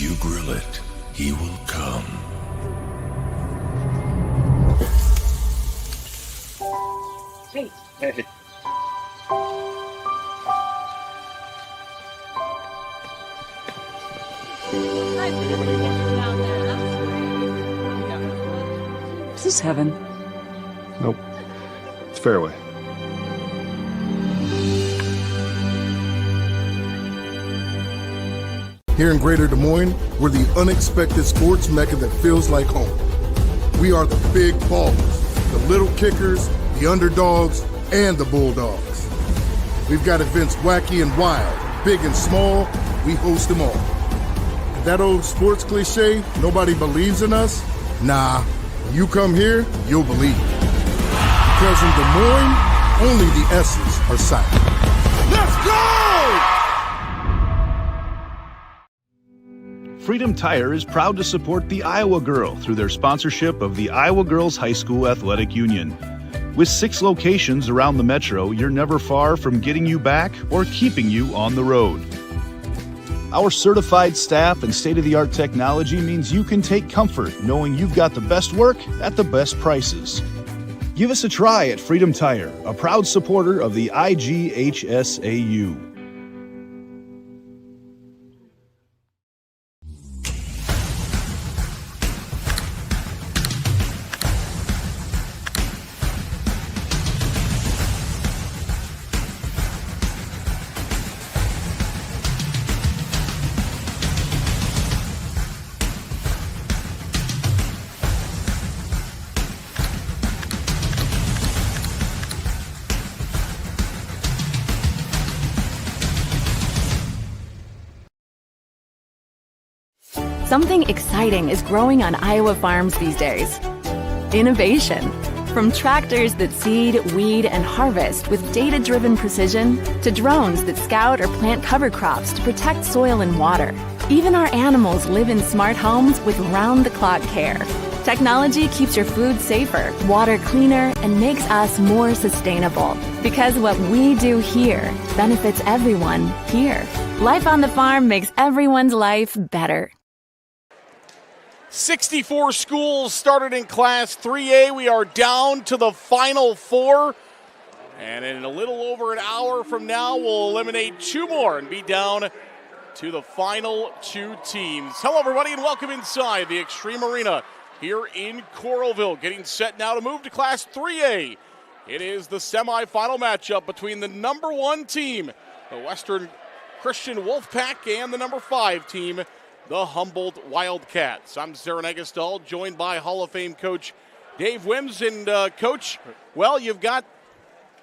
you grill it, he will come. Hey. Hey. Is this heaven? Nope. It's fairway. Here in Greater Des Moines, we're the unexpected sports mecca that feels like home. We are the big ballers, the little kickers, the underdogs, and the bulldogs. We've got events wacky and wild, big and small, we host them all. That old sports cliche, nobody believes in us? Nah, when you come here, you'll believe it. Because in Des Moines, only the S's are silent. Let's go! Freedom Tire is proud to support the Iowa Girl through their sponsorship of the Iowa Girls High School Athletic Union. With 6 locations around the metro, you're never far from getting you back or keeping you on the road. Our certified staff and state-of-the-art technology means you can take comfort knowing you've got the best work at the best prices. Give us a try at Freedom Tire, a proud supporter of the IGHSAU. Something exciting is growing on Iowa farms these days. Innovation. From tractors that seed, weed, and harvest with data-driven precision to drones that scout or plant cover crops to protect soil and water. Even our animals live in smart homes with round-the-clock care. Technology keeps your food safer, water cleaner, and makes us more sustainable. Because what we do here benefits everyone here. Life on the farm makes everyone's life better. 64 schools started in Class 3A. We are down to the Final 4. And in a little over an hour from now, we'll eliminate 2 more and be down to the final 2 teams. Hello, everybody, and welcome inside the Extreme Arena here in Coralville. Getting set now to move to Class 3A. It is the semifinal matchup between the number 1 team, the Western Christian Wolfpack, and the number 5 team, the Humboldt Wildcats. I'm Zaran Egestal, joined by Hall of Fame coach Dave Wims. And Coach, well, you've got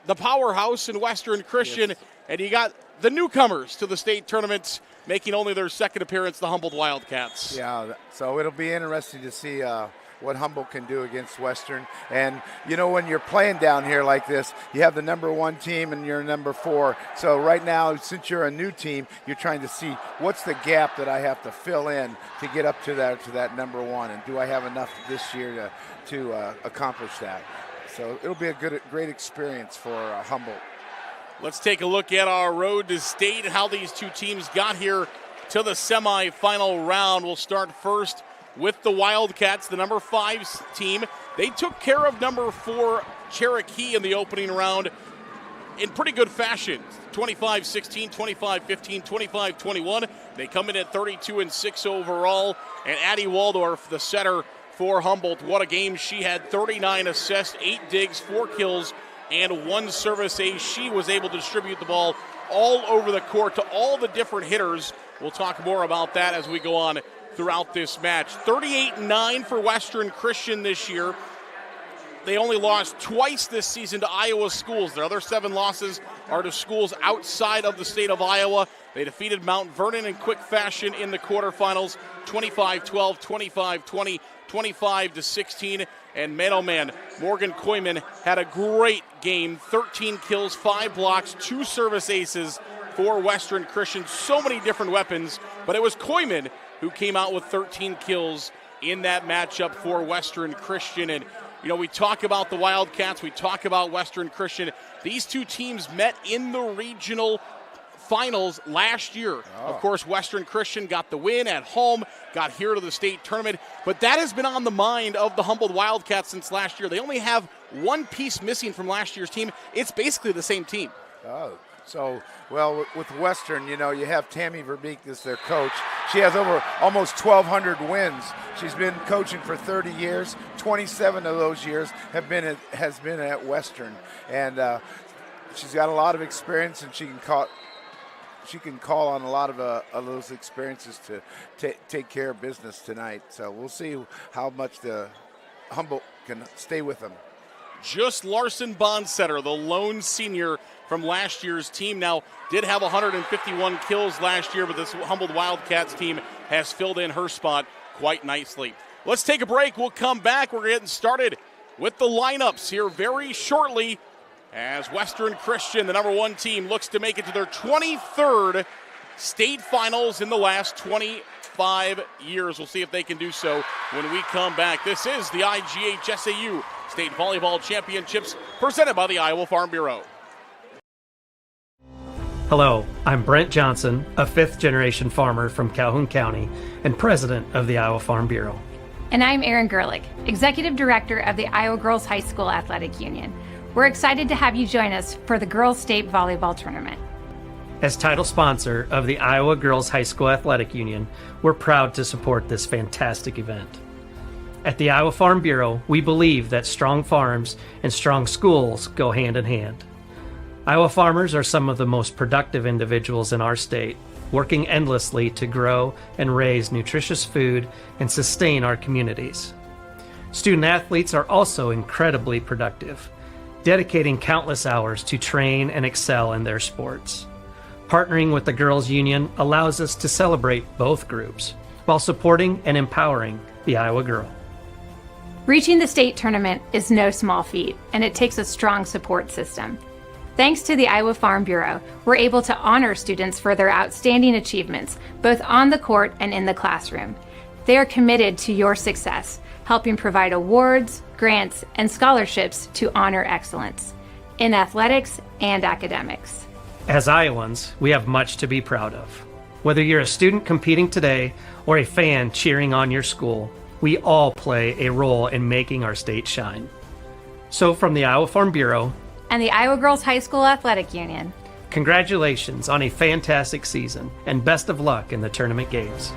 the powerhouse in Western Christian, yes, and you got the newcomers to the state tournament making only their second appearance, the Humboldt Wildcats. Yeah, so it'll be interesting to see what Humboldt can do against Western. And, you know, when you're playing down here like this, you have the number 1 team and you're number 4. So right now, since you're a new team, you're trying to see what's the gap that I have to fill in to get up to that number 1, and do I have enough this year to accomplish that? So it'll be a great experience for Humboldt. Let's take a look at our road to state and how these 2 teams got here to the semifinal round. We'll start first with the Wildcats, the number 5 team. They took care of number 4 Cherokee in the opening round in pretty good fashion. 25-16, 25-15, 25-21. They come in at 32-6 overall. And Addie Waldorf, the setter for Humboldt, what a game she had. 39 assists, 8 digs, 4 kills, and 1 service ace. She was able to distribute the ball all over the court to all the different hitters. We'll talk more about that as we go on throughout this match. 38-9 for Western Christian this year. They only lost twice this season to Iowa schools. Their other 7 losses are to schools outside of the state of Iowa. They defeated Mount Vernon in quick fashion in the quarterfinals, 25-12, 25-20, 25-16. And man, Morgan Koyman had a great game. 13 kills, 5 blocks, 2 service aces for Western Christian. So many different weapons, but it was Koyman who came out with 13 kills in that matchup for Western Christian. And, you know, we talk about the Wildcats, we talk about Western Christian. These 2 teams met in the regional finals last year. Of course, Western Christian got the win at home, got here to the state tournament, but that has been on the mind of the Humboldt Wildcats since last year. They only have one piece missing from last year's team. It's basically the same team. Oh, so, well, with Western, you know, you have Tammy Verbeek as their coach. She has over almost 1,200 wins. She's been coaching for 30 years. 27 of those years has been at Western. And she's got a lot of experience, and she can call on a lot of those experiences to take care of business tonight. So we'll see how much the Humboldt can stay with them. Just Larson Bonsetter, the lone senior from last year's team, now did have 151 kills last year, but this Humboldt Wildcats team has filled in her spot quite nicely. Let's take a break. We'll come back. We're getting started with the lineups here very shortly as Western Christian, the number 1 team, looks to make it to their 23rd state finals in the last 25 years. We'll see if they can do so when we come back. This is the IGHSAU State Volleyball Championships presented by the Iowa Farm Bureau. Hello, I'm Brent Johnson, a 5th-generation farmer from Calhoun County and president of the Iowa Farm Bureau. And I'm Erin Gerlich, executive director of the Iowa Girls High School Athletic Union. We're excited to have you join us for the Girls State Volleyball Tournament. As title sponsor of the Iowa Girls High School Athletic Union, we're proud to support this fantastic event. At the Iowa Farm Bureau, we believe that strong farms and strong schools go hand in hand. Iowa farmers are some of the most productive individuals in our state, working endlessly to grow and raise nutritious food and sustain our communities. Student athletes are also incredibly productive, dedicating countless hours to train and excel in their sports. Partnering with the Girls Union allows us to celebrate both groups while supporting and empowering the Iowa girl. Reaching the state tournament is no small feat, and it takes a strong support system. Thanks to the Iowa Farm Bureau, we're able to honor students for their outstanding achievements, both on the court and in the classroom. They are committed to your success, helping provide awards, grants, and scholarships to honor excellence in athletics and academics. As Iowans, we have much to be proud of. Whether you're a student competing today or a fan cheering on your school, we all play a role in making our state shine. So from the Iowa Farm Bureau and the Iowa Girls High School Athletic Union, congratulations on a fantastic season and best of luck in the tournament games.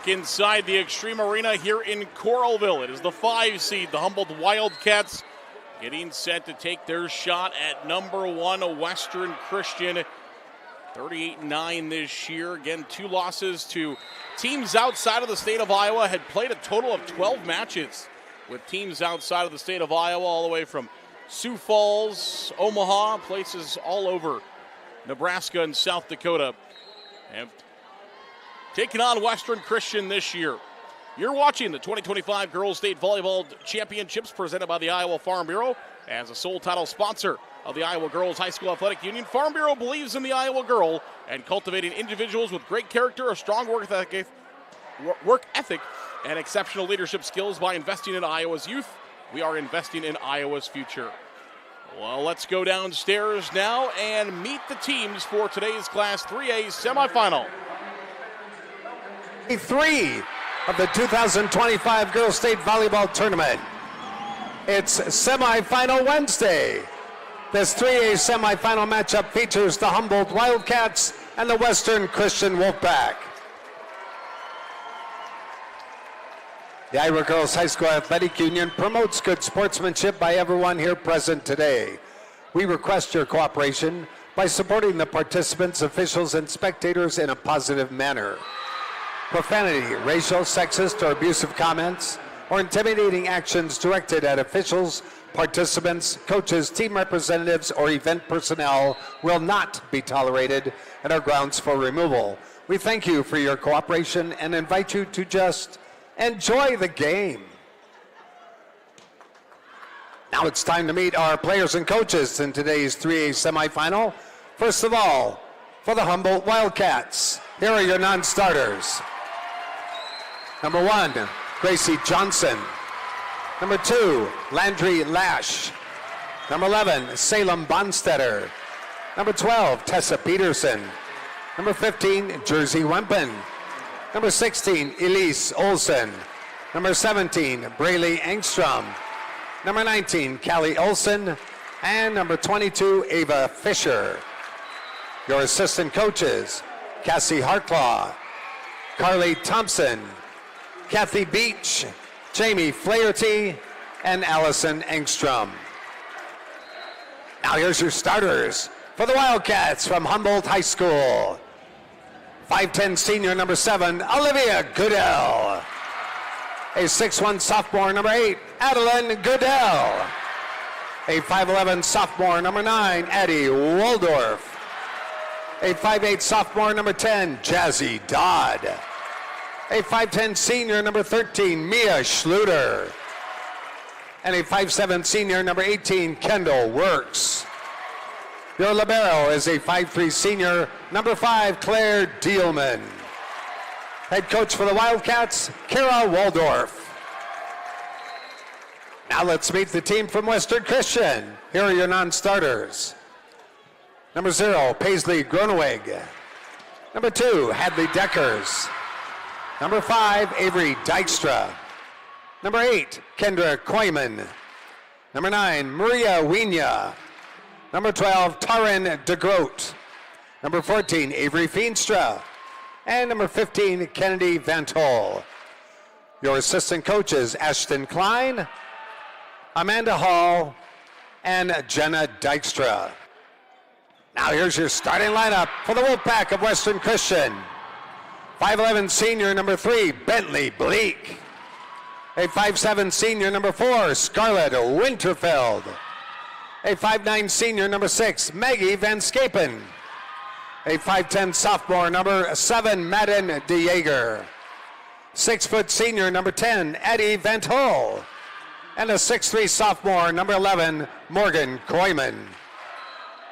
Inside the Extreme Arena here in Coralville. It is the 5 seed, the Humboldt Wildcats, getting set to take their shot at number 1, Western Christian. 38-9 this year. Again, 2 losses to teams outside of the state of Iowa. Had played a total of 12 matches with teams outside of the state of Iowa, all the way from Sioux Falls, Omaha, places all over Nebraska and South Dakota. And taking on Western Christian this year. You're watching the 2025 Girls State Volleyball Championships presented by the Iowa Farm Bureau. As a sole title sponsor of the Iowa Girls High School Athletic Union, Farm Bureau believes in the Iowa girl and cultivating individuals with great character, a strong work ethic, and exceptional leadership skills by investing in Iowa's youth. We are investing in Iowa's future. Well, let's go downstairs now and meet the teams for today's Class 3A semifinal. 3 of the 2025 Girls State Volleyball Tournament. It's semifinal Wednesday. This 3A semifinal matchup features the Humboldt Wildcats and the Western Christian Wolfpack. The Iowa Girls High School Athletic Union promotes good sportsmanship by everyone here present today. We request your cooperation by supporting the participants, officials, and spectators in a positive manner. Profanity, racial, sexist, or abusive comments, or intimidating actions directed at officials, participants, coaches, team representatives, or event personnel will not be tolerated and are grounds for removal. We thank you for your cooperation and invite you to just enjoy the game. Now it's time to meet our players and coaches in today's 3A semifinal. First of all, for the Humboldt Wildcats, here are your non-starters. Number 1, Gracie Johnson. Number 2, Landry Lash. Number 11, Salem Bonstetter. Number 12, Tessa Peterson. Number 15, Jersey Wempen. Number 16, Elise Olson. Number 17, Braylee Engstrom. Number 19, Callie Olson. And number 22, Ava Fisher. Your assistant coaches, Cassie Hartlaw, Carly Thompson, Kathy Beach, Jamie Flaherty, and Allison Engstrom. Now here's your starters for the Wildcats from Humboldt High School. 5'10" senior number 7, Olivia Goodell. A 6'1" sophomore number 8, Adeline Goodell. A 5'11" sophomore number 9, Addie Waldorf. A 5'8" sophomore number 10, Jazzy Dodd. A 5'10" senior number 13, Mia Schluter. And a 5'7" senior number 18, Kendall Works. Your libero is a 5'3" senior number 5, Claire Dielman. Head coach for the Wildcats, Kara Waldorf. Now let's meet the team from Western Christian. Here are your non-starters. Number 0, Paisley Groneweg. Number 2, Hadley Deckers. Number 5, Avery Dykstra. Number 8, Kendra Koyman. Number 9, Maria Wienia. Number 12, Taryn DeGroat. Number 14, Avery Feenstra. And number 15, Kennedy Vantol. Your assistant coaches, Ashton Klein, Amanda Hall, and Jenna Dykstra. Now here's your starting lineup for the Wolfpack of Western Christian. 5'11" senior number 3, Bentley Bleak. A 5'7" senior number 4, Scarlett Winterfeld. A 5'9" senior number 6, Maggie Van Scapen. A 5'10" sophomore number 7, Madden DeJager. 6 foot senior number 10, Eddie Vantol. And a 6'3" sophomore number 11, Morgan Koyman.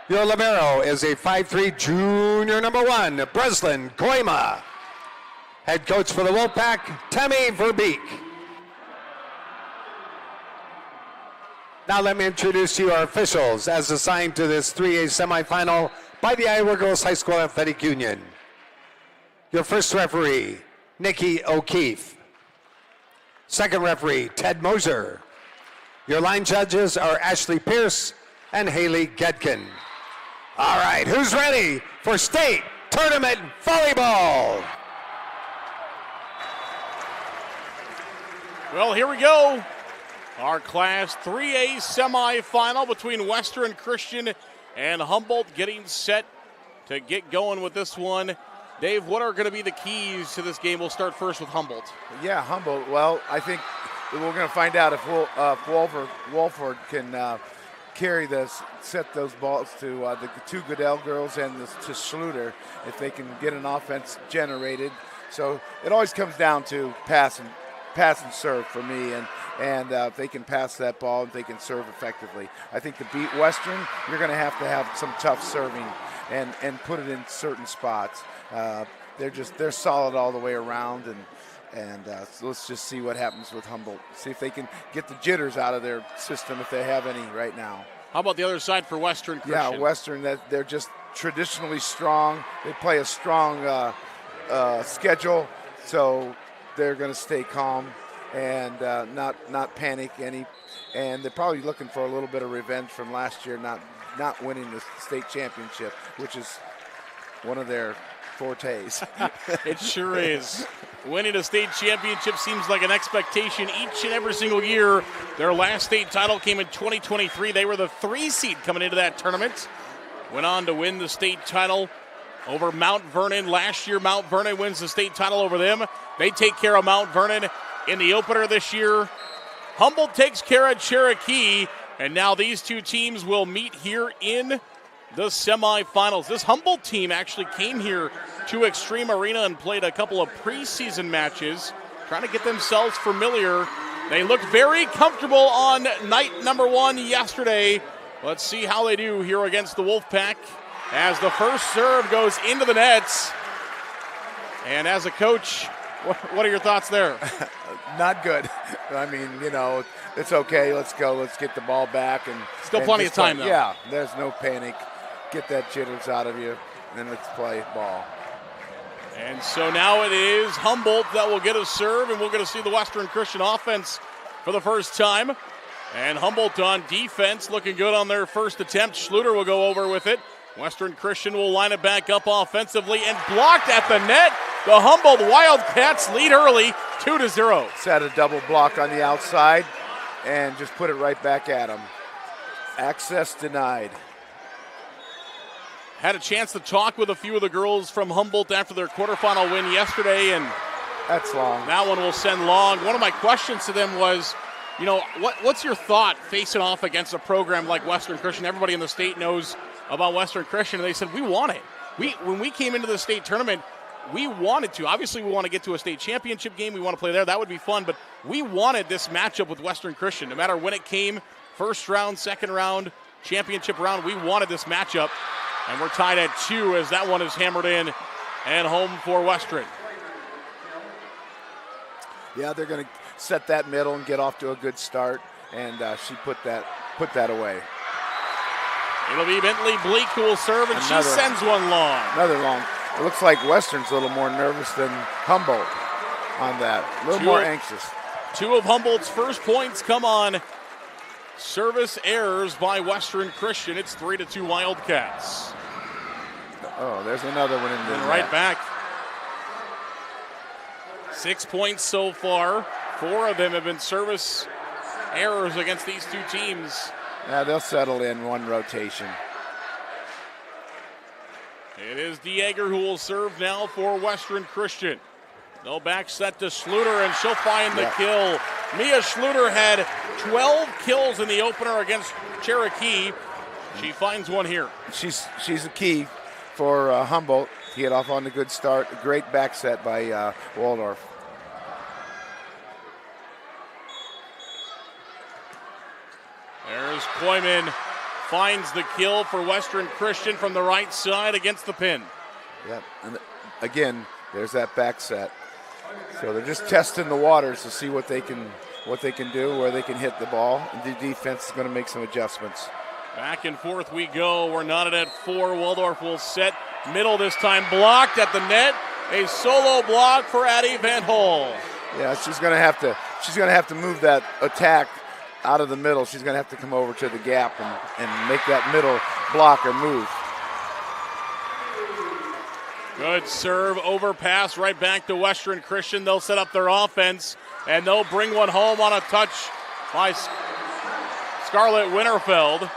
Your libero is a 5'3" junior number 1, Breslin Koyma. Head coach for the Wolfpack, Tammy Verbeek. Now let me introduce you our officials as assigned to this 3A semifinal by the Iowa Girls High School Athletic Union. Your first referee, Nikki O'Keefe. Second referee, Ted Moser. Your line judges are Ashley Pierce and Haley Gedkin. All right, who's ready for state tournament volleyball? Well, here we go. Our Class 3A semifinal between Western Christian and Humboldt getting set to get going with this one. Dave, what are going to be the keys to this game? We'll start first with Humboldt. Yeah, Humboldt. Well, I think we're going to find out if Wolford can carry this, set those balls to the 2 Goodell girls and to Schluter, if they can get an offense generated. So it always comes down to pass and serve for me, and if they can pass that ball and they can serve effectively. I think to beat Western, you're going to have some tough serving and put it in certain spots. They're solid all the way around, and so let's just see what happens with Humboldt. See if they can get the jitters out of their system if they have any right now. How about the other side for Western Christian? Yeah, Western, they're just traditionally strong. They play a strong schedule, so they're going to stay calm and not panic any. And they're probably looking for a little bit of revenge from last year, not winning the state championship, which is one of their fortes. It sure is. Winning a state championship seems like an expectation each and every single year. Their last state title came in 2023. They were the 3 seed coming into that tournament. Went on to win the state title over Mount Vernon. Last year, Mount Vernon wins the state title over them. They take care of Mount Vernon in the opener this year. Humboldt takes care of Cherokee, and now these two teams will meet here in the semifinals. This Humboldt team actually came here to Extreme Arena and played a couple of preseason matches, trying to get themselves familiar. They looked very comfortable on night number 1 yesterday. Let's see how they do here against the Wolfpack as the first serve goes into the nets. And as a coach, what are your thoughts there? Not good. I mean, it's okay. Let's go. Let's get the ball back. Still plenty of time, though. Yeah, there's no panic. Get that jitters out of you, and let's play ball. And so now it is Humboldt that will get a serve, and we're going to see the Western Christian offense for the first time. And Humboldt on defense, looking good on their first attempt. Schluter will go over with it. Western Christian will line it back up offensively and blocked at the net. The Humboldt Wildcats lead early, 2-0. Set a double block on the outside and just put it right back at them. Access denied. Had a chance to talk with a few of the girls from Humboldt after their quarterfinal win yesterday, and that's long. That one will send long. One of my questions to them was, what's your thought facing off against a program like Western Christian? Everybody in the state knows about Western Christian, and they said, we want it. When we came into the state tournament, we wanted to. Obviously, we want to get to a state championship game. We want to play there. That would be fun, but we wanted this matchup with Western Christian. No matter when it came, first round, second round, championship round, we wanted this matchup. And we're tied at 2 as that one is hammered in and home for Western. Yeah, they're going to set that middle and get off to a good start, and she put that away. It'll be Bentley Bleak who will serve, and she sends one long. Another long. It looks like Western's a little more nervous than Humboldt on that. A little more anxious. 2 of Humboldt's first points come on service errors by Western Christian. It's 3-2 Wildcats. Oh, there's another one in there. And right back. 6 points so far. 4 of them have been service errors against these two teams. Yeah, they'll settle in one rotation. It is Dieger who will serve now for Western Christian. No back set to Schluter, and she'll find the kill. Mia Schluter had 12 kills in the opener against Cherokee. She finds one here. She's a key for Humboldt to get off on a good start. A great back set by Waldorf. There's Koyman, finds the kill for Western Christian from the right side against the pin. Yep, and again, there's that back set. So they're just testing the waters to see what they can do, where they can hit the ball. And the defense is going to make some adjustments. Back and forth we go. We're knotted at 4. Waldorf will set middle this time, blocked at the net. A solo block for Addie Van Hol. Yeah, she's going to have to move that attack out of the middle. She's going to have to come over to the gap and make that middle blocker move. Good serve, overpass, right back to Western Christian. They'll set up their offense, and they'll bring one home on a touch by Scarlett Winterfeld.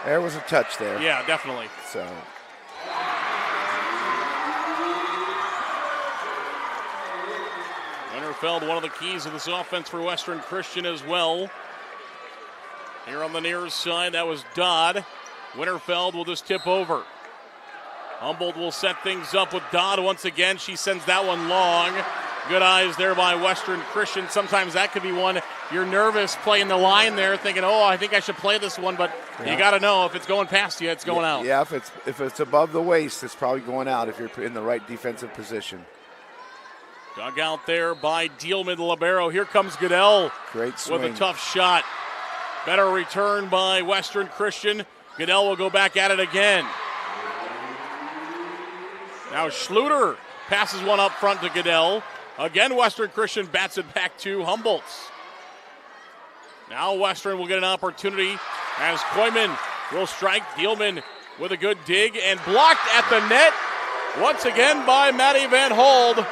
There was a touch there. Yeah, definitely. So. Winterfeld, one of the keys of this offense for Western Christian as well. Here on the near side, that was Dodd. Winterfeld will just tip over. Humboldt will set things up with Dodd once again. She sends that one long. Good eyes there by Western Christian. Sometimes that could be one you're nervous playing the line there, thinking, oh, I think I should play this one, but you got to know if it's going past you, it's going out. Yeah, if it's above the waist, it's probably going out if you're in the right defensive position. Dug out there by Dielman Libero. Here comes Goodell Great swing. with a tough shot. Better return by Western Christian. Goodell will go back at it again. Now Schluter passes one up front to Goodell. Again, Western Christian bats it back to Humboldt. Now Western will get an opportunity as Koyman will strike. Dielman with a good dig and blocked at the net once again by Maddie Van Hold.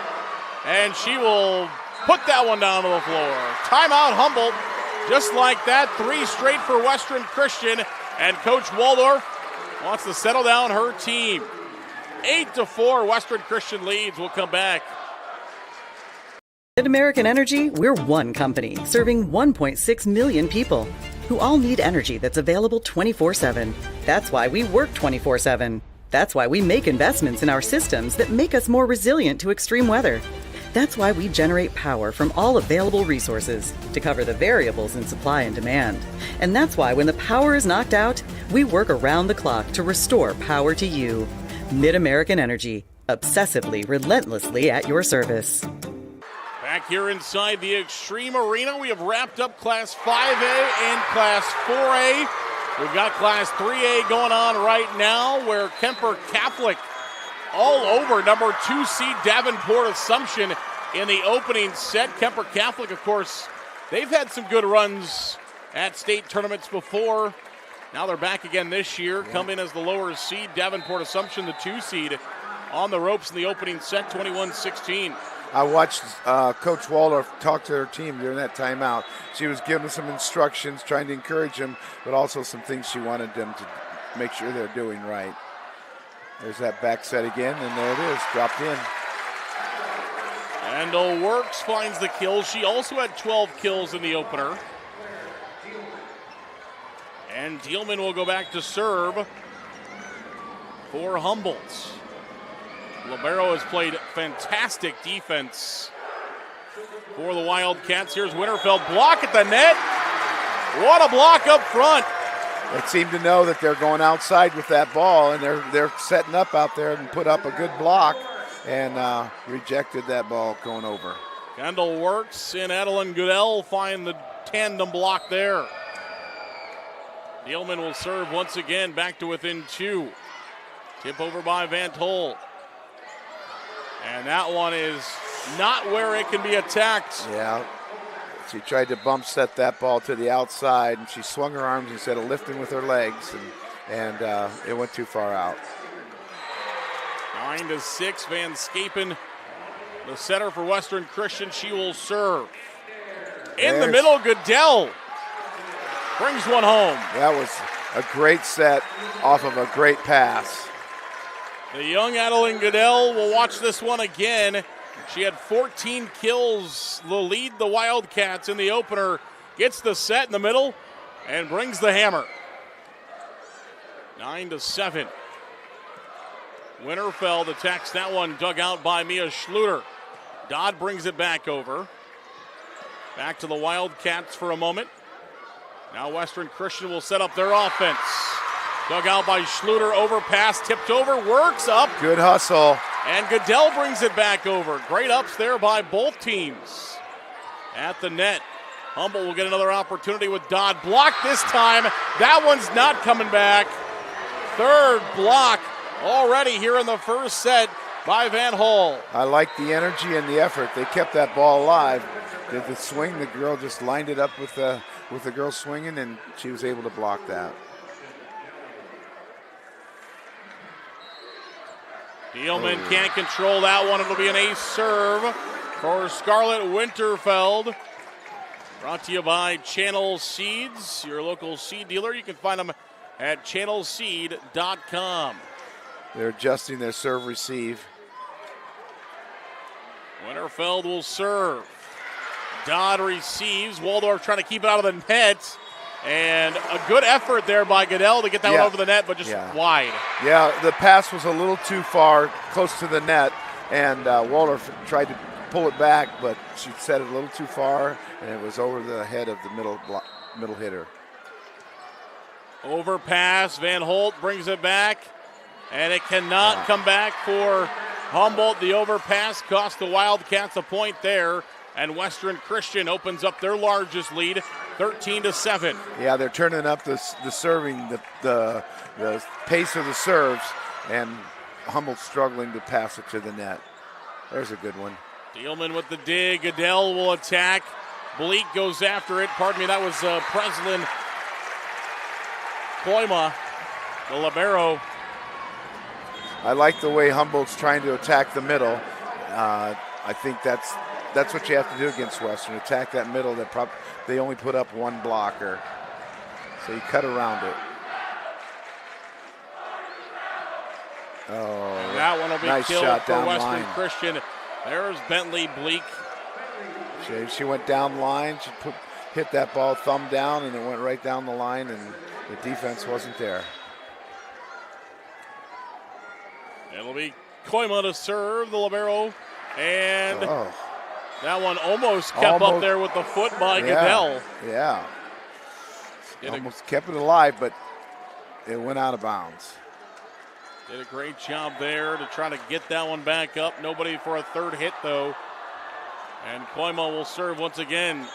And she will put that one down to the floor. Timeout Humboldt. Just like that, 3 straight for Western Christian. And Coach Waldorf wants to settle down her team. 8-4, Western Christian leads. We'll come back. At American Energy, we're one company serving 1.6 million people who all need energy that's available 24/7. That's why we work 24/7. That's why we make investments in our systems that make us more resilient to extreme weather. That's why we generate power from all available resources to cover the variables in supply and demand. And that's why when the power is knocked out, we work around the clock to restore power to you. Mid-American Energy, obsessively, relentlessly at your service. Back here inside the Extreme Arena, we have wrapped up Class 5A and Class 4A. We've got Class 3A going on right now, where Kemper Catholic all over number 2 seed Davenport Assumption in the opening set. Kemper Catholic, of course, they've had some good runs at state tournaments before. Now they're back again this year, coming as the lower seed. Davenport Assumption, the 2 seed, on the ropes in the opening set, 21-16. I watched Coach Waldorf talk to her team during that timeout. She was giving some instructions, trying to encourage them, but also some things she wanted them to make sure they're doing right. There's that back set again, and there it is, dropped in. Randall Works finds the kill. She also had 12 kills in the opener. And Dielman will go back to serve for Humboldt. Libero has played fantastic defense for the Wildcats. Here's Winterfeld, block at the net. What a block up front. They seem to know that they're going outside with that ball, and they're setting up out there and put up a good block, and rejected that ball going over. Kendall Works and Adeline Goodell find the tandem block there. Dielman will serve once again, back to within 2. Tip over by Van Tol. And that one is not where it can be attacked. Yeah, she tried to bump set that ball to the outside, and she swung her arms instead of lifting with her legs, and it went too far out. 9-6, Van Scapen, the setter for Western Christian. She will serve. In the middle, Goodell brings one home. That was a great set off of a great pass. The young Adeline Goodell will watch this one again. She had 14 kills to lead the Wildcats in the opener. Gets the set in the middle and brings the hammer. 9-7. Winterfeld attacks that one, dug out by Mia Schluter. Dodd brings it back over. Back to the Wildcats for a moment. Now Western Christian will set up their offense. Dug out by Schluter, overpass, tipped over, Works up. Good hustle. And Goodell brings it back over. Great ups there by both teams. At the net, Humboldt will get another opportunity with Dodd. Blocked this time. That one's not coming back. Third block already here in the first set by Van Hol. I like the energy and the effort. They kept that ball alive. Did the swing, the girl just lined it up with the girl swinging, and she was able to block that. Dielman can't control that one. It'll be an ace serve for Scarlett Winterfeld. Brought to you by Channel Seeds, your local seed dealer. You can find them at channelseed.com. They're adjusting their serve receive. Winterfeld will serve. Dodd receives. Waldorf trying to keep it out of the net. And a good effort there by Goodell to get that one over the net, but just wide. Yeah, the pass was a little too far, close to the net, and Waldorf tried to pull it back, but she set it a little too far, and it was over the head of the middle hitter. Overpass, Van Holt brings it back, and it cannot come back for Humboldt. The overpass cost the Wildcats a point there, and Western Christian opens up their largest lead, 13-7. Yeah, they're turning up the serving, the pace of the serves, and Humboldt struggling to pass it to the net. There's a good one. Thielman with the dig. Goodell will attack. Bleak goes after it. Pardon me, that was Breslin Koima, the libero. I like the way Humboldt's trying to attack the middle. I think that's what you have to do against Western. Attack that middle. They only put up one blocker, so you cut around it. Oh, and that one will be nice killed shot for down Western line. Christian. There's Bentley Bleak. She went down line. She hit that ball thumb down, and it went right down the line, and the defense wasn't there. It'll be Koima to serve, the libero, and that one almost kept up there with the foot by Goodell. Yeah. Almost kept it alive, but it went out of bounds. Did a great job there to try to get that one back up. Nobody for a third hit, though. And Koima will serve once again.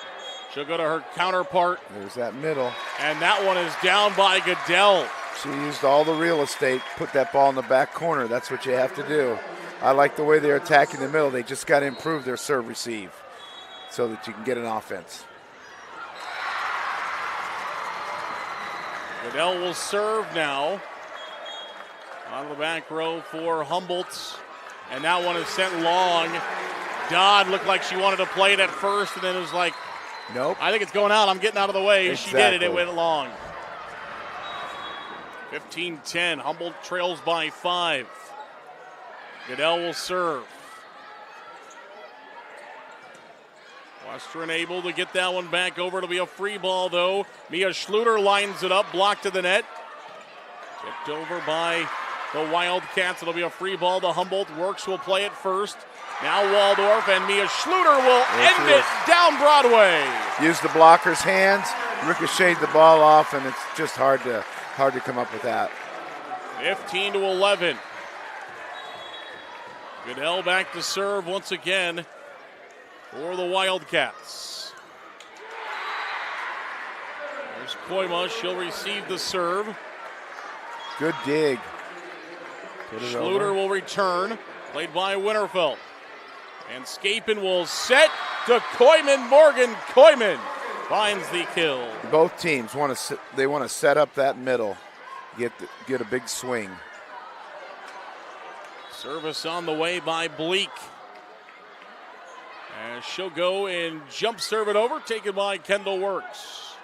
She'll go to her counterpart. There's that middle. And that one is down by Goodell. She used all the real estate, put that ball in the back corner. That's what you have to do. I like the way they're attacking the middle. They just got to improve their serve receive so that you can get an offense. Goodell will serve now. On the back row for Humboldt. And that one is sent long. Dodd looked like she wanted to play it at first, and then it was like, nope. I think it's going out. I'm getting out of the way. Exactly. She did it. It went long. 15-10. Humboldt trails by 5. Goodell will serve. Western able to get that one back over. It'll be a free ball, though. Mia Schluter lines it up, blocked to the net. Tipped over by the Wildcats. It'll be a free ball to Humboldt. Works will play it first. Now Waldorf, and Mia Schluter will end it down Broadway. Use the blocker's hands, ricocheted the ball off, and it's just hard to come up with that. 15-11. Goodell back to serve once again for the Wildcats. There's Koima. She'll receive the serve. Good dig. Schluter will return. Played by Winterfeld. And Scapin will set to Koyman. Morgan Koyman finds the kill. Both teams want to set up that middle, get a big swing. Service on the way by Bleak. And she'll go and jump serve it over, taken by Kendall Works.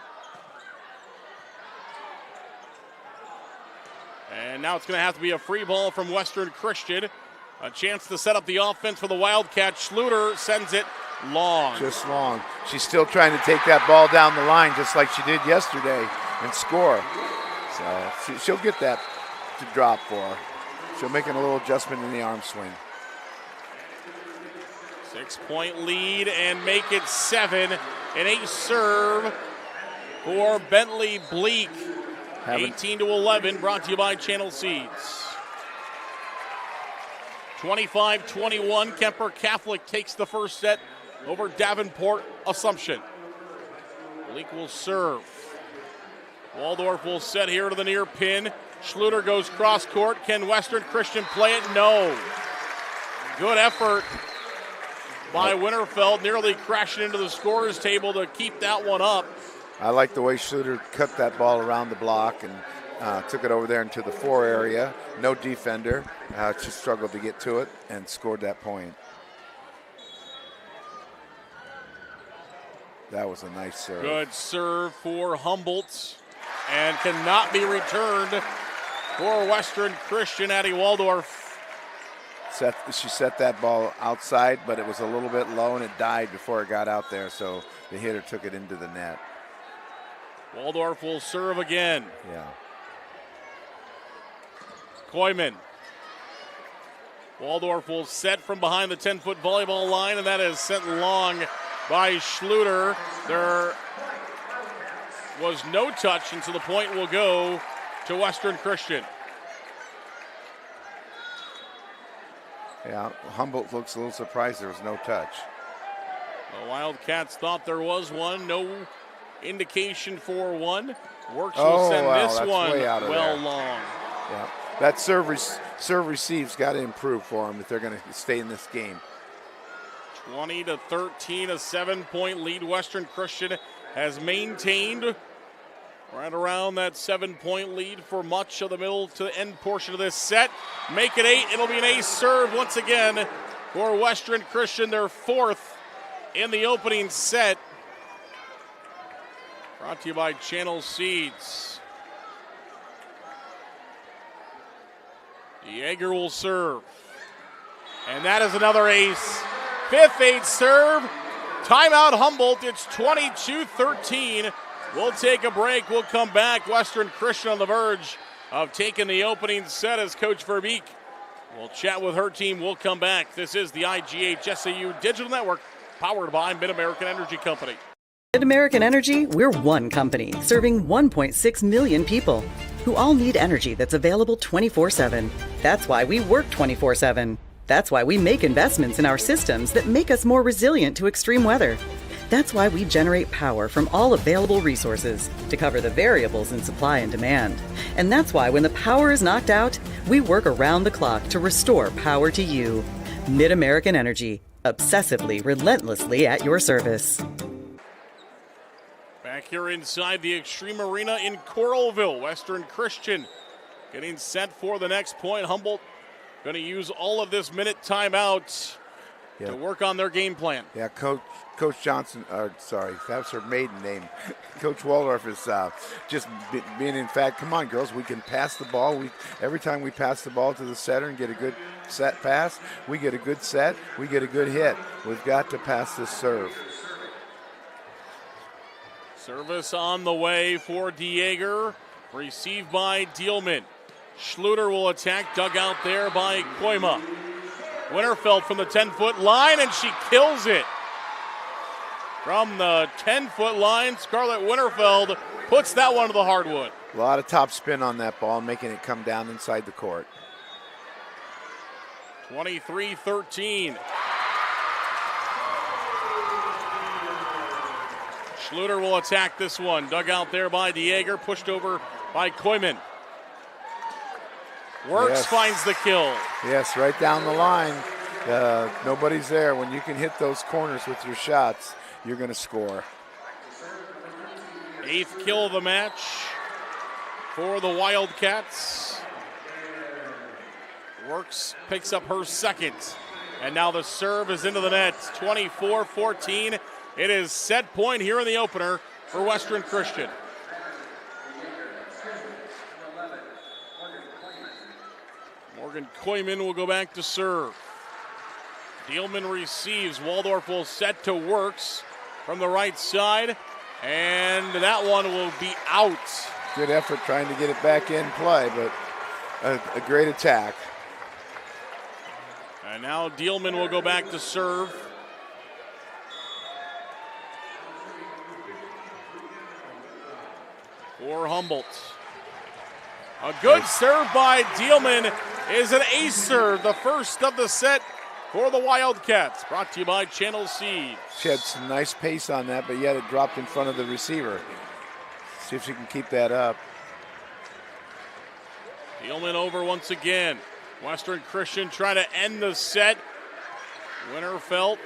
And now it's going to have to be a free ball from Western Christian. A chance to set up the offense for the Wildcats. Schluter sends it long. Just long. She's still trying to take that ball down the line just like she did yesterday and score. So she'll get that to drop for her. She'll make a little adjustment in the arm swing. 6-point lead and make it 7. An ace serve for Bentley Bleak. 18-11, brought to you by Channel Seeds. 25-21, Kemper Catholic takes the first set over Davenport Assumption. Bleak will serve. Waldorf will set here to the near pin. Schluter goes cross court. Can Western Christian play it? No. Good effort by Winterfeld, nearly crashing into the scorer's table to keep that one up. I like the way Schluter cut that ball around the block and took it over there into the 4 area. No defender. She struggled to get to it and scored that point. That was a nice serve. Good serve for Humboldt and cannot be returned for Western Christian. Addie Waldorf. She set that ball outside, but it was a little bit low and it died before it got out there, so the hitter took it into the net. Waldorf will serve again. Yeah. Koyman. Waldorf will set from behind the 10-foot volleyball line, and that is sent long by Schluter. There was no touch, and so the point will go to Western Christian. Yeah, Humboldt looks a little surprised there was no touch. The Wildcats thought there was one. No indication for one. Works will send this one well long. Yeah, that serve receive's got to improve for them if they're going to stay in this game. 20-13, a 7-point lead. Western Christian has maintained right around that 7-point lead for much of the middle to the end portion of this set. Make it 8. It'll be an ace serve once again for Western Christian, their 4th in the opening set. Brought to you by Channel Seeds. Yeager will serve. And that is another ace. 5th ace serve. Timeout Humboldt. It's 22-13. We'll take a break. We'll come back. Western Christian on the verge of taking the opening set as Coach Verbeek will chat with her team. We'll come back. This is the IGHSAU Digital Network, powered by Mid-American Energy Company. Mid-American Energy, we're one company serving 1.6 million people who all need energy that's available 24/7. That's why we work 24/7. That's why we make investments in our systems that make us more resilient to extreme weather. That's why we generate power from all available resources to cover the variables in supply and demand. And that's why when the power is knocked out, we work around the clock to restore power to you. Mid-American Energy, obsessively, relentlessly at your service. Back here inside the Extreme Arena in Coralville, Western Christian getting set for the next point. Humboldt going to use all of this minute timeout to work on their game plan. Yeah, Coach Johnson, sorry, that's her maiden name. Coach Waldorf is just being in fact, come on, girls, we can pass the ball. Every time we pass the ball to the setter and get a good set pass, we get a good set, we get a good hit. We've got to pass this serve. Service on the way for DeYager, received by Dielman. Schluter will attack, dug out there by Koima. Winterfeld from the 10-foot line, and she kills it. From the 10-foot line, Scarlett Winterfeld puts that one to the hardwood. A lot of top spin on that ball, making it come down inside the court. 23-13. Schluter will attack this one. Dug out there by DeYager, pushed over by Koyman. Works, finds the kill. Yes, right down the line. Nobody's there. When you can hit those corners with your shots, you're going to score. 8th kill of the match for the Wildcats. Works picks up her 2nd. And now the serve is into the net. 24-14. It is set point here in the opener for Western Christian. Morgan Koyman will go back to serve. Dielman receives. Waldorf will set to Works from the right side. And that one will be out. Good effort trying to get it back in play, but a great attack. And now Dielman will go back to serve. For Humboldt. A good serve by Dielman is an ace serve, the first of the set for the Wildcats. Brought to you by Channel Seeds. She had some nice pace on that, but yet it dropped in front of the receiver. See if she can keep that up. Dielman over once again. Western Christian trying to end the set. Winterfeld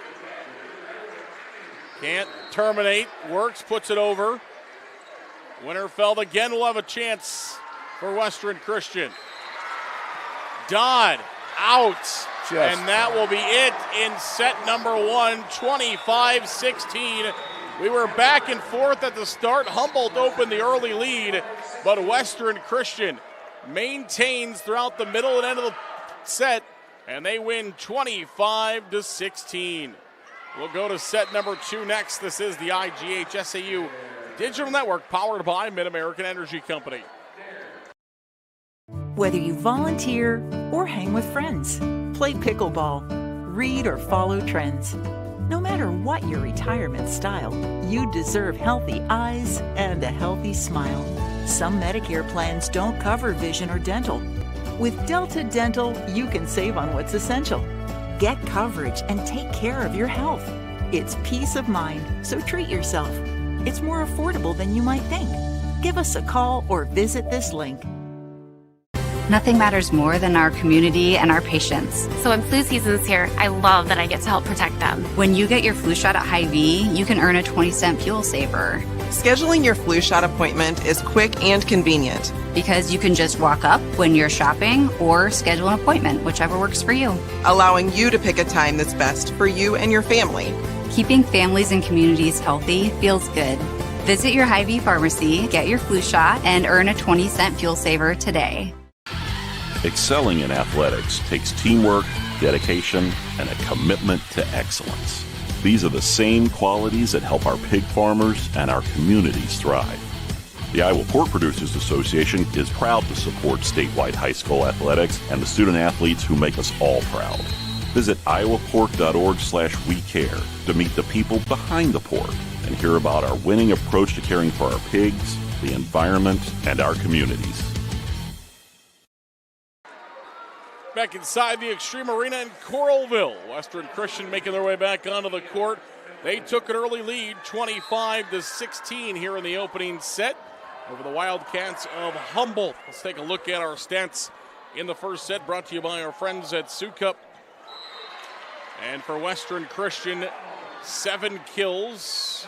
can't terminate. Works, puts it over. Winterfeld again will have a chance for Western Christian. Dodd out. And that will be it in set number 1, 25-16. We were back and forth at the start. Humboldt opened the early lead, but Western Christian maintains throughout the middle and end of the set, and they win 25-16. We'll go to set number 2 next. This is the IGHSAU Digital Network, powered by Mid-American Energy Company. Whether you volunteer or hang with friends, play pickleball, read or follow trends. No matter what your retirement style, you deserve healthy eyes and a healthy smile. Some Medicare plans don't cover vision or dental. With Delta Dental, you can save on what's essential. Get coverage and take care of your health. It's peace of mind, so treat yourself. It's more affordable than you might think. Give us a call or visit this link. Nothing matters more than our community and our patients. So when flu season's here, I love that I get to help protect them. When you get your flu shot at Hy-Vee, you can earn a 20-cent fuel saver. Scheduling your flu shot appointment is quick and convenient. Because you can just walk up when you're shopping or schedule an appointment, whichever works for you. Allowing you to pick a time that's best for you and your family. Keeping families and communities healthy feels good. Visit your Hy-Vee pharmacy, get your flu shot, and earn a 20-cent fuel saver today. Excelling in athletics takes teamwork, dedication, and a commitment to excellence. These are the same qualities that help our pig farmers and our communities thrive. The Iowa Pork Producers Association is proud to support statewide high school athletics and the student athletes who make us all proud. Visit iowapork.org/WeCare to meet the people behind the pork and hear about our winning approach to caring for our pigs, the environment, and our communities. Back inside the Extreme Arena in Coralville. Western Christian making their way back onto the court. They took an early lead, 25-16 here in the opening set over the Wildcats of Humboldt. Let's take a look at our stats in the first set, brought to you by our friends at Sukup. And for Western Christian, 7 kills.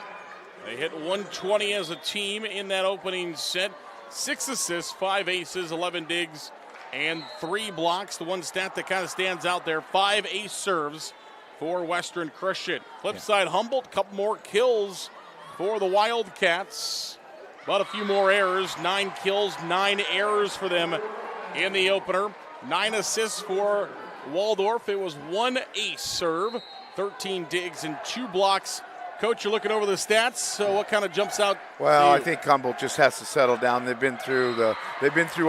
They hit 120 as a team in that opening set. 6 assists, 5 aces, 11 digs, and 3 blocks. The one stat that kind of stands out there, 5 ace serves for Western Christian. Flip side, Humboldt, couple more kills for the Wildcats, but a few more errors. 9 kills, 9 errors for them in the opener. 9 assists for Waldorf. It was 1 ace serve, 13 digs, and 2 blocks. Coach, you're looking over the stats, so what kind of jumps out? Well, I think Humboldt just has to settle down. They've been through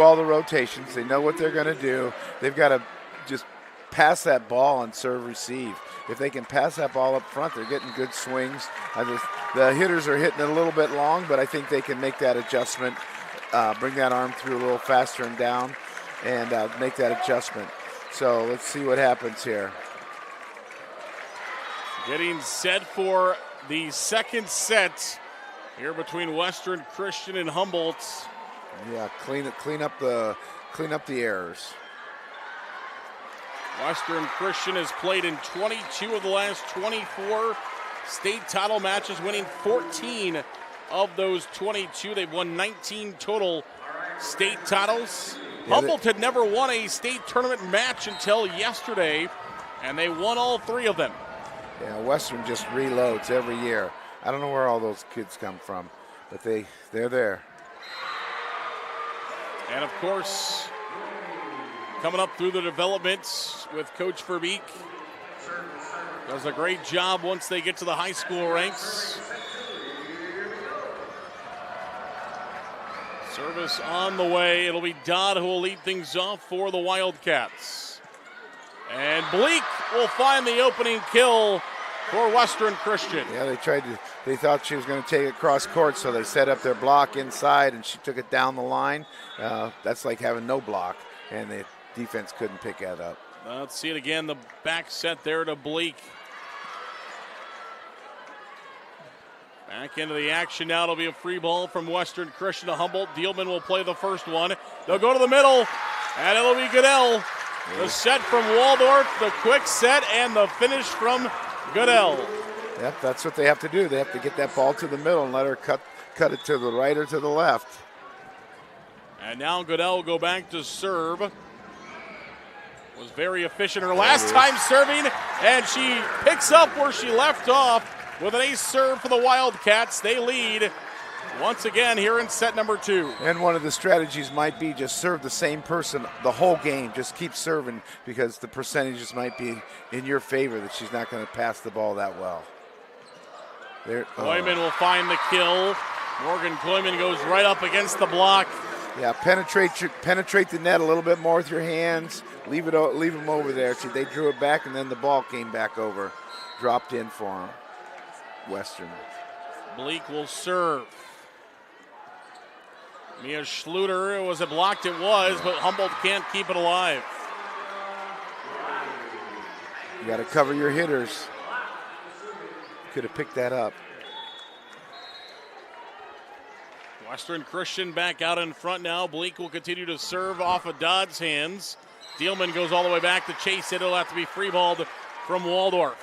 all the rotations. They know what they're going to do. They've got to just pass that ball and serve receive. If they can pass that ball up front, they're getting good swings. The hitters are hitting it a little bit long, but I think they can make that adjustment, bring that arm through a little faster and down, and make that adjustment. So let's see what happens here. Getting set for the second set here between Western Christian and Humboldt. Yeah, clean up the errors. Western Christian has played in 22 of the last 24 state title matches, winning 14 of those 22. They've won 19 total state titles. Humboldt had never won a state tournament match until yesterday, and they won all 3 of them. Yeah, Western just reloads every year. I don't know where all those kids come from, but they're there. And of course, coming up through the developments with Coach Verbeek. Does a great job once they get to the high school ranks. Service on the way. It'll be Dodd who will lead things off for the Wildcats. And Bleak will find the opening kill for Western Christian. Yeah, they thought she was going to take it cross court, so they set up their block inside, and she took it down the line. That's like having no block, and the defense couldn't pick that up. Let's see it again. The back set there to Bleak. Back into the action now. It'll be a free ball from Western Christian to Humboldt. Dealman will play the first one. They'll go to the middle, and it'll be Goodell. The set from Waldorf, the quick set, and the finish from Goodell. Yep, that's what they have to do. They have to get that ball to the middle and let her cut it to the right or to the left. And now Goodell will go back to serve. Was very efficient her last time serving, and she picks up where she left off with an ace serve for the Wildcats. They lead once again here in set number 2. And one of the strategies might be just serve the same person the whole game. Just keep serving, because the percentages might be in your favor that she's not going to pass the ball that well. Koyman will find the kill. Morgan Koyman goes right up against the block. Yeah, penetrate the net a little bit more with your hands. Leave them over there. See, they drew it back, and then the ball came back over. Dropped in for them. Western. Bleak will serve. Mia Schluter, was it blocked? It was, but Humboldt can't keep it alive. You got to cover your hitters. Could have picked that up. Western Christian back out in front now. Bleak will continue to serve off of Dodd's hands. Dealman goes all the way back to chase it. It'll have to be free-balled from Waldorf.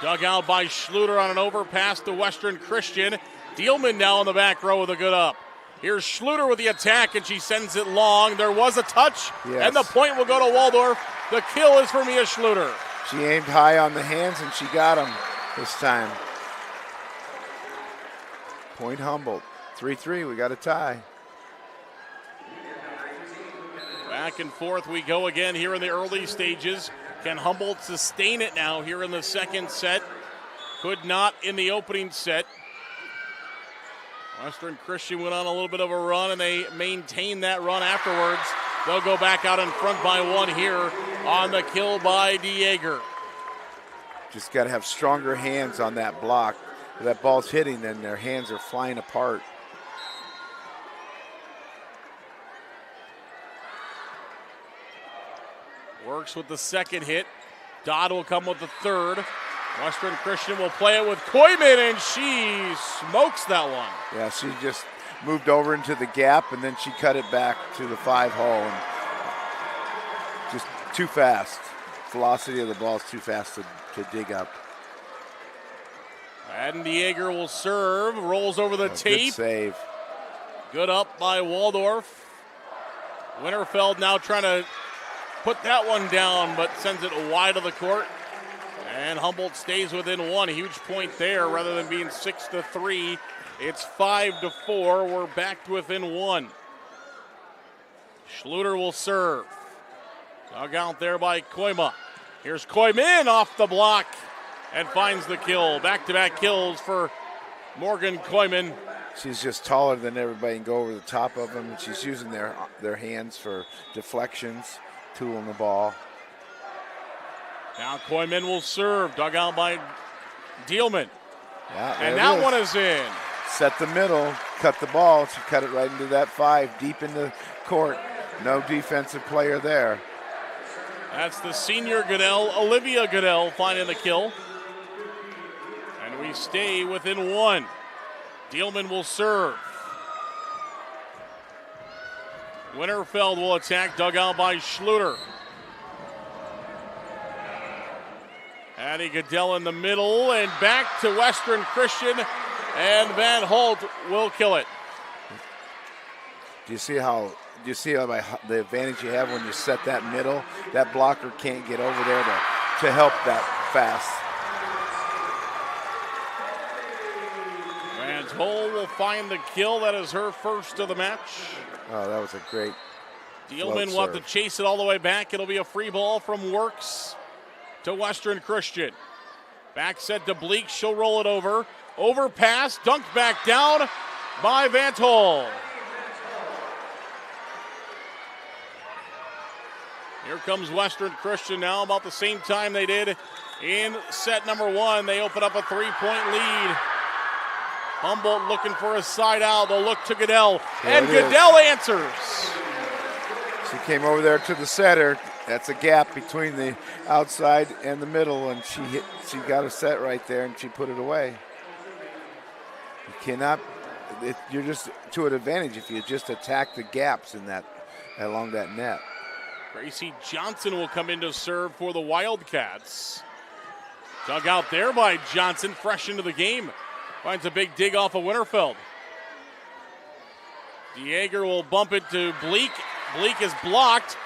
Dug out by Schluter on an overpass to Western Christian. Dealman now in the back row with a good up. Here's Schluter with the attack, and she sends it long. There was a touch, and the point will go to Waldorf. The kill is for Mia Schluter. She aimed high on the hands, and she got him this time. Point Humboldt. 3-3, we got a tie. Back and forth we go again here in the early stages. Can Humboldt sustain it now here in the second set? Could not in the opening set. Western Christian went on a little bit of a run, and they maintained that run afterwards. They'll go back out in front by one here on the kill by DeJager. Just got to have stronger hands on that block. If that ball's hitting, then their hands are flying apart. Works with the second hit. Dodd will come with the third. Western Christian will play it with Koyman, and she smokes that one. Yeah, she just moved over into the gap, and then she cut it back to the 5-hole. And just too fast. Velocity of the ball is too fast to dig up. And DeJager will serve, rolls over the tape. Good save. Good up by Waldorf. Winterfeld now trying to put that one down, but sends it wide of the court. And Humboldt stays within one. Huge point there. Rather than being 6-3, it's 5-4. We're back to within one. Schluter will serve. Dug out there by Koyma. Here's Koyman off the block and finds the kill. Back-to-back kills for Morgan Koyman. She's just taller than everybody and go over the top of them. She's using their hands for deflections, tooling the ball. Now Koyman will serve. Dug out by Dealman. Yeah, and that one is in. Set the middle, cut the ball. She cut it right into that 5, deep in the court. No defensive player there. That's the senior Goodell, Olivia Goodell, finding the kill. And we stay within one. Dealman will serve. Winterfeld will attack, dug out by Schluter. Addie Goodell in the middle, and back to Western Christian, and Van Holt will kill it. Do you see how the advantage you have when you set that middle? That blocker can't get over there to help that fast. Van Holt will find the kill. That is her first of the match. Oh, that was a great Dealman will have to chase it all the way back. It'll be a free ball from Works to Western Christian. Back set to Bleak. She'll roll it over. Overpass, dunked back down by Van Holt. Here comes Western Christian now, about the same time they did in set number one. They open up a 3-point lead. Humboldt looking for a side out. They'll look to Goodell, and Goodell answers. She came over there to the setter. That's a gap between the outside and the middle, and she got a set right there, and she put it away. You cannot, you're just to an advantage if you just attack the gaps in that, along that net. Gracie Johnson will come in to serve for the Wildcats. Dug out there by Johnson, fresh into the game. Finds a big dig off of Winterfeld. DeJager will bump it to Bleak. Bleak is blocked.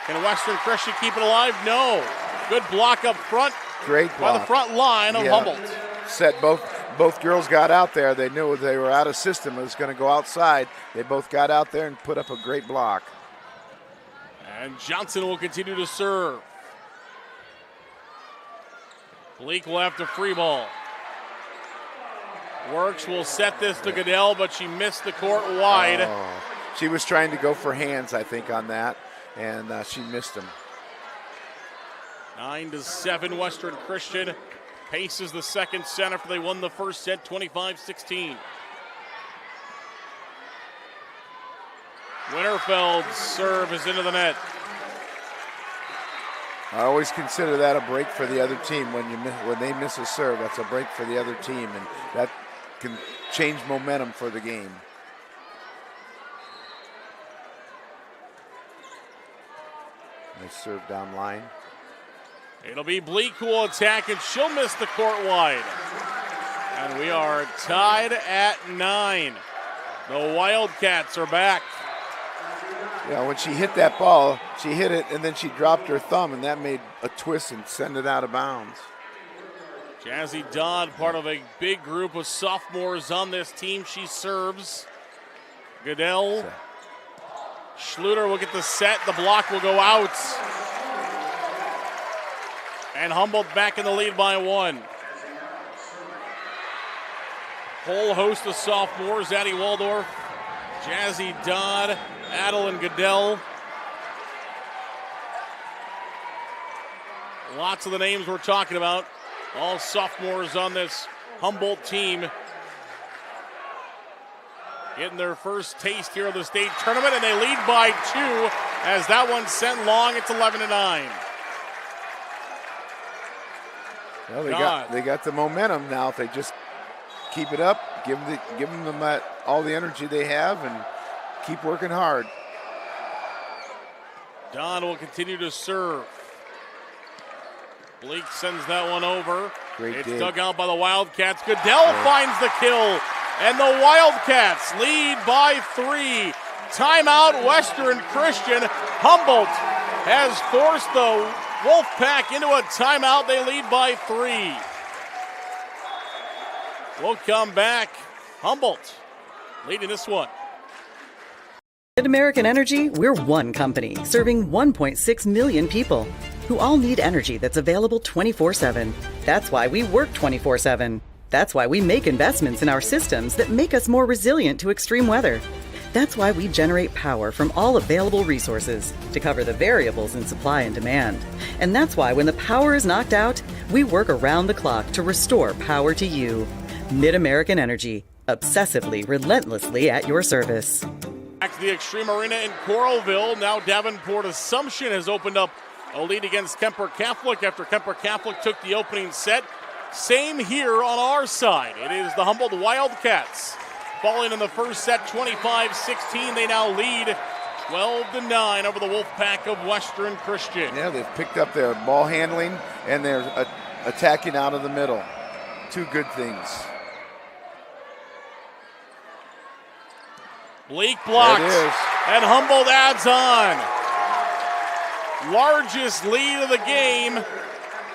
Can Western Christian keep it alive? No. Good block up front. Great block. By the front line of Humboldt. Set both girls got out there. They knew they were out of system. It was going to go outside. They both got out there and put up a great block. And Johnson will continue to serve. Bleak will have to free ball. Works will set this to Goodell, but she missed the court wide. Oh. She was trying to go for hands, I think, on that, and she missed them. 9-7 Western Christian paces the second set after they won the first set 25-16. Winterfeld's serve is into the net. I always consider that a break for the other team. When they miss a serve, that's a break for the other team, and that can change momentum for the game. Nice serve down line. It'll be Bleak who will attack, and she'll miss the court wide. And we are tied at 9. The Wildcats are back. Yeah, when she hit that ball, she hit it, and then she dropped her thumb, and that made a twist and send it out of bounds. Jazzy Dodd, part of a big group of sophomores on this team. She serves. Goodell. Schluter will get the set. The block will go out. And Humboldt back in the lead by 1. Whole host of sophomores, Addie Waldorf, Jazzy Dodd, Adeline Goodell. Lots of the names we're talking about. All sophomores on this Humboldt team. Getting their first taste here of the state tournament, and they lead by 2 as that one's sent long. It's 11-9. Well, they got the momentum now. If they just keep it up, give them all the energy they have, and keep working hard. Don will continue to serve. Bleak sends that one over. It's dug out by the Wildcats. Goodell finds the kill, and the Wildcats lead by 3. Timeout, Western Christian. Humboldt has forced the Wolfpack into a timeout. They lead by 3. We'll come back. Humboldt leading this one. At American Energy, we're one company serving 1.6 million people who all need energy that's available 24/7. That's why we work 24/7. That's why we make investments in our systems that make us more resilient to extreme weather. That's why we generate power from all available resources to cover the variables in supply and demand. And that's why when the power is knocked out, we work around the clock to restore power to you. Mid-American Energy, obsessively, relentlessly at your service. Back to the Extreme Arena in Coralville. Now Davenport Assumption has opened up a lead against Kemper Catholic after Kemper Catholic took the opening set. Same here on our side. It is the Humboldt Wildcats falling in the first set 25-16. They now lead 12-9 over the Wolfpack of Western Christian. Yeah, they've picked up their ball handling, and they're attacking out of the middle. 2 good things. Bleak blocked, and Humboldt adds on. Largest lead of the game,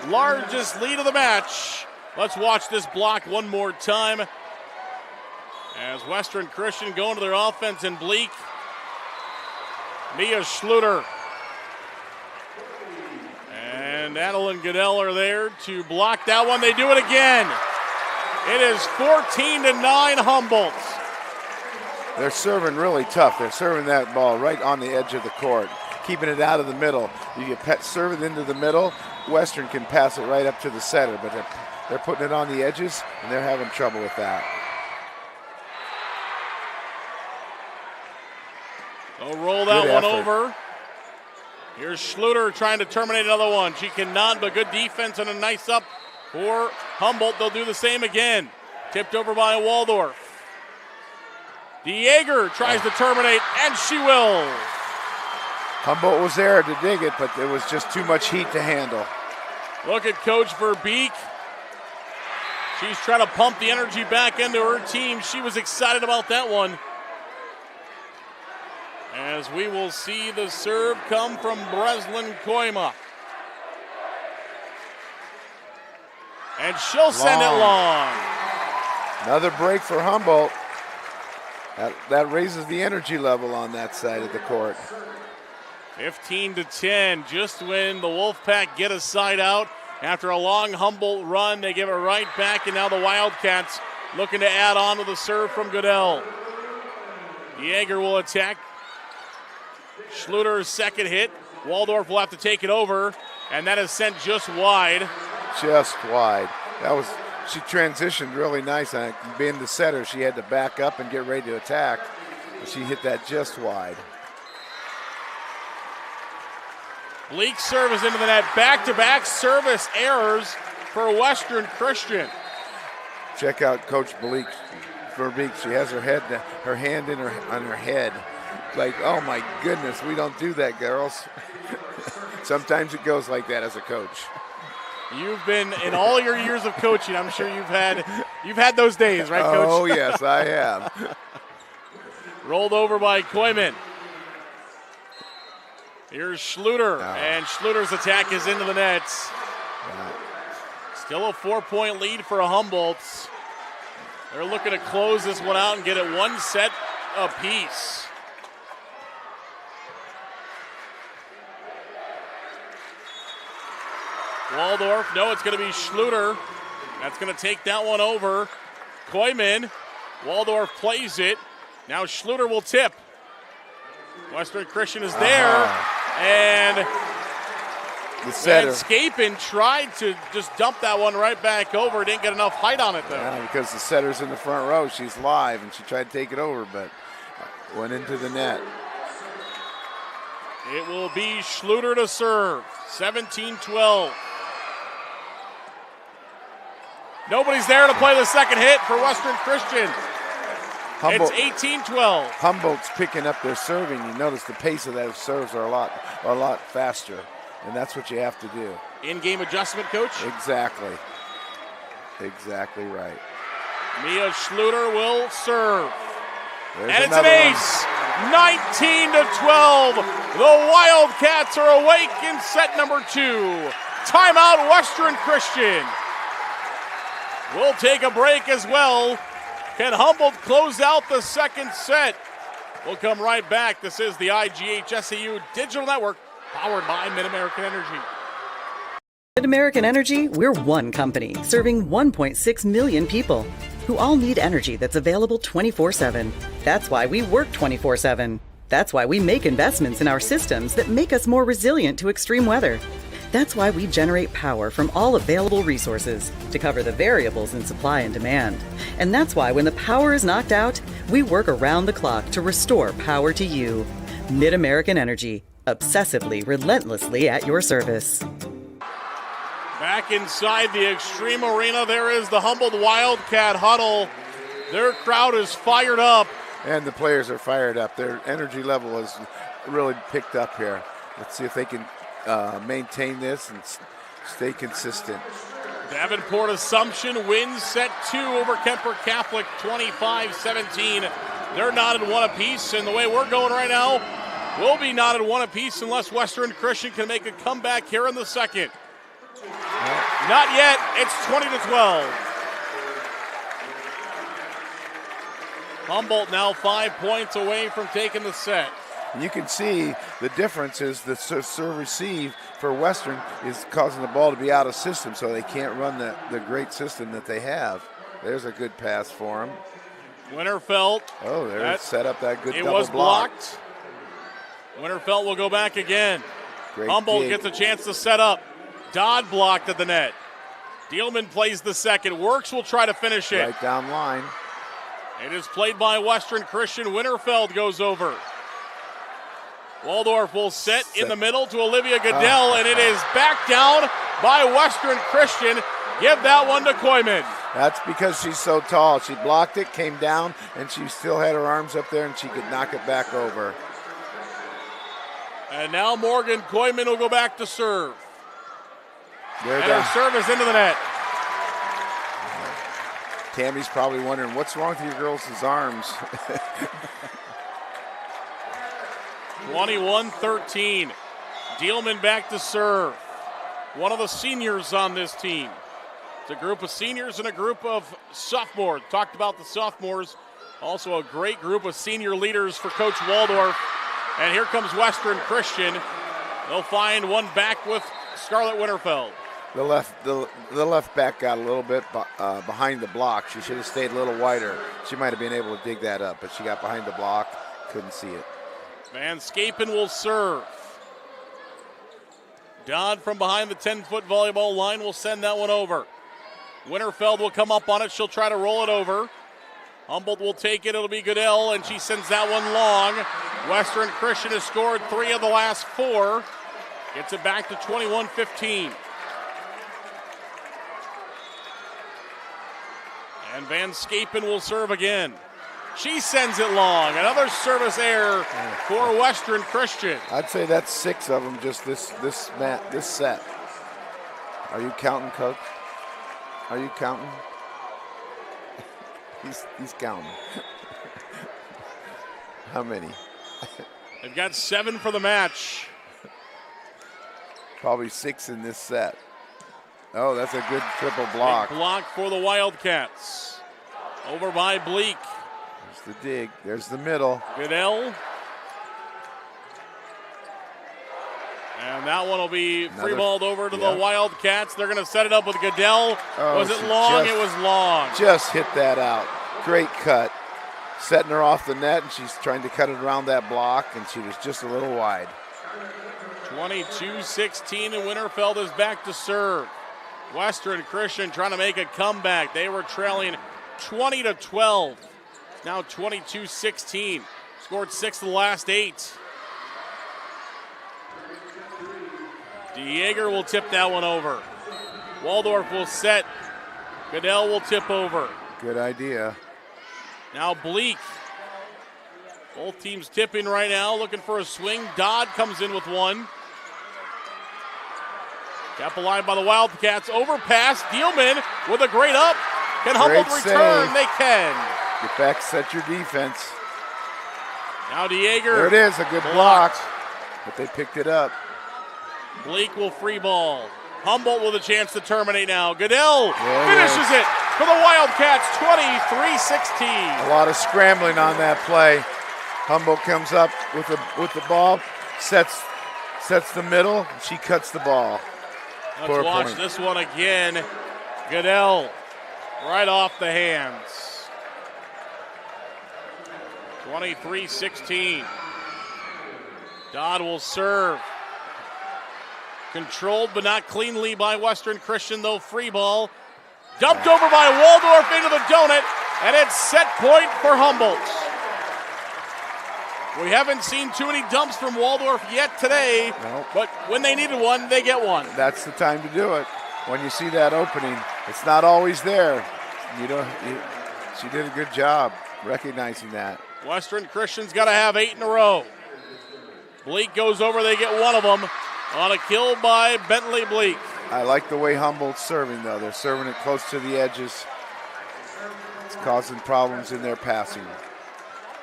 largest lead of the match. Let's watch this block one more time. As Western Christian going to their offense, and Bleak. Mia Schluter and Adeline Goodell are there to block that one. They do it again. It is 14-9 Humboldt. They're serving really tough. They're serving that ball right on the edge of the court, keeping it out of the middle. You serve it into the middle, Western can pass it right up to the setter, but they're putting it on the edges, and they're having trouble with that. They'll roll that one over. Here's Schluter trying to terminate another one. She cannot, but good defense and a nice up for Humboldt. They'll do the same again. Tipped over by Waldorf. DeJager tries to terminate, and she will. Humboldt was there to dig it, but there was just too much heat to handle. Look at Coach Verbeek. She's trying to pump the energy back into her team. She was excited about that one. As we will see the serve come from Breslin Koima. And she'll send it long. Another break for Humboldt. That raises the energy level on that side of the court. 15-10, just when the Wolfpack get a side out. After a long Humboldt run, they give it right back, and now the Wildcats looking to add on to the serve from Goodell. DeJager will attack. Schluter's second hit. Waldorf will have to take it over, and that is sent just wide. Just wide. She transitioned really nice. And being the setter, she had to back up and get ready to attack. She hit that just wide. Bleak service into the net. Back-to-back service errors for Western Christian. Check out Coach Bleak Verbeek, she has her hand on her head. Like, oh my goodness, we don't do that, girls. Sometimes it goes like that as a coach. You've been, in all your years of coaching, I'm sure you've had those days, right, Coach? Oh, yes, I have. Rolled over by Koyman. Here's Schluter, and Schluter's attack is into the nets. Still a 4-point lead for Humboldt. They're looking to close this one out and get it one set apiece. Waldorf, no, it's going to be Schluter. That's going to take that one over. Koyman, Waldorf plays it. Now Schluter will tip. Western Christian is there, and the setter. Scapin tried to just dump that one right back over. Didn't get enough height on it, though. Yeah, because the setter's in the front row. She's live, and she tried to take it over, but went into the net. It will be Schluter to serve. 17-12. Nobody's there to play the second hit for Western Christian. It's 18-12. Humboldt's picking up their serving. You notice the pace of those serves are a lot faster, and that's what you have to do. In-game adjustment, Coach? Exactly. Exactly right. Mia Schluter will serve. There's it's an ace. 19-12. The Wildcats are awake in set number 2. Timeout, Western Christian. We'll take a break as well. Can Humboldt close out the second set? We'll come right back. This is the IGHSAU Digital Network, powered by Mid-American Energy. Mid-American Energy, we're one company serving 1.6 million people who all need energy that's available 24/7. That's why we work 24/7. That's why we make investments in our systems that make us more resilient to extreme weather. That's why we generate power from all available resources to cover the variables in supply and demand. And that's why when the power is knocked out, we work around the clock to restore power to you. Mid-American Energy, obsessively, relentlessly at your service. Back inside the Extreme Arena, there is the Humboldt Wildcat huddle. Their crowd is fired up. And the players are fired up. Their energy level has really picked up here. Let's see if they can maintain this and stay consistent. Davenport Assumption wins set 2 over Kemper Catholic, 25-17. They're knotted one apiece, and the way we're going right now, we'll be knotted one apiece unless Western Christian can make a comeback here in the second. Not yet. It's 20-12. Humboldt now 5 points away from taking the set. You can see the difference is the serve receive for Western is causing the ball to be out of system, so they can't run the great system that they have. There's a good pass for him. Winterfeld. Oh, there's set up that good double block. It was blocked. Winterfeld will go back again. Great Humboldt dig. gets a chance to set up. Dodd blocked at the net. Dielman plays the second. Works will try to finish it. Right down line. It is played by Western Christian. Winterfeld goes over. Waldorf will set in the middle to Olivia Goodell, and it is back down by Western Christian. Give that one to Koyman. That's because she's so tall. She blocked it, came down, and she still had her arms up there, and she could knock it back over. And now Morgan Koyman will go back to serve. And her serve is into the net. Tammy's probably wondering, what's wrong with your girls' arms? 21-13. Dielman back to serve. One of the seniors on this team. It's a group of seniors and a group of sophomores. Talked about the sophomores. Also a great group of senior leaders for Coach Waldorf. And here comes Western Christian. They'll find one back with Scarlett Winterfeld. The left back got a little bit behind the block. She should have stayed a little wider. She might have been able to dig that up, but she got behind the block, couldn't see it. Van Scapen will serve. Dodd from behind the 10-foot volleyball line will send that one over. Winterfeld will come up on it. She'll try to roll it over. Humboldt will take it. It'll be Goodell, and she sends that one long. Western Christian has scored 3 of the last 4. Gets it back to 21-15. And Van Scapen will serve again. She sends it long. Another service error for Western Christian. I'd say that's 6 of them just this set. Are you counting, Coach? Are you counting? He's counting. How many? They've got 7 for the match. Probably 6 in this set. Oh, that's a good triple block. Big block for the Wildcats. Over by Bleak. There's the dig. There's the middle. Goodell. And that one will be free balled over to the Wildcats. They're going to set it up with Goodell. Was it long? It was long. Just hit that out. Great cut. Setting her off the net, and she's trying to cut it around that block, and she was just a little wide. 22-16, and Winterfeld is back to serve. Western Christian trying to make a comeback. They were trailing 20-12. Now 22-16. Scored 6 of the last 8. DeJager will tip that one over. Waldorf will set. Goodell will tip over. Good idea. Now Bleak. Both teams tipping right now, looking for a swing. Dodd comes in with one. Kept alive by the Wildcats. Overpass. Dealman with a great up. Can Humboldt return? Save. They can. Get back, set your defense. Now DeJager. There it is, a good block. But they picked it up. Bleak will free ball. Humboldt with a chance to terminate now. Goodell finishes it for the Wildcats, 23-16. A lot of scrambling on that play. Humboldt comes up with the ball, sets the middle, and she cuts the ball. Let's watch this one again. Goodell right off the hands. 23-16. Dodd will serve. Controlled but not cleanly by Western Christian, though. Free ball. Dumped over by Waldorf into the donut, and it's set point for Humboldt. We haven't seen too many dumps from Waldorf yet today, but when they needed one, they get one. That's the time to do it. When you see that opening, it's not always there. She did a good job recognizing that. Western Christian's got to have 8 in a row. Bleak goes over, they get one of them on a kill by Bentley Bleak. I like the way Humboldt's serving, though. They're serving it close to the edges. It's causing problems in their passing.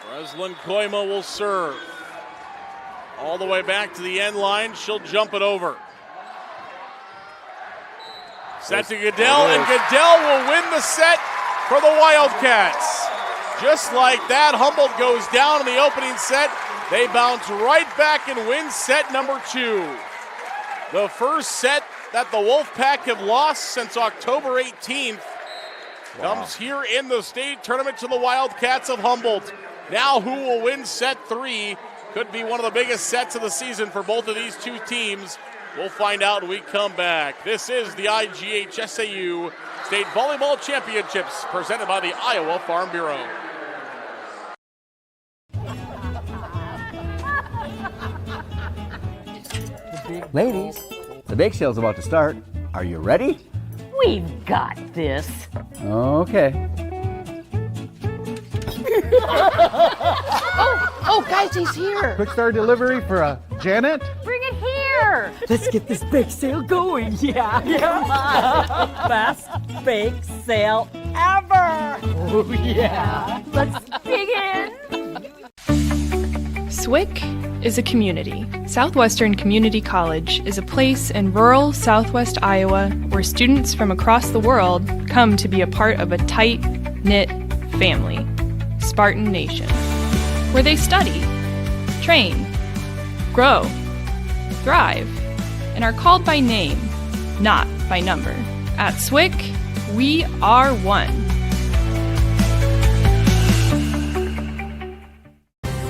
Breslin Koima will serve. All the way back to the end line. She'll jump it over. Set to Goodell, and Goodell will win the set for the Wildcats. Just like that, Humboldt goes down in the opening set. They bounce right back and win set number 2. The first set that the Wolfpack have lost since October 18th comes here in the state tournament to the Wildcats of Humboldt. Now who will win set 3? Could be one of the biggest sets of the season for both of these two teams. We'll find out when we come back. This is the IGHSAU State Volleyball Championships presented by the Iowa Farm Bureau. Ladies, the bake sale's about to start. Are you ready? We've got this. Okay. Oh, guys, he's here. Quick Star delivery for Janet. Bring it here. Let's get this bake sale going. Yeah. Come on. Best bake sale ever. Oh, yeah. Let's begin. SWIC is a community. Southwestern Community College is a place in rural southwest Iowa where students from across the world come to be a part of a tight-knit family, Spartan Nation, where they study, train, grow, thrive, and are called by name, not by number. At SWIC, we are one.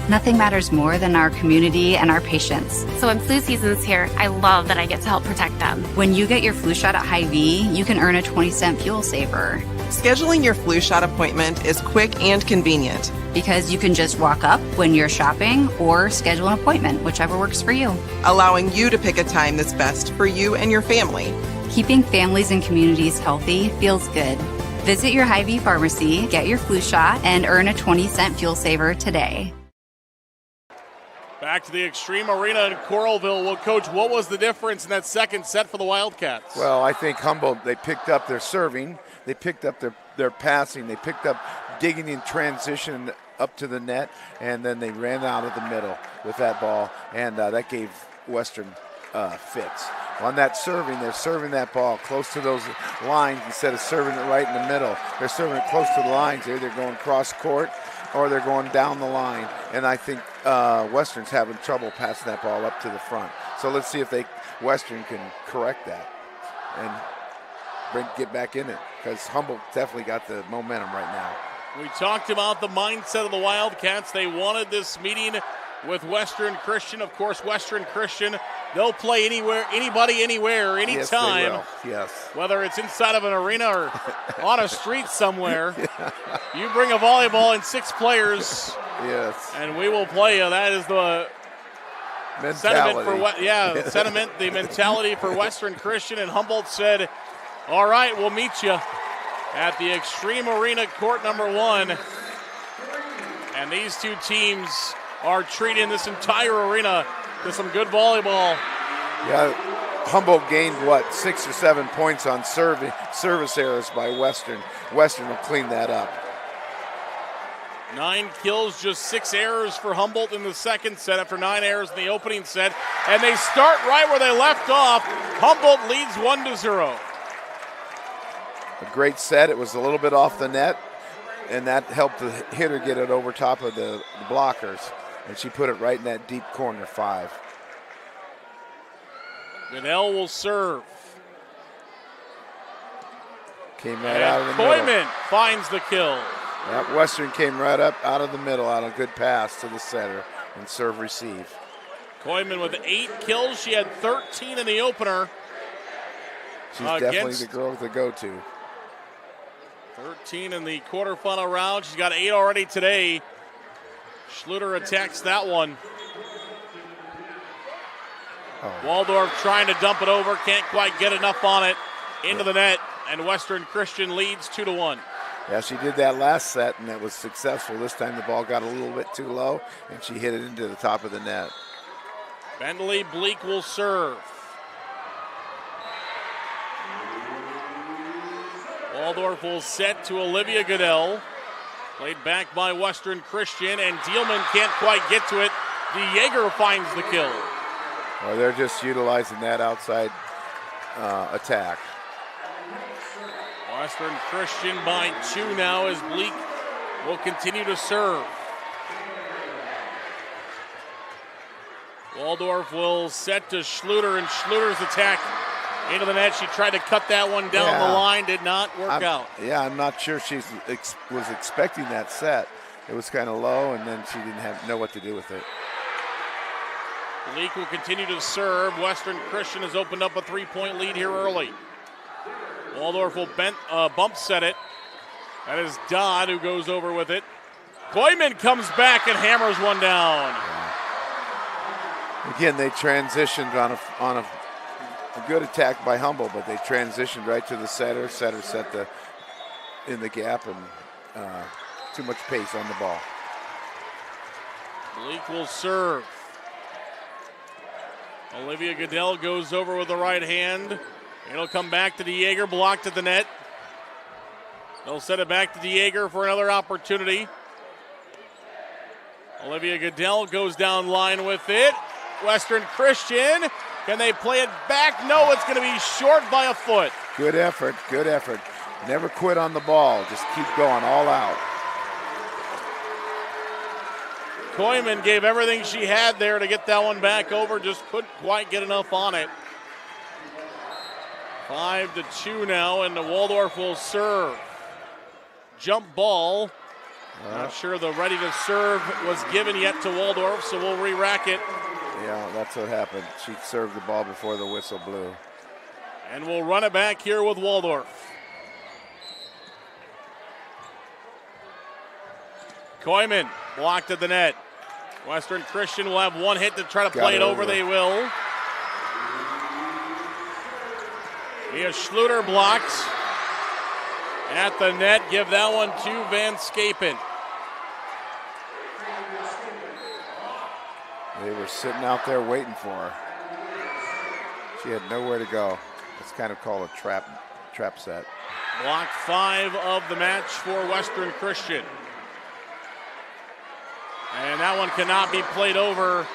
Nothing matters more than our community and our patients. So when flu season's here, I love that I get to help protect them. When you get your flu shot at Hy-Vee, you can earn a 20-cent fuel saver. Scheduling your flu shot appointment is quick and convenient. Because you can just walk up when you're shopping or schedule an appointment, whichever works for you. Allowing you to pick a time that's best for you and your family. Keeping families and communities healthy feels good. Visit your Hy-Vee pharmacy, get your flu shot, and earn a 20-cent fuel saver today. Back to the Extreme Arena in Coralville. Well, Coach, what was the difference in that second set for the Wildcats? Well, I think Humboldt, they picked up their serving, they picked up their passing, they picked up digging in transition up to the net, and then they ran out of the middle with that ball, and that gave Western fits. On that serving, they're serving that ball close to those lines instead of serving it right in the middle. They're serving it close to the lines. They're either going cross court or they're going down the line. And I think Western's having trouble passing that ball up to the front. So let's see if Western can correct that and get back in it, because Humboldt definitely got the momentum right now. We talked about the mindset of the Wildcats. They wanted this meeting with Western Christian. Of course, Western Christian, they'll play anywhere, anybody, anywhere, anytime. Yes, they will. Yes. Whether it's inside of an arena or on a street somewhere. You bring a volleyball and 6 players. Yes. And we will play you. That is the mentality. Sentiment, the mentality for Western Christian. And Humboldt said, all right, we'll meet you at the Extreme Arena, court number 1. And these two teams are treating this entire arena to some good volleyball. Yeah, Humboldt gained, 6 or 7 points on service errors by Western. Western will clean that up. 9 kills, just 6 errors for Humboldt in the second set after 9 errors in the opening set. And they start right where they left off. Humboldt leads 1-0. A great set. It was a little bit off the net, and that helped the hitter get it over top of the blockers. And she put it right in that deep corner 5. Goodell will serve. Came right out of the middle. Koyman finds the kill. Yep, Western came right up out of the middle on a good pass to the center and serve receive. Koyman with 8 kills. She had 13 in the opener. She's definitely the girl to go to. 13 in the quarterfinal round. She's got 8 already today. Schluter attacks that one. Waldorf trying to dump it over. Can't quite get enough on it. Into the net. And Western Christian leads 2-1. Yeah, she did that last set, and that was successful. This time the ball got a little bit too low, and she hit it into the top of the net. Bentley Bleak will serve. Waldorf will set to Olivia Goodell. Played back by Western Christian, and Dielman can't quite get to it. DeJager finds the kill. Well, they're just utilizing that outside attack. Western Christian by 2 now as Bleak will continue to serve. Waldorf will set to Schluter, and Schluter's attack into the net. She tried to cut that one down the line, did not work out. Yeah, I'm not sure she was expecting that set. It was kind of low, and then she didn't know what to do with it. Bleak will continue to serve. Western Christian has opened up a 3-point lead here early. Waldorf will bump set it. That is Dodd who goes over with it. Koyman comes back and hammers one down. Again, they transitioned on a good attack by Humboldt, but they transitioned right to the setter. Setter set in the gap, and too much pace on the ball. Bleak will serve. Olivia Goodell goes over with the right hand. It'll come back to DeJager, blocked at the net. They'll set it back to DeJager for another opportunity. Olivia Goodell goes down line with it. Western Christian, can they play it back? No, it's going to be short by a foot. Good effort, good effort. Never quit on the ball, just keep going all out. Koyman gave everything she had there to get that one back over, just couldn't quite get enough on it. 5-2 now, and the Waldorf will serve. Jump ball. Not sure the ready to serve was given yet to Waldorf, so we'll re-rack it. Yeah, that's what happened. She served the ball before the whistle blew. And we'll run it back here with Waldorf. Koyman blocked at the net. Western Christian will have one hit to try to play it over. They will. Mia Schluter blocked. At the net, give that one to Van Scapen. They were sitting out there waiting for her. She had nowhere to go. It's kind of called a trap set. Block 5 of the match for Western Christian. And that one cannot be played over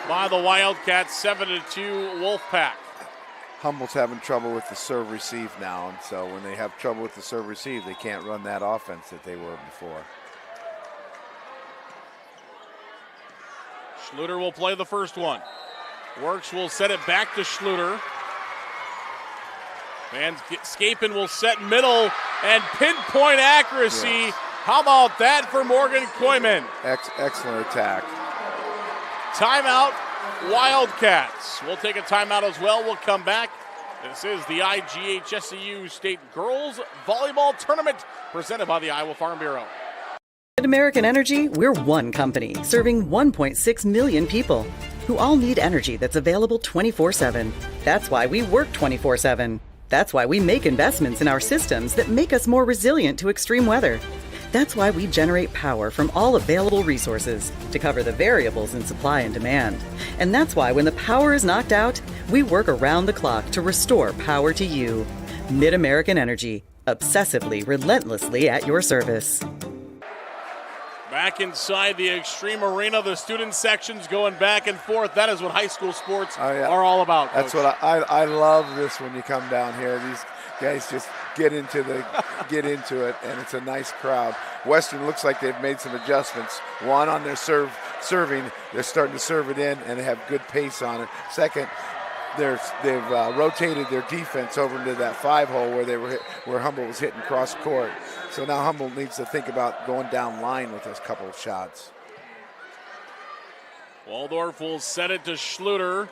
by the Wildcats. 7-2 Wolfpack. Humboldt's having trouble with the serve receive now, and so when they have trouble with the serve receive, they can't run that offense that they were before. Schluter will play the first one. Works will set it back to Schluter. Van Scapen will set middle and pinpoint accuracy. Yes. How about that for Morgan Koyman? Excellent attack. Timeout, Wildcats. We'll take a timeout as well. We'll come back. This is the IGHSAU State Girls Volleyball Tournament presented by the Iowa Farm Bureau. At American Energy, we're one company serving 1.6 million people who all need energy that's available 24/7. That's why we work 24/7. That's why we make investments in our systems that make us more resilient to extreme weather. That's why we generate power from all available resources to cover the variables in supply and demand. And that's why when the power is knocked out, we work around the clock to restore power to you. Mid-American Energy, obsessively, relentlessly at your service. Back inside the Extreme Arena, the student sections going back and forth. That is what high school sports are all about, Coach. That's what I love this when you come down here. These guys just get into it, and it's a nice crowd. Western looks like they've made some adjustments. One, on their serving, they're starting to serve it in, and they have good pace on it. Second, they've rotated their defense over into that 5-hole where Humboldt was hitting cross court. So now Humboldt needs to think about going down line with this couple of shots. Waldorf will set it to Schluter.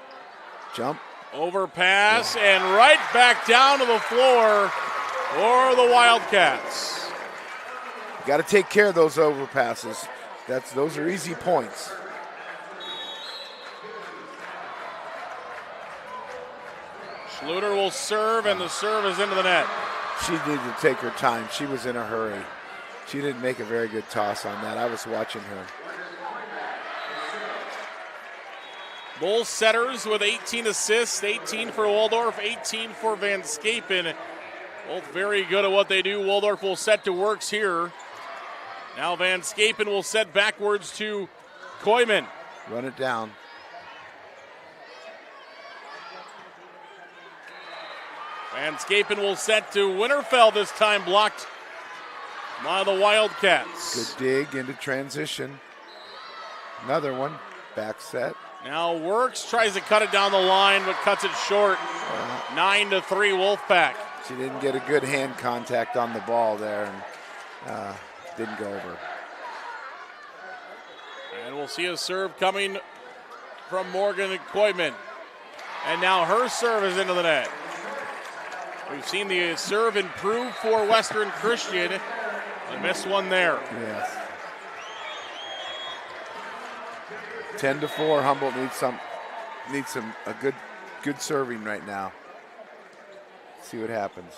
Jump. Overpass and right back down to the floor for the Wildcats. You got to take care of those overpasses. Those are easy points. Schluter will serve, and the serve is into the net. She needed to take her time. She was in a hurry. She didn't make a very good toss on that. I was watching her. Both setters with 18 assists, 18 for Waldorf, 18 for Van Scapen. Both very good at what they do. Waldorf will set to Works here. Now Van Scapen will set backwards to Koyman. Run it down. Van Scapen will set to Winterfeld, this time blocked by the Wildcats. Good dig into transition. Another one. Back set. Now Works tries to cut it down the line, but cuts it short. 9-3 Wolfpack. She didn't get a good hand contact on the ball there, and didn't go over. And we'll see a serve coming from Morgan Koyman. And now her serve is into the net. We've seen the serve improve for Western Christian. They missed one there. Yes. 10-4. Humboldt needs a good serving right now. See what happens.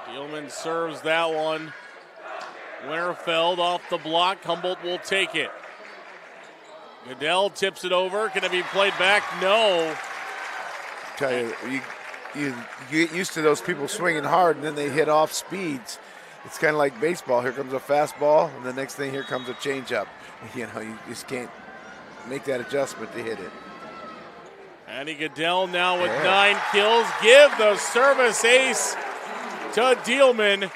Thielman serves that one. Winterfeld off the block. Humboldt will take it. Goodell tips it over. Can it be played back? No. I tell you, you get used to those people swinging hard, and then they hit off speeds. It's kind of like baseball. Here comes a fastball, and the next thing, here comes a changeup. You just can't make that adjustment to hit it. Andy Goodell now with 9 kills. Give the service ace to Dealman.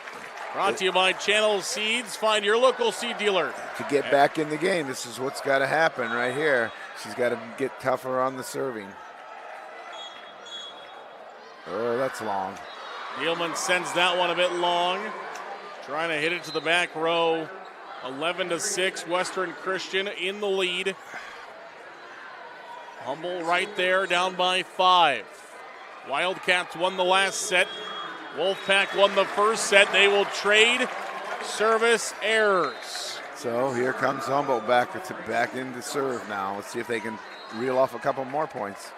Brought to you by Channel Seeds. Find your local seed dealer. To get back in the game, this is what's got to happen right here. She's got to get tougher on the serving. Oh, that's long. Dealman sends that one a bit long. Trying to hit it to the back row. 11-6, Western Christian in the lead. Humboldt right there, down by 5. Wildcats won the last set. Wolfpack won the first set. They will trade service errors. So here comes Humboldt back into serve now. Let's see if they can reel off a couple more points.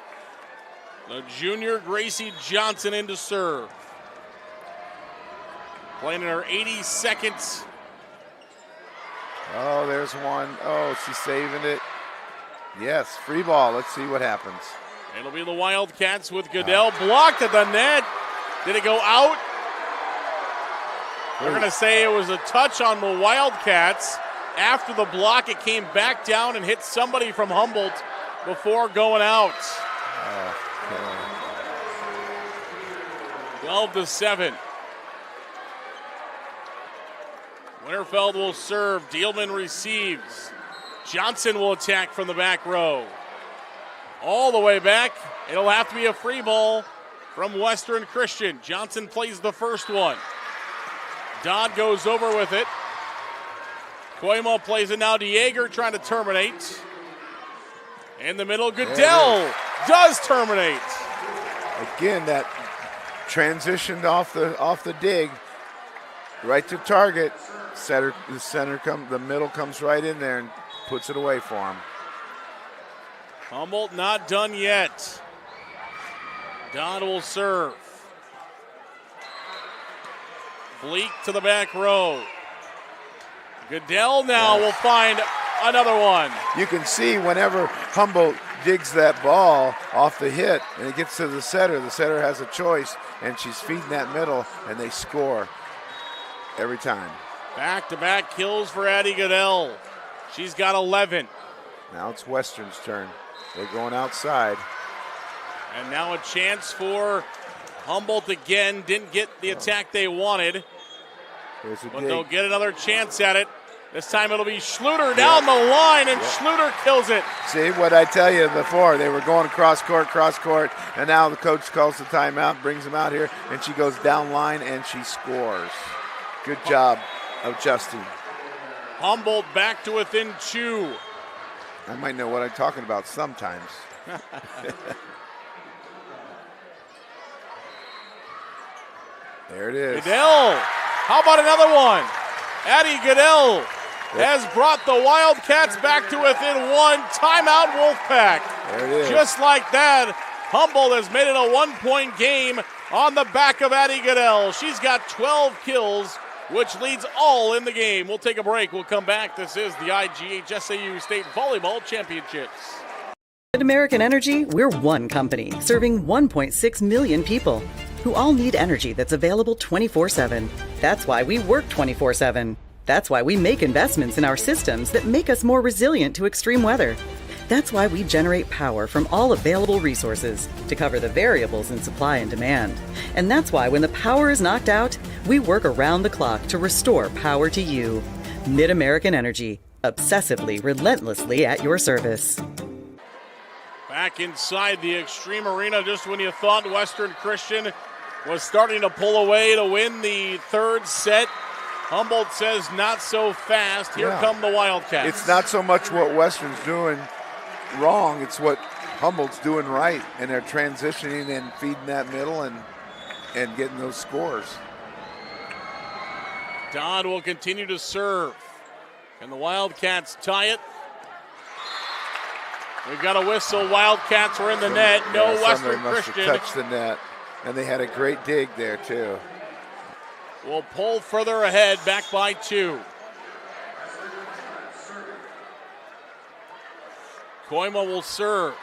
The junior Gracie Johnson into serve. Playing in her 82nd. Oh, there's one. Oh, she's saving it. Yes, free ball. Let's see what happens. It'll be the Wildcats with Goodell blocked at the net. Did it go out? They're going to say it was a touch on the Wildcats. After the block, it came back down and hit somebody from Humboldt before going out. 12-7. Winterfeld will serve. Dielman receives. Johnson will attack from the back row. All the way back. It'll have to be a free ball from Western Christian. Johnson plays the first one. Dodd goes over with it. Koimo plays it now. Dieger trying to terminate. In the middle, Goodell does terminate. Again, that transitioned off the dig, right to target. The middle comes right in there and puts it away for him. Humboldt not done yet. Dodd will serve. Bleak to the back row. Goodell now will find another one. You can see whenever Humboldt digs that ball off the hit and it gets to the setter has a choice, and she's feeding that middle, and they score every time. Back-to-back kills for Addie Goodell. She's got 11. Now it's Western's turn. They're going outside. And now a chance for Humboldt again. Didn't get the attack they wanted. But they'll get another chance at it. This time it'll be Schluter down the line, and Schluter kills it. See what I tell you before, they were going cross court, and now the coach calls the timeout, brings them out here, and she goes down line and she scores. Good job of Justin. Humboldt back to within 2. I might know what I'm talking about sometimes. There it is. Goodell, how about another one? Addie Goodell has brought the Wildcats back to within 1. Timeout, Wolfpack. There it is. Just like that, Humboldt has made it a 1-point game on the back of Addie Goodell. She's got 12 kills, which leads all in the game. We'll take a break. We'll come back. This is the IGHSAU State Volleyball Championships. At American Energy, we're one company serving 1.6 million people who all need energy that's available 24/7. That's why we work 24/7. That's why we make investments in our systems that make us more resilient to extreme weather. That's why we generate power from all available resources to cover the variables in supply and demand. And that's why when the power is knocked out, we work around the clock to restore power to you. Mid-American Energy, obsessively, relentlessly at your service. Back inside the Extreme Arena, just when you thought Western Christian was starting to pull away to win the third set, Humboldt says not so fast. Here come the Wildcats. It's not so much what Western's doing wrong, it's what Humboldt's doing right, and they're transitioning and feeding that middle and getting those scores. Dodd will continue to serve. Can the Wildcats tie it? We've got a whistle. Wildcats were in the net. No Western Christian. Touched the net, and they had a great dig there too. Will pull further ahead, back by 2. Koima will serve.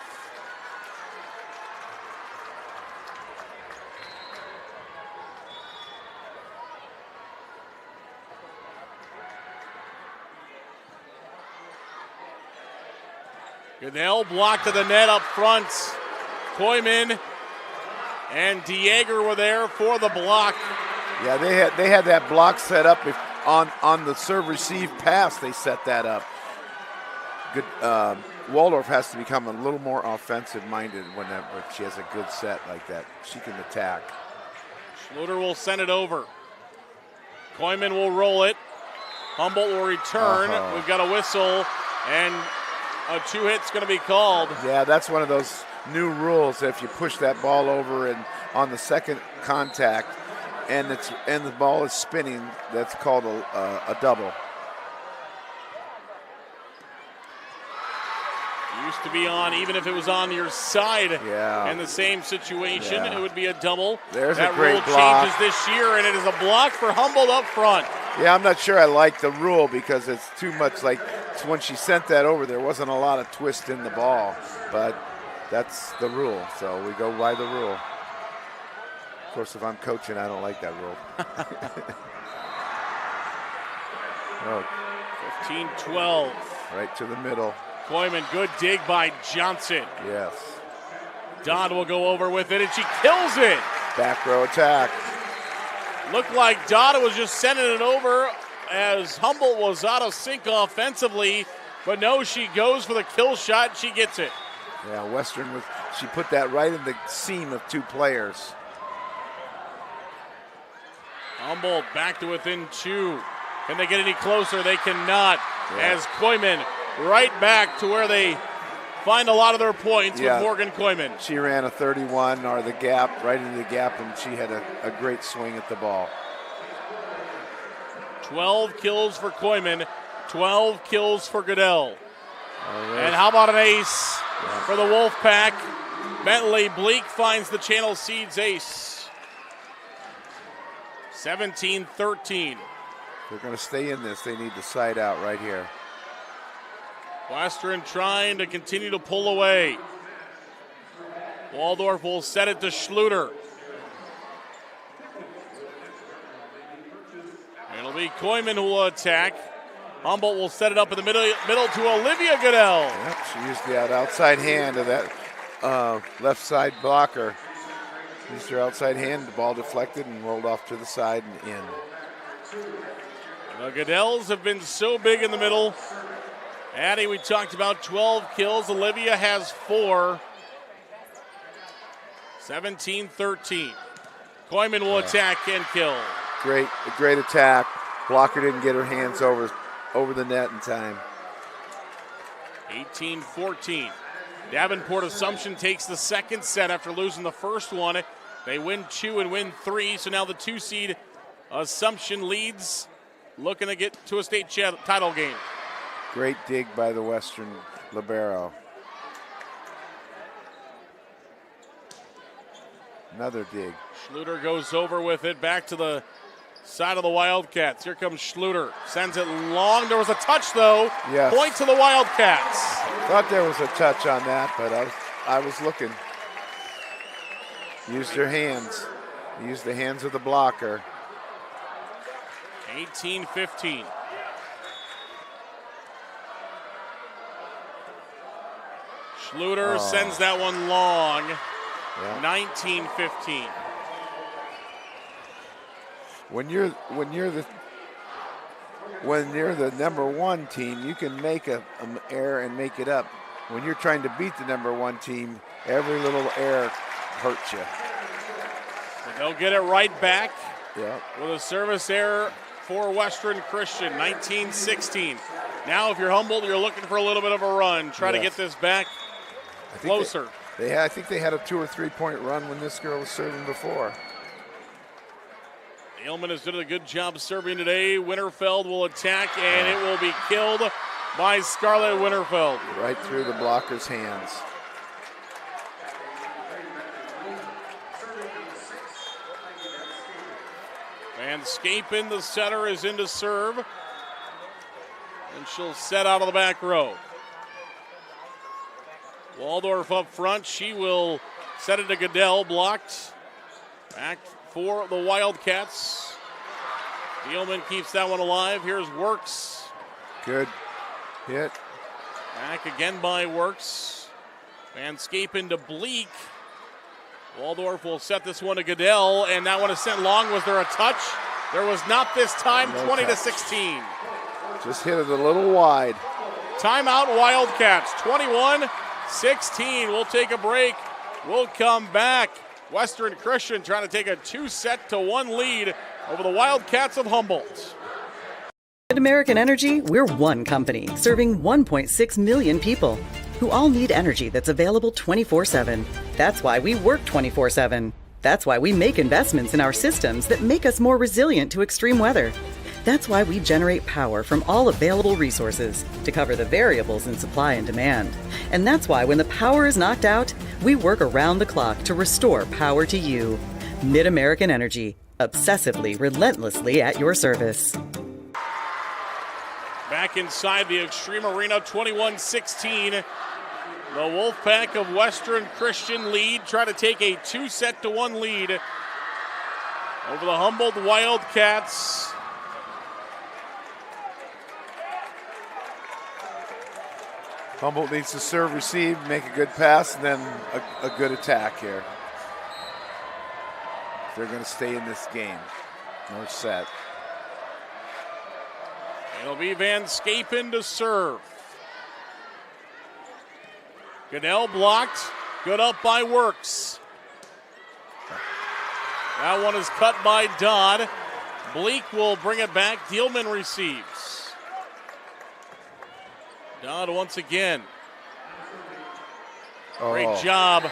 Goodell blocked to the net up front. Koiman and Dieger were there for the block. Yeah, they had that block set up on the serve-receive pass. They set that up. Good. Waldorf has to become a little more offensive-minded whenever she has a good set like that. She can attack. Schluter will send it over. Koiman will roll it. Humboldt will return. We've got a whistle, and a 2-hit's going to be called. Yeah, that's one of those new rules. If you push that ball over and on the second contact, and the ball is spinning, that's called a double. used to be on, even if it was on your side in the same situation, it would be a double. There's that a great rule block. changes this year, and it is a block for Humboldt up front. Yeah, I'm not sure I like the rule because it's too much like when she sent that over, there wasn't a lot of twist in the ball, but that's the rule, so we go by the rule. Of course, if I'm coaching, I don't like that rule. 15-12. Right to the middle. Koyman, good dig by Johnson. Yes. Dodd will go over with it, and she kills it. Back row attack. Looked like Dodd was just sending it over as Humboldt was out of sync offensively, but no, she goes for the kill shot. She gets it. Yeah, Western, she put that right in the seam of two players. Humboldt back to within 2. Can they get any closer? They cannot. As Koyman right back to where they find a lot of their points with Morgan Koyman. She ran a 31 or the gap, right into the gap, and she had a great swing at the ball. 12 kills for Koyman, 12 kills for Goodell. And how about an ace for the Wolfpack? Bentley Bleak finds the Channel Seeds ace. 17-13. They're going to stay in this. They need to side out right here. Western trying to continue to pull away. Waldorf will set it to Schluter. It'll be Koyman who will attack. Humboldt will set it up in the middle to Olivia Goodell. Yep, she used the outside hand of that left side blocker. Used her outside hand, the ball deflected and rolled off to the side and in. The Goodells have been so big in the middle. Addie, we talked about 12 kills. Olivia has 4. 17-13. Koyman will attack and kill. Great attack. Blocker didn't get her hands over the net in time. 18-14. Davenport Assumption takes the second set after losing the first one. They win 2 and win 3, so now the 2 seed Assumption leads, looking to get to a state title game. Great dig by the Western libero. Another dig. Schluter goes over with it, back to the side of the Wildcats. Here comes Schluter, sends it long. There was a touch though. Yes. Point to the Wildcats. Thought there was a touch on that, but I was looking. Used her hands. Used the hands of the blocker. 18-15. Schluter sends that one long. 19-15. When you're the number one team, you can make an error and make it up. When you're trying to beat the number one team, every little error hurts you. But they'll get it right back Yeah. with a service error for Western Christian. 19-16. Now, if you're Humboldt, you're looking for a little bit of a run. Try to get this back closer. I think they had a 2 or 3 point run when this girl was serving before. Ailman has done a good job serving today. Winterfeld will attack, and it will be killed by Scarlett Winterfeld. Right through the blocker's hands. Van Scapen, the setter, is in to serve. And she'll set out of the back row. Waldorf up front. She will set it to Goodell. Blocked. Back for the Wildcats. Dealman keeps that one alive. Here's Works. Good hit. Back again by Works. Van Scapen to Bleak. Waldorf will set this one to Goodell, and that one is sent long. Was there a touch? There was not this time. No 20-16. Just hit it a little wide. Timeout Wildcats. 21-16. We'll take a break. We'll come back. Western Christian trying to take a 2-1 lead over the Wildcats of Humboldt. At American Energy, we're one company serving 1.6 million people who all need energy that's available 24/7. That's why we work 24/7. That's why we make investments in our systems that make us more resilient to extreme weather. That's why we generate power from all available resources to cover the variables in supply and demand. And that's why when the power is knocked out, we work around the clock to restore power to you. Mid-American Energy, obsessively, relentlessly at your service. Back inside the Extreme Arena, 21-16. The Wolfpack of Western Christian lead, try to take a 2-1 lead over the Humboldt Wildcats. Humboldt needs to serve, receive, make a good pass, and then a good attack here. They're going to stay in this game. No set. It'll be Van Scapen to serve. Goodell blocked. Good up by Works. That one is cut by Dodd. Bleak will bring it back. Dielman receives. Dodd once again. Great job.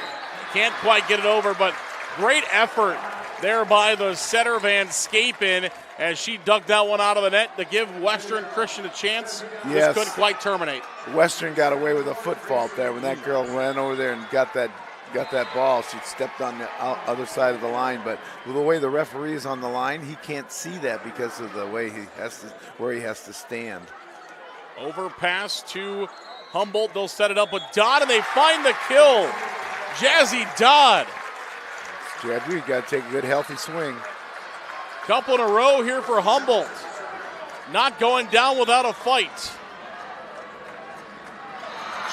Can't quite get it over, but great effort there by the setter Van Scapen as she dug that one out of the net to give Western Christian a chance. Yes. Just couldn't quite terminate. Western got away with a foot fault there when that girl ran over there and got that ball. She stepped on the other side of the line, but with the way the referee is on the line, he can't see that because of the way where he has to stand. Overpass to Humboldt. They'll set it up with Dodd, and they find the kill. Jazzy Dodd. Jed, we've got to take a good, healthy swing. Couple in a row here for Humboldt. Not going down without a fight.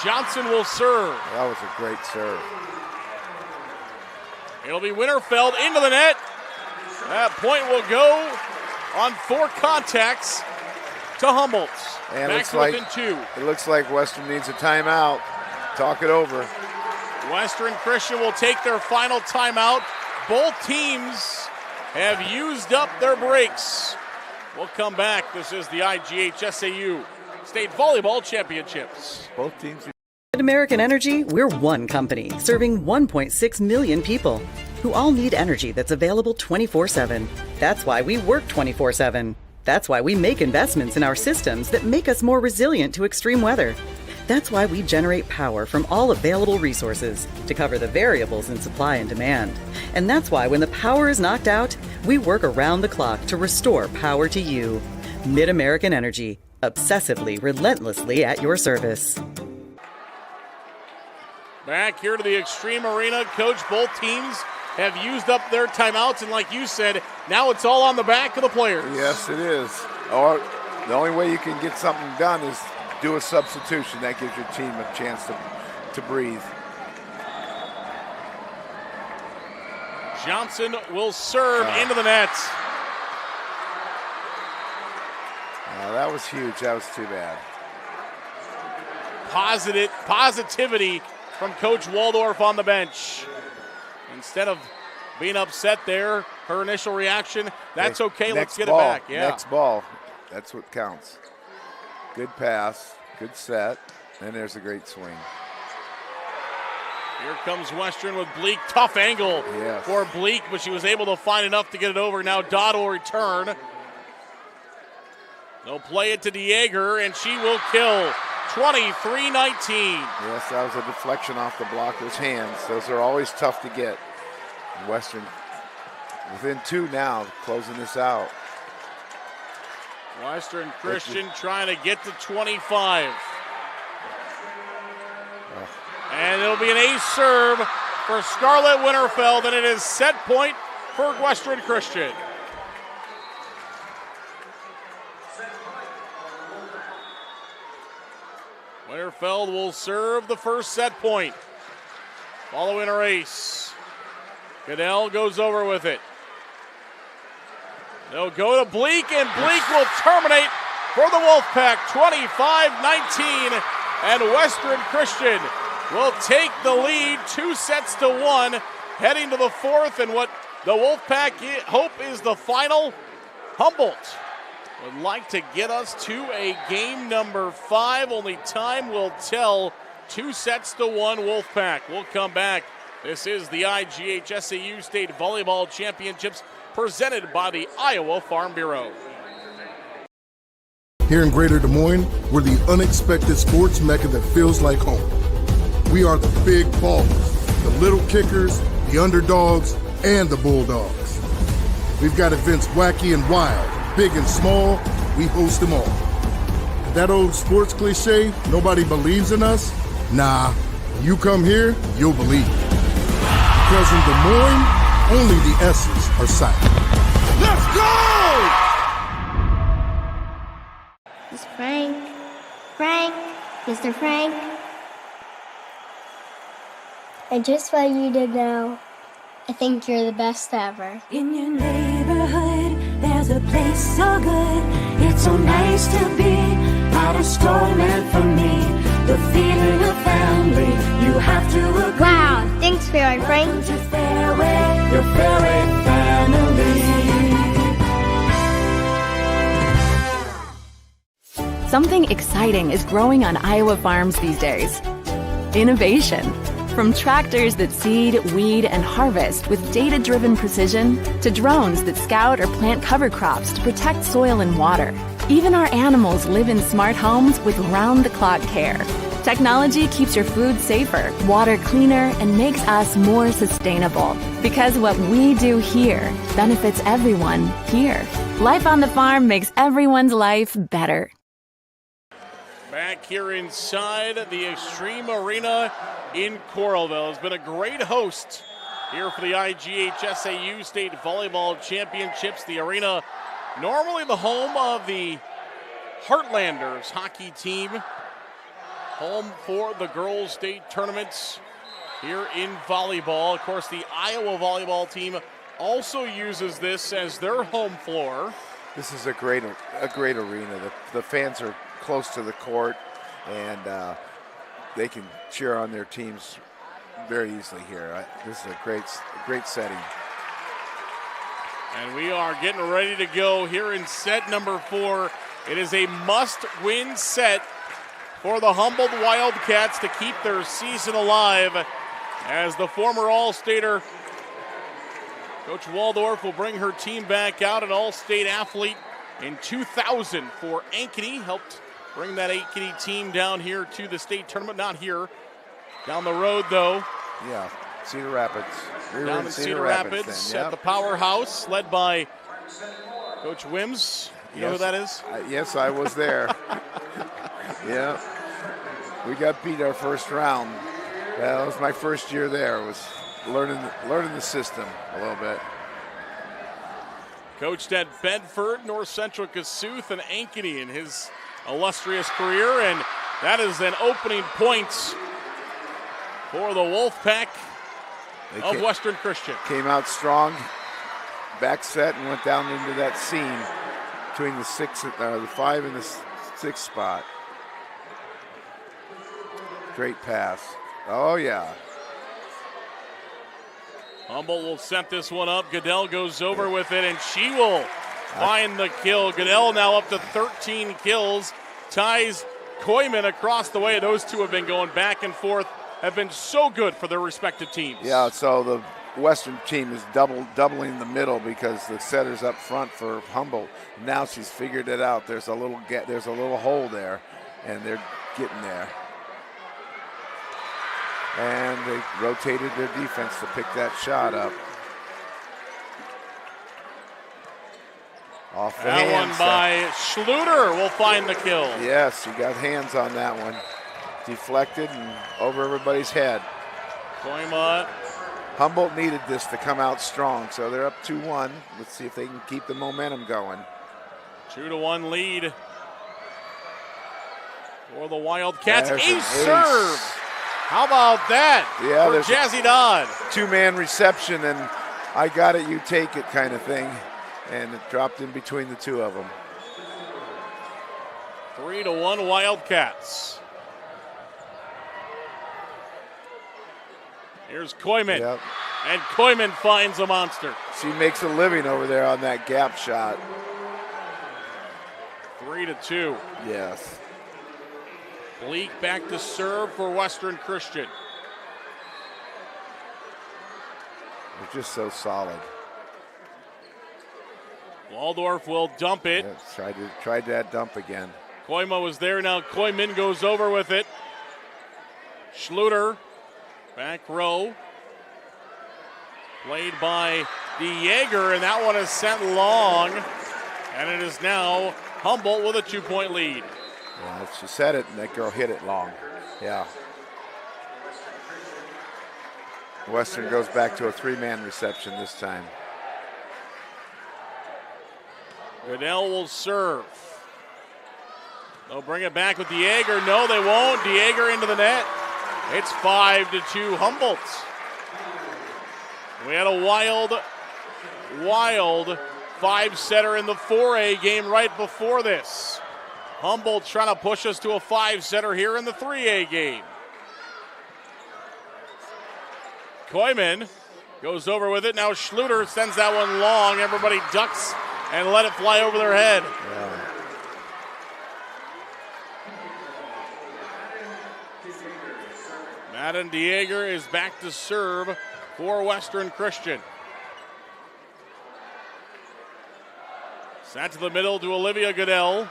Johnson will serve. That was a great serve. It'll be Winterfeld into the net. That point will go on 4 contacts to Humboldt. And back to within 2. It looks like Western needs a timeout. Talk it over. Western Christian will take their final timeout. Both teams have used up their breaks. We'll come back. This is the IGHSAU State Volleyball Championships. Both teams. At American Energy, we're one company serving 1.6 million people who all need energy that's available 24/7. That's why we work 24/7. That's why we make investments in our systems that make us more resilient to extreme weather. That's why we generate power from all available resources to cover the variables in supply and demand. And that's why when the power is knocked out, we work around the clock to restore power to you. Mid-American Energy, obsessively, relentlessly at your service. Back here to the Extreme Arena. Coach, both teams have used up their timeouts, and like you said, now it's all on the back of the players. Yes, it is. Or the only way you can get something done is do a substitution. That gives your team a chance to breathe. Johnson will serve into the net. That was huge. That was too bad. Positivity from Coach Waldorf on the bench. Instead of being upset there, her initial reaction, that's okay, let's get it back. Yeah. Next ball, that's what counts. Good pass, good set, and there's a great swing. Here comes Western with Bleak. Tough angle for Bleak, but she was able to find enough to get it over. Now Dodd will return. They'll play it to DeJager, and she will kill. 23-19. Yes, that was a deflection off the blocker's hands. Those are always tough to get. Western within 2 now, closing this out. Western Christian trying to get to 25. And it'll be an ace serve for Scarlett Winterfeld, and it is set point for Western Christian. Winterfeld will serve the first set point. Following her ace. Goodell goes over with it. They'll go to Bleak, and Bleak will terminate for the Wolfpack, 25-19. And Western Christian will take the lead 2-1, heading to the 4th. And what the Wolfpack hope is the final. Humboldt would like to get us to a game number 5. Only time will tell. 2-1 Wolfpack. We'll come back. This is the IGHSAU State Volleyball Championships presented by the Iowa Farm Bureau. Here in Greater Des Moines, we're the unexpected sports mecca that feels like home. We are the big ballers, the little kickers, the underdogs, and the bulldogs. We've got events wacky and wild, big and small, we host them all. And that old sports cliche, nobody believes in us? Nah, when you come here, you'll believe. Because in Des Moines, only the S's are silent. Let's go! It's Frank. Frank, Mr. Frank. And just what you did now, I think you're the best ever. In your neighborhood, there's a place so good. It's so nice to be at a store meant for me. The feeling of family, you have to agree. Wow, thanks, Fairway Frank. Welcome to Fairway, your Fairway family. Something exciting is growing on Iowa farms these days. Innovation. From tractors that seed, weed, and harvest with data-driven precision to drones that scout or plant cover crops to protect soil and water. Even our animals live in smart homes with round-the-clock care. Technology keeps your food safer, water cleaner, and makes us more sustainable. Because what we do here benefits everyone here. Life on the farm makes everyone's life better. Back here inside the Extreme Arena in Coralville. Has been a great host here for the IGHSAU State Volleyball Championships. The arena, normally the home of the Heartlanders hockey team, home for the girls' state tournaments here in volleyball. Of course, the Iowa volleyball team also uses this as their home floor. This is a great arena. The fans are close to the court, and they can cheer on their teams very easily here. This is a great setting. And we are getting ready to go here in set number 4. It is a must-win set for the Humboldt Wildcats to keep their season alive, as the former All-Stater Coach Waldorf will bring her team back out. An All-State athlete in 2000 for Ankeny, helped bring that Ankeny team down here to the state tournament. Not here, down the road though. Yeah, Cedar Rapids. Down in Cedar Rapids at the Powerhouse, led by Coach Wims. You know who that is? Yes, I was there. Yeah, we got beat our first round. That was my first year there. It was learning the system a little bit. Coached at Bedford, North Central Kossuth, and Ankeny in his illustrious career, and that is an opening points for the Wolfpack of Western Christian. Came out strong, back set, and went down into that seam between the 5 and the 6 spot. Great pass. Oh yeah. Humboldt will set this one up. Goodell goes over with it, and she will find the kill. Goodell now up to 13 kills. Ties Koyman across the way. Those two have been going back and forth, have been so good for their respective teams. Yeah, so the Western team is doubling the middle because the setter's up front for Humboldt. Now she's figured it out. There's a little hole there, and they're getting there. And they rotated their defense to pick that shot up. Off the that hands. One by Schluter will find the kill. Yes, he got hands on that one. Deflected and over everybody's head. Koyma. Humboldt needed this to come out strong, so they're up 2-1. Let's see if they can keep the momentum going. 2-1 lead for the Wildcats. There's Ace serve. How about that? Yeah, for Jazzy Dodd. Two-man reception, and I got it, you take it kind of thing. And it dropped in between the two of them. 3-1 Wildcats. Here's Koyman. Yep. And Koyman finds a monster. She makes a living over there on that gap shot. 3-2. Yes. Bleak back to serve for Western Christian. They're just so solid. Waldorf will dump it. Yeah, tried that dump again. Koima was there. Now Koiman goes over with it. Schluter, back row. Played by DeJager, and that one is sent long. And it is now Humboldt with a 2-point lead. Yeah, she said it, and that girl hit it long. Yeah. Western goes back to a 3-man reception this time. Goodell will serve. They'll bring it back with DeJager. No, they won't. DeJager into the net. It's 5-2 Humboldt. We had a wild 5-setter in the 4A game right before this. Humboldt trying to push us to a 5-setter here in the 3A game. Koiman goes over with it. Now Schluter sends that one long. Everybody ducks and let it fly over their head. Yeah. Madden DeJager is back to serve for Western Christian. Sent to the middle to Olivia Goodell.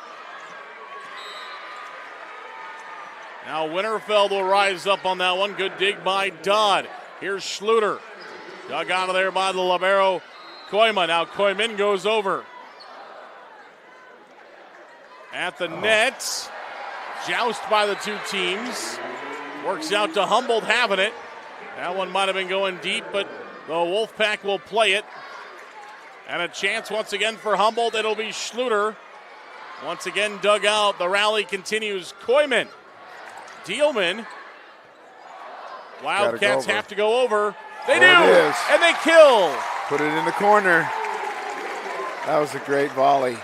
Now Winterfeld will rise up on that one. Good dig by Dodd. Here's Schluter. Dug out of there by the libero Koima. Now Koiman goes over. At the net. Joust by the two teams. Works out to Humboldt having it. That one might have been going deep, but the Wolfpack will play it. And a chance once again for Humboldt. It'll be Schluter. Once again dug out. The rally continues. Koiman. Dielman. Wildcats have to go over. They do, and they kill. Put it in the corner. That was a great volley.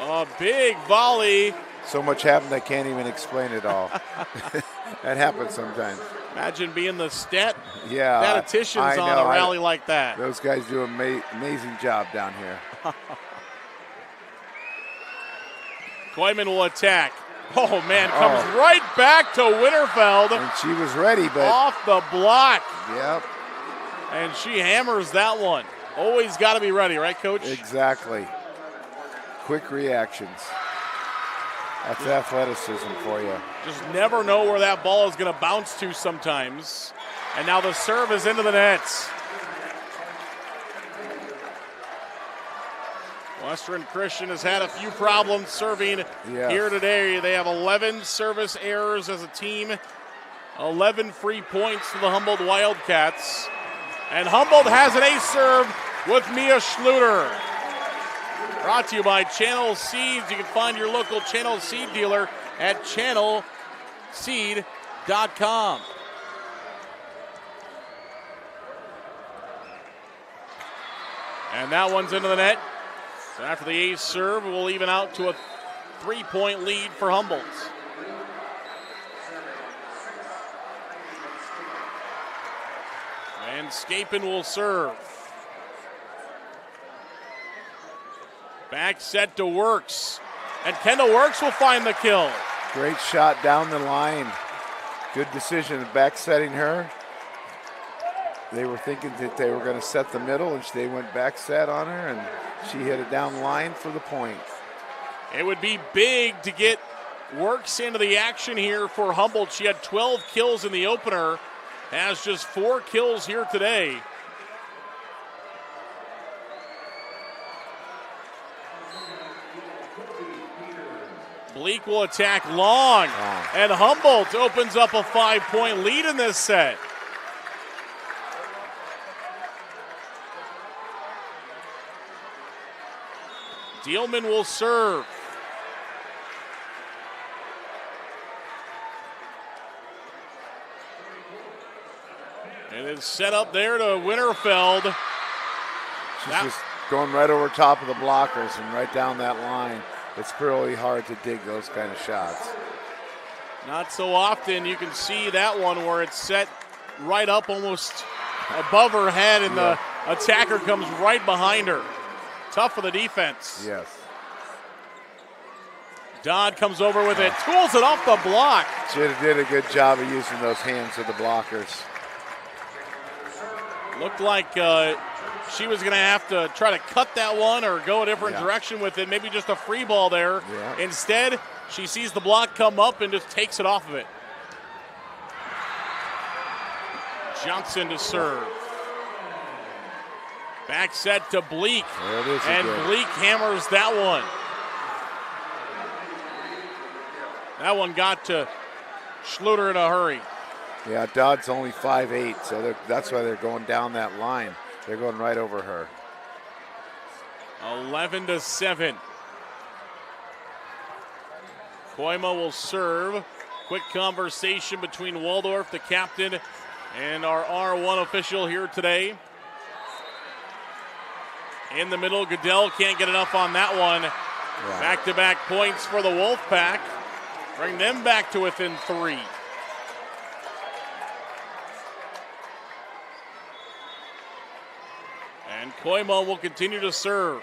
A big volley. So much happened I can't even explain it all. That happens sometimes. Imagine being the statisticians I on know. a rally like that. Those guys do an amazing job down here. Koiman will attack. Oh, man, comes right back to Winterfeld. And she was ready, but off the block. Yep. And she hammers that one. Always got to be ready, right, Coach? Exactly. Quick reactions. That's athleticism for you. Just never know where that ball is going to bounce to sometimes. And now the serve is into the nets. Western Christian has had a few problems serving here today. They have 11 service errors as a team, 11 free points to the Humboldt Wildcats. And Humboldt has an ace serve with Mia Schluter. Brought to you by Channel Seeds. You can find your local Channel Seed dealer at channelseed.com. And that one's into the net. So after the ace serve, we'll even out to a 3-point lead for Humboldt. And Scapin will serve. Back set to Works. And Kendall Works will find the kill. Great shot down the line. Good decision of back setting her. They were thinking that they were going to set the middle, and they went back set on her, and she hit it down line for the point. It would be big to get Works into the action here for Humboldt. She had 12 kills in the opener, has just 4 kills here today. Bleak will attack long, and Humboldt opens up a 5-point lead in this set. Dielman will serve. And it's set up there to Winterfeld. She's just going right over top of the blockers and right down that line. It's really hard to dig those kind of shots. Not so often. You can see that one where it's set right up almost above her head, and the attacker comes right behind her. Tough for the defense. Yes. Dodd comes over with it, tools it off the block. She did a good job of using those hands of the blockers. Looked like she was going to have to try to cut that one or go a different direction with it, maybe just a free ball there. Yeah. Instead, she sees the block come up and just takes it off of it. Johnson to serve. Back set to Bleak. There it is and again. Bleak hammers that one. That one got to Schluter in a hurry. Yeah, Dodd's only 5'8", so that's why they're going down that line. They're going right over her. 11-7. Koima will serve. Quick conversation between Waldorf, the captain, and our R1 official here today. In the middle, Goodell can't get enough on that one. Yeah. Back-to-back points for the Wolfpack. Bring them back to within 3. And Koima will continue to serve.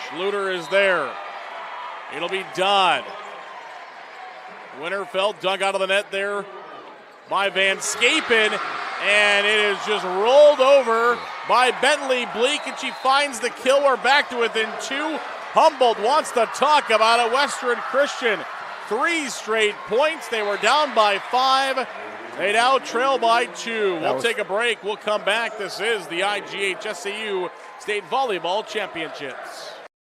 Schluter is there. It'll be Dodd. Winterfeld dug out of the net there by Van Scapen, and it is just rolled over by Bentley Bleak, and she finds the kill. We're back to within 2. Humboldt wants to talk about it. Western Christian, 3 straight points. They were down by 5. They now trail by 2. We'll take a break. We'll come back. This is the IGHSAU State Volleyball Championships.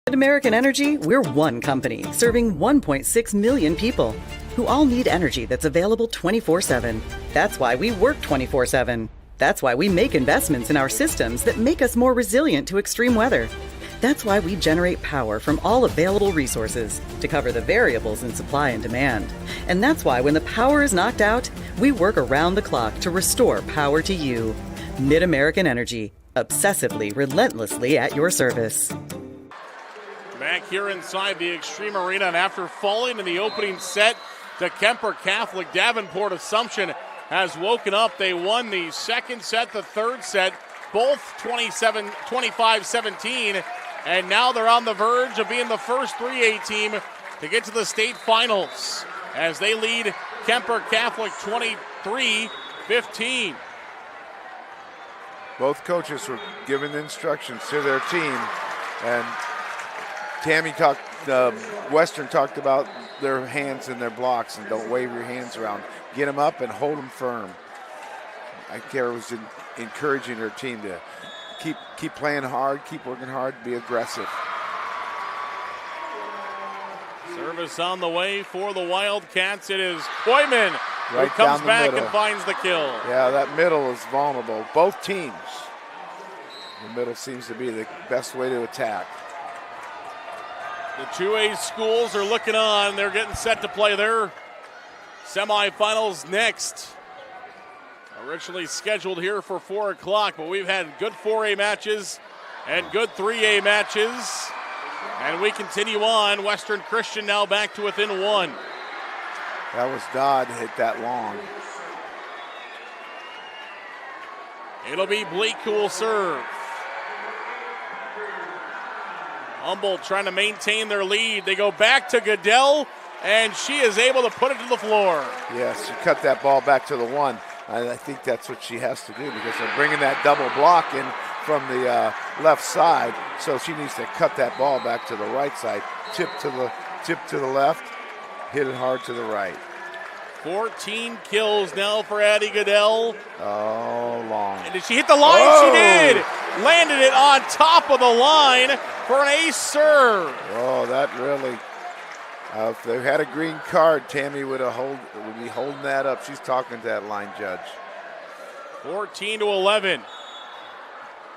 At American Energy, we're one company serving 1.6 million people who all need energy that's available 24/7. That's why we work 24/7. That's why we make investments in our systems that make us more resilient to extreme weather. That's why we generate power from all available resources to cover the variables in supply and demand. And that's why when the power is knocked out, we work around the clock to restore power to you. Mid-American Energy, obsessively, relentlessly at your service. Back here inside the Extreme Arena, and after falling in the opening set to Kemper Catholic, Davenport Assumption has woken up. They won the second set, the third set, both 25-17, and now they're on the verge of being the first 3A team to get to the state finals as they lead Kemper Catholic 23-15. Both coaches were giving instructions to their team, and Western talked about their hands and their blocks, and don't wave your hands around. Get them up and hold them firm. Kara was encouraging her team to keep playing hard, keep working hard, be aggressive. Service on the way for the Wildcats. It is Koyman who Right comes down the back middle. and finds the kill. Yeah, that middle is vulnerable. Both teams. The middle seems to be the best way to attack. The 2A schools are looking on. They're getting set to play their semifinals next. Originally scheduled here for 4 o'clock, but we've had good 4A matches and good 3A matches. And we continue on. Western Christian now back to within 1. That was Dodd hit that long. It'll be Bleak who will serve. Humboldt trying to maintain their lead. They go back to Goodell, and she is able to put it to the floor. Yes, she cut that ball back to the 1. I think that's what she has to do because they're bringing that double block in from the left side, so she needs to cut that ball back to the right side. Tip to the left, hit it hard to the right. 14 kills now for Addie Goodell. Oh, long. And did she hit the line? Whoa. She did. Landed it on top of the line for an ace serve. Oh, that really. If they had a green card, Tammy would be holding that up. She's talking to that line judge. 14-11.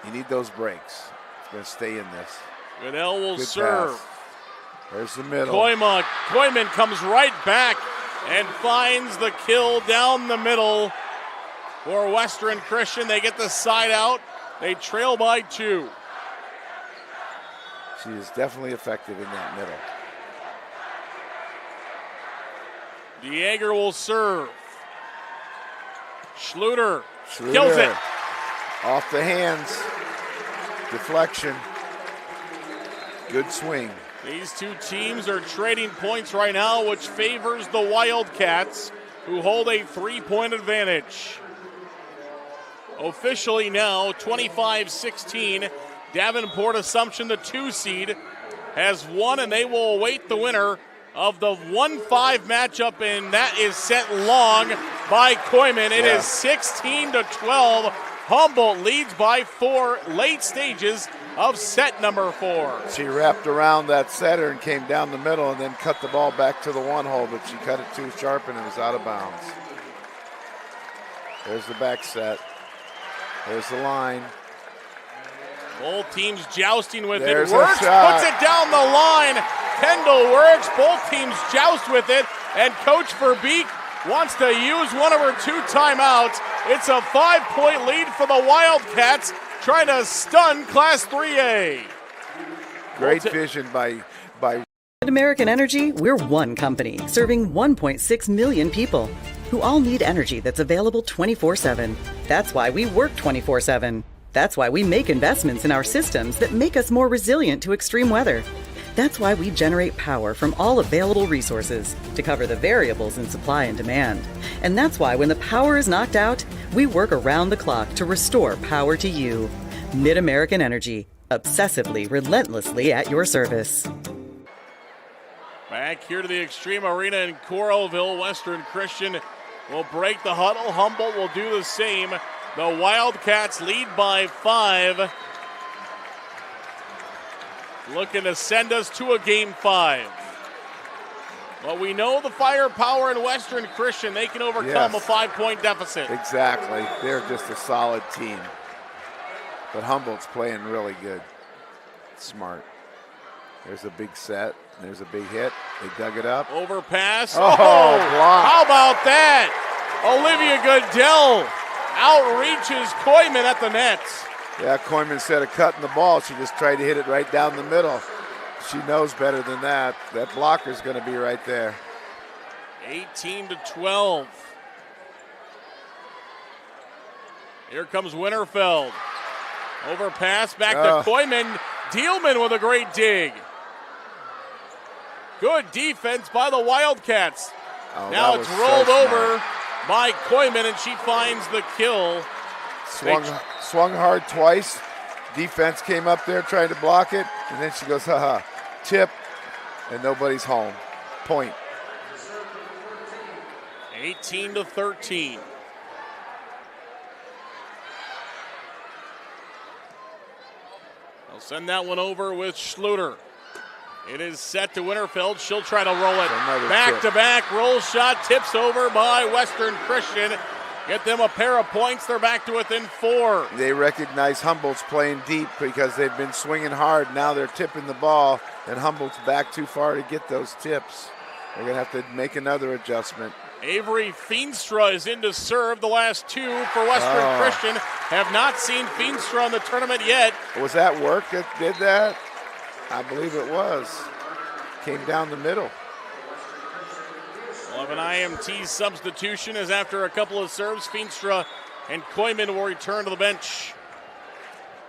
You need those breaks. It's going to stay in this. Goodell will Good serve. pass. There's the middle. Koyman comes right back and finds the kill down the middle for Western Christian. They get the side out. They trail by 2. She is definitely effective in that middle. Dieger will serve. Schluter kills it. Off the hands. Deflection. Good swing. These two teams are trading points right now, which favors the Wildcats, who hold a 3-point advantage. Officially now 25-16. Davenport Assumption, the 2 seed, has won, and they will await the winner of the 1-5 matchup, and that is sent long by Koyman. It is 16-12. Humboldt leads by 4, late stages of set number 4. She wrapped around that setter and came down the middle and then cut the ball back to the 1-hole, but she cut it too sharp and it was out of bounds. There's the back set. There's the line. Both teams jousting with There's it. Works, a shot. puts it down the line. Kendall Works. Both teams joust with it. And Coach Verbeek wants to use one of her 2 timeouts. It's a 5-point lead for the Wildcats, trying to stun Class 3A. Great vision by At American Energy, we're one company serving 1.6 million people who all need energy that's available 24/7. That's why we work 24/7. That's why we make investments in our systems that make us more resilient to extreme weather. That's why we generate power from all available resources to cover the variables in supply and demand. And that's why when the power is knocked out, we work around the clock to restore power to you. Mid-American Energy, obsessively, relentlessly at your service. Back here to the Extreme Arena in Coralville, Western Christian will break the huddle. Humboldt will do the same. The Wildcats lead by 5. Looking to send us to a game 5. But we know the firepower in Western Christian. They can overcome a 5-point deficit. Exactly. They're just a solid team. But Humboldt's playing really good. Smart. There's a big set. There's a big hit. They dug it up. Overpass. Oh, block. How about that? Olivia Goodell outreaches Koyman at the net. Yeah, Koyman, instead of cutting the ball, she just tried to hit it right down the middle. She knows better than that. That blocker's going to be right there. 18-12. Here comes Winterfeld. Overpass back to Koyman. Dealman with a great dig. Good defense by the Wildcats. Now it's rolled over by Koyman, and she finds the kill. Swung hard twice. Defense came up there trying to block it, and then she goes, haha, tip, and nobody's home. Point. 18-13. They'll send that one over with Schluter. It is set to Winterfeld. She'll try to roll it. Back-to-back roll shot. Tips over by Western Christian. Get them a pair of points. They're back to within 4. They recognize Humboldt's playing deep because they've been swinging hard. Now they're tipping the ball, and Humboldt's back too far to get those tips. They're going to have to make another adjustment. Avery Feenstra is in to serve. The last 2 for Western Christian. Have not seen Feenstra in the tournament yet. Was that work that did that? I believe it was. Came down the middle. We'll have an IMT substitution as after a couple of serves, Feenstra and Koyman will return to the bench.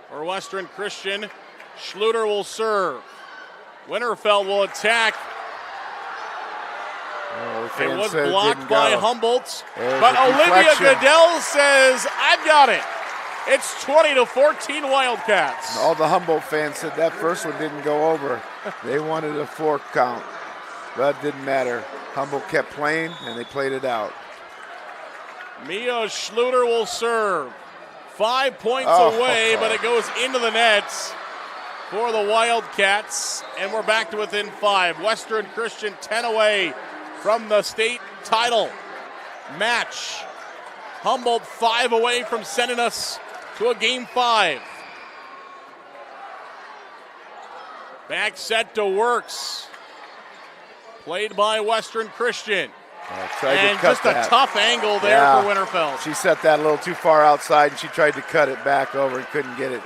For Western Christian, Schluter will serve. Winterfeld will attack. It was blocked by Humboldt, but Olivia Goodell says, I've got it. It's 20-14 Wildcats. All the Humboldt fans said that first one didn't go over. They wanted a 4 count. But it didn't matter. Humboldt kept playing, and they played it out. Mia Schluter will serve. 5 points away, but it goes into the nets for the Wildcats. And we're back to within 5. Western Christian 10 away from the state title match. Humboldt 5 away from sending us to a game 5. Back set to Works. Played by Western Christian. And just a tough angle there for Winterfeld. She set that a little too far outside, and she tried to cut it back over and couldn't get it.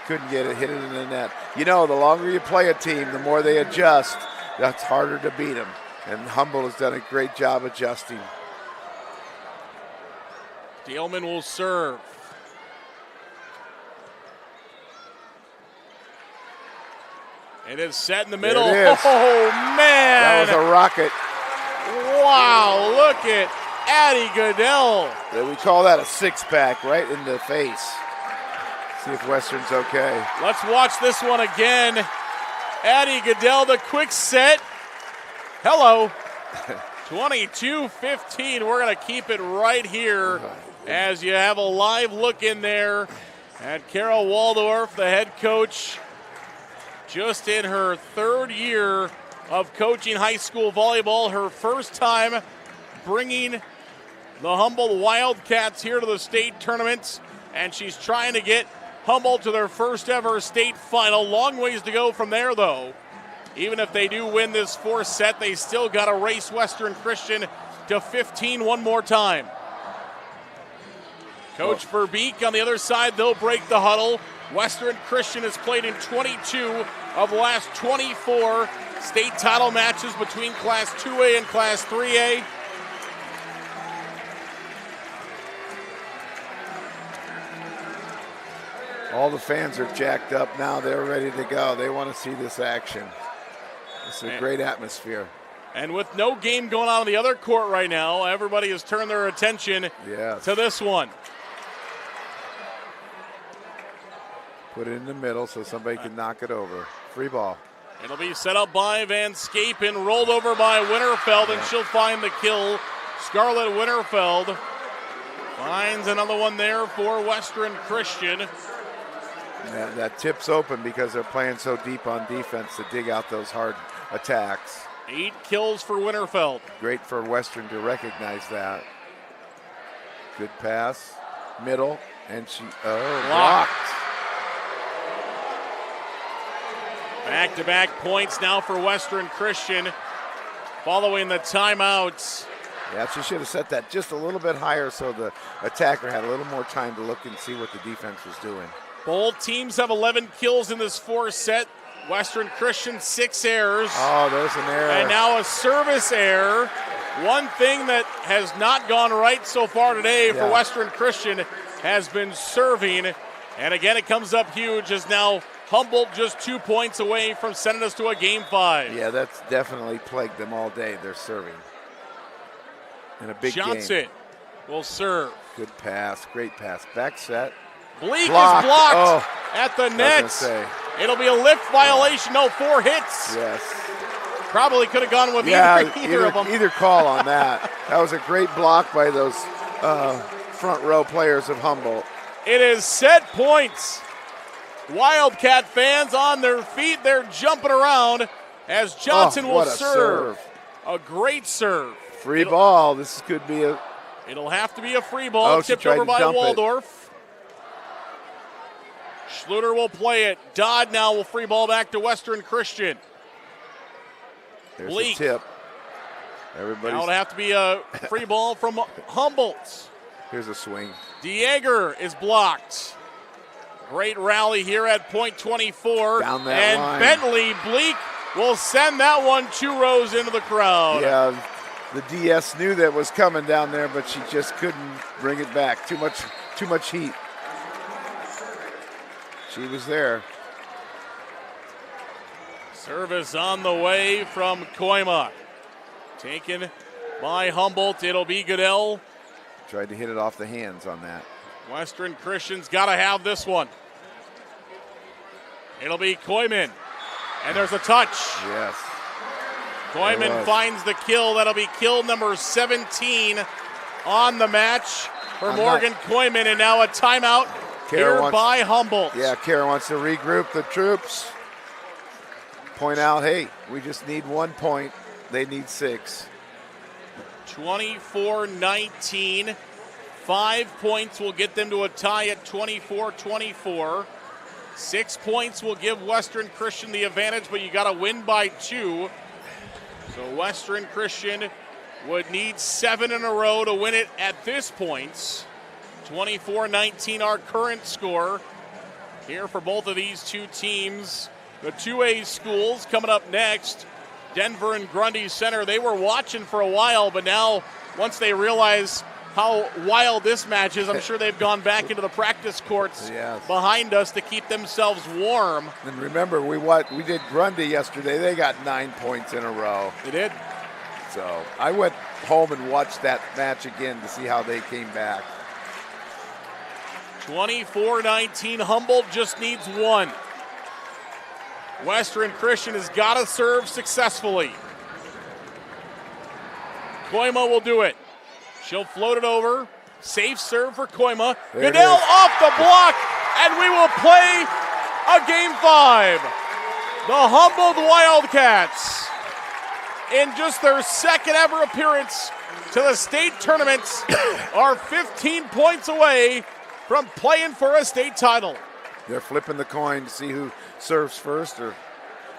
Hit it in the net. You know, the longer you play a team, the more they adjust. That's harder to beat them. And Humboldt has done a great job adjusting. Dealman will serve. It is set in the middle. It is. Oh, man. That was a rocket. Wow, look at Addie Goodell. We call that a six-pack right in the face. See if Western's okay. Let's watch this one again. Addie Goodell, the quick set. Hello. 22-15. We're going to keep it right here as you have a live look in there at Carol Waldorf, the head coach, just in her third year of coaching high school volleyball, her first time bringing the Humboldt Wildcats here to the state tournaments, and she's trying to get Humboldt to their first ever state final. Long ways to go from there, though. Even if they do win this fourth set, they still got to race Western Christian to 15 one more time. Coach Verbeek on the other side, they'll break the huddle. Western Christian has played in 22 of the last 24 state title matches between Class 2A and Class 3A. All the fans are jacked up now. They're ready to go. They want to see this action. It's a great atmosphere. And with no game going on in the other court right now, everybody has turned their attention to this one. Put it in the middle so somebody can knock it over. Free ball. It'll be set up by Van Scapen, rolled over by Winterfeld, and she'll find the kill. Scarlett Winterfeld finds another one there for Western Christian. That tip's open because they're playing so deep on defense to dig out those hard attacks. 8 kills for Winterfeld. Great for Western to recognize that. Good pass, middle, and she, blocked. Back-to-back points now for Western Christian following the timeouts. Yeah, she should have set that just a little bit higher so the attacker had a little more time to look and see what the defense was doing. Both teams have 11 kills in this fourth set. Western Christian 6 errors. Oh, there's an error. And now a service error. One thing that has not gone right so far today for Western Christian has been serving. And again, it comes up huge as now Humboldt just 2 points away from sending us to a game 5. Yeah, that's definitely plagued them all day. They're serving in a big Johnson will serve. Good pass, great pass. Back set. Bleak is blocked at the net. It'll be a lift violation. No, 4 hits. Yes. Probably could have gone with either of them. Either call on that. That was a great block by those front row players of Humboldt. It is set points. Wildcat fans on their feet. They're jumping around as Johnson will serve. A great serve. Free ball. This could be a... It'll have to be a free ball. Tipped over by Waldorf. Schluter will play it. Dodd now will free ball back to Western Christian. There's a tip. Now it'll have to be a free ball from Humboldt. Here's a swing. DeAger is blocked. Great rally here at point 24. Down that line. Bentley Bleak will send that one 2 rows into the crowd. Yeah, the DS knew that was coming down there, but she just couldn't bring it back. Too much heat. She was there. Service on the way from Koima. Taken by Humboldt. It'll be Goodell. Tried to hit it off the hands on that. Western Christian's got to have this one. It'll be Koiman. And there's a touch. Yes. Koiman finds the kill. That'll be kill number 17 on the match for Morgan Koiman. And now a timeout here by Humboldt. Yeah, Kara wants to regroup the troops. Point out, hey, we just need 1 point. They need 6. 24-19. 5 points will get them to a tie at 24-24. 6 points will give Western Christian the advantage, but you got to win by 2. So Western Christian would need 7 in a row to win it at this point. 24-19 our current score here for both of these two teams. The 2A schools coming up next. Denver and Grundy Center, they were watching for a while, but now once they realize how wild this match is, I'm sure they've gone back into the practice courts behind us to keep themselves warm. And remember, we did Grundy yesterday. They got 9 points in a row. They did. So I went home and watched that match again to see how they came back. 24-19, Humboldt just needs one. Western Christian has got to serve successfully. Koima will do it. She'll float it over. Safe serve for Koima. Goodell off the block, and we will play a game 5. The Humboldt Wildcats, in just their second ever appearance to the state tournaments, are 15 points away from playing for a state title. They're flipping the coin to see who serves first, or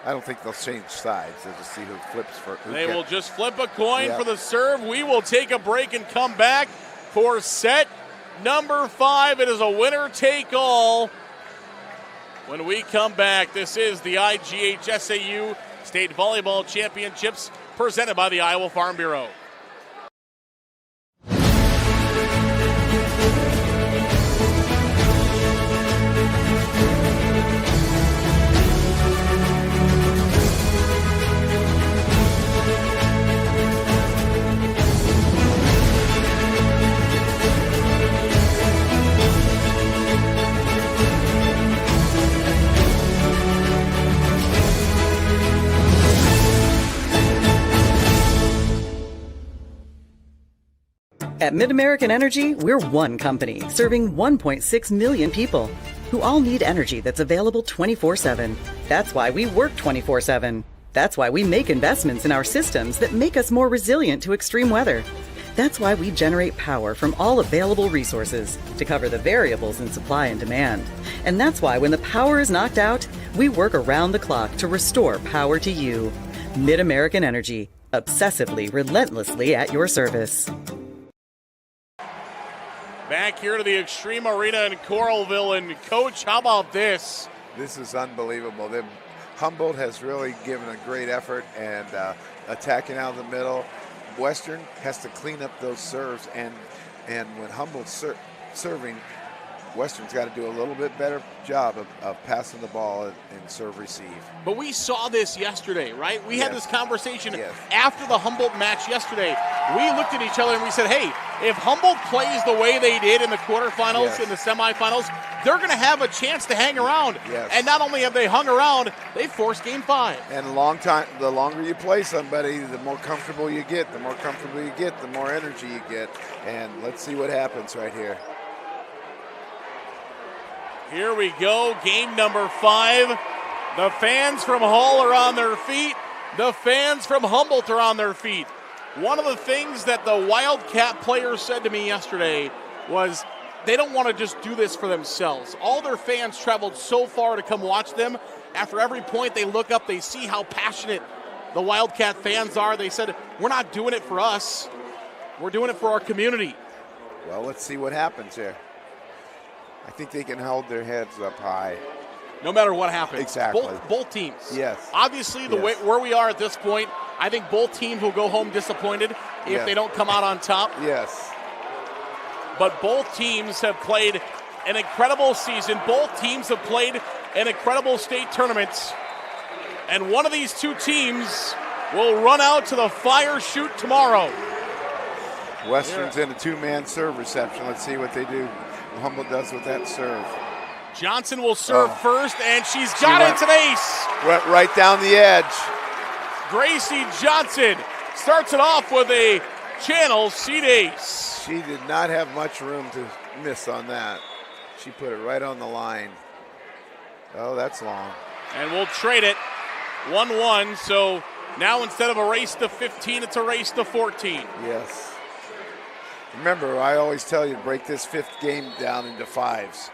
I don't think they'll change sides. They'll just see who flips first. They will just flip a coin for the serve. We will take a break and come back for set number 5. It is a winner-take-all. When we come back, this is the IGHSAU State Volleyball Championships presented by the Iowa Farm Bureau. At Mid-American Energy, we're one company serving 1.6 million people who all need energy that's available 24/7. That's why we work 24/7. That's why we make investments in our systems that make us more resilient to extreme weather. That's why we generate power from all available resources to cover the variables in supply and demand. And that's why when the power is knocked out, we work around the clock to restore power to you. Mid-American Energy, obsessively, relentlessly at your service. Back here to the Extreme Arena in Coralville, and Coach, how about this? This is unbelievable. Humboldt has really given a great effort and attacking out of the middle. Western has to clean up those serves, and when Humboldt's serving, Western's got to do a little bit better job of passing the ball and serve receive. But we saw this yesterday, right? We had this conversation after the Humboldt match yesterday. We looked at each other and we said, hey, if Humboldt plays the way they did in the quarterfinals, in the semifinals, they're going to have a chance to hang around. And not only have they hung around, they forced game 5. And the longer you play somebody, the more comfortable you get. The more comfortable you get, the more energy you get. And let's see what happens right here. Here we go, game number 5. The fans from Hull are on their feet. The fans from Humboldt are on their feet. One of the things that the Wildcat players said to me yesterday was they don't want to just do this for themselves. All their fans traveled so far to come watch them. After every point they look up, they see how passionate the Wildcat fans are. They said, we're not doing it for us. We're doing it for our community. Well, let's see what happens here. I think they can hold their heads up high. No matter what happens. Exactly. Both teams. Yes. Obviously, where we are at this point, I think both teams will go home disappointed if they don't come out on top. Yes. But both teams have played an incredible season. Both teams have played an incredible state tournament. And one of these two teams will run out to the fire chute tomorrow. Western's in a two-man serve reception. Let's see what they do. Humboldt does with that serve. Johnson will serve first, and she's got it. It's an ace. Went right down the edge. Gracie Johnson starts it off with a channel seat ace. She did not have much room to miss on that. She put it right on the line. Oh, that's long. And we'll trade it 1-1. So now instead of a race to 15, it's a race to 14. Yes. Remember, I always tell you to break this 5th game down into 5s.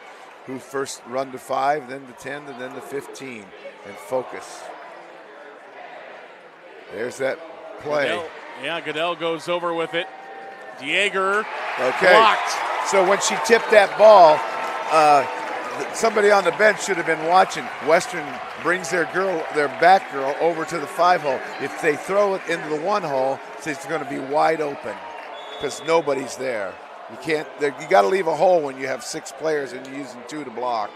Who first run to 5, then to 10, and then to 15, and focus. There's that play. Goodell goes over with it. Dieger blocked. So when she tipped that ball, somebody on the bench should have been watching. Western brings their back girl over to the 5-hole. If they throw it into the 1-hole, it's going to be wide open because nobody's there. You got to leave a hole when you have 6 players and you're using 2 to block.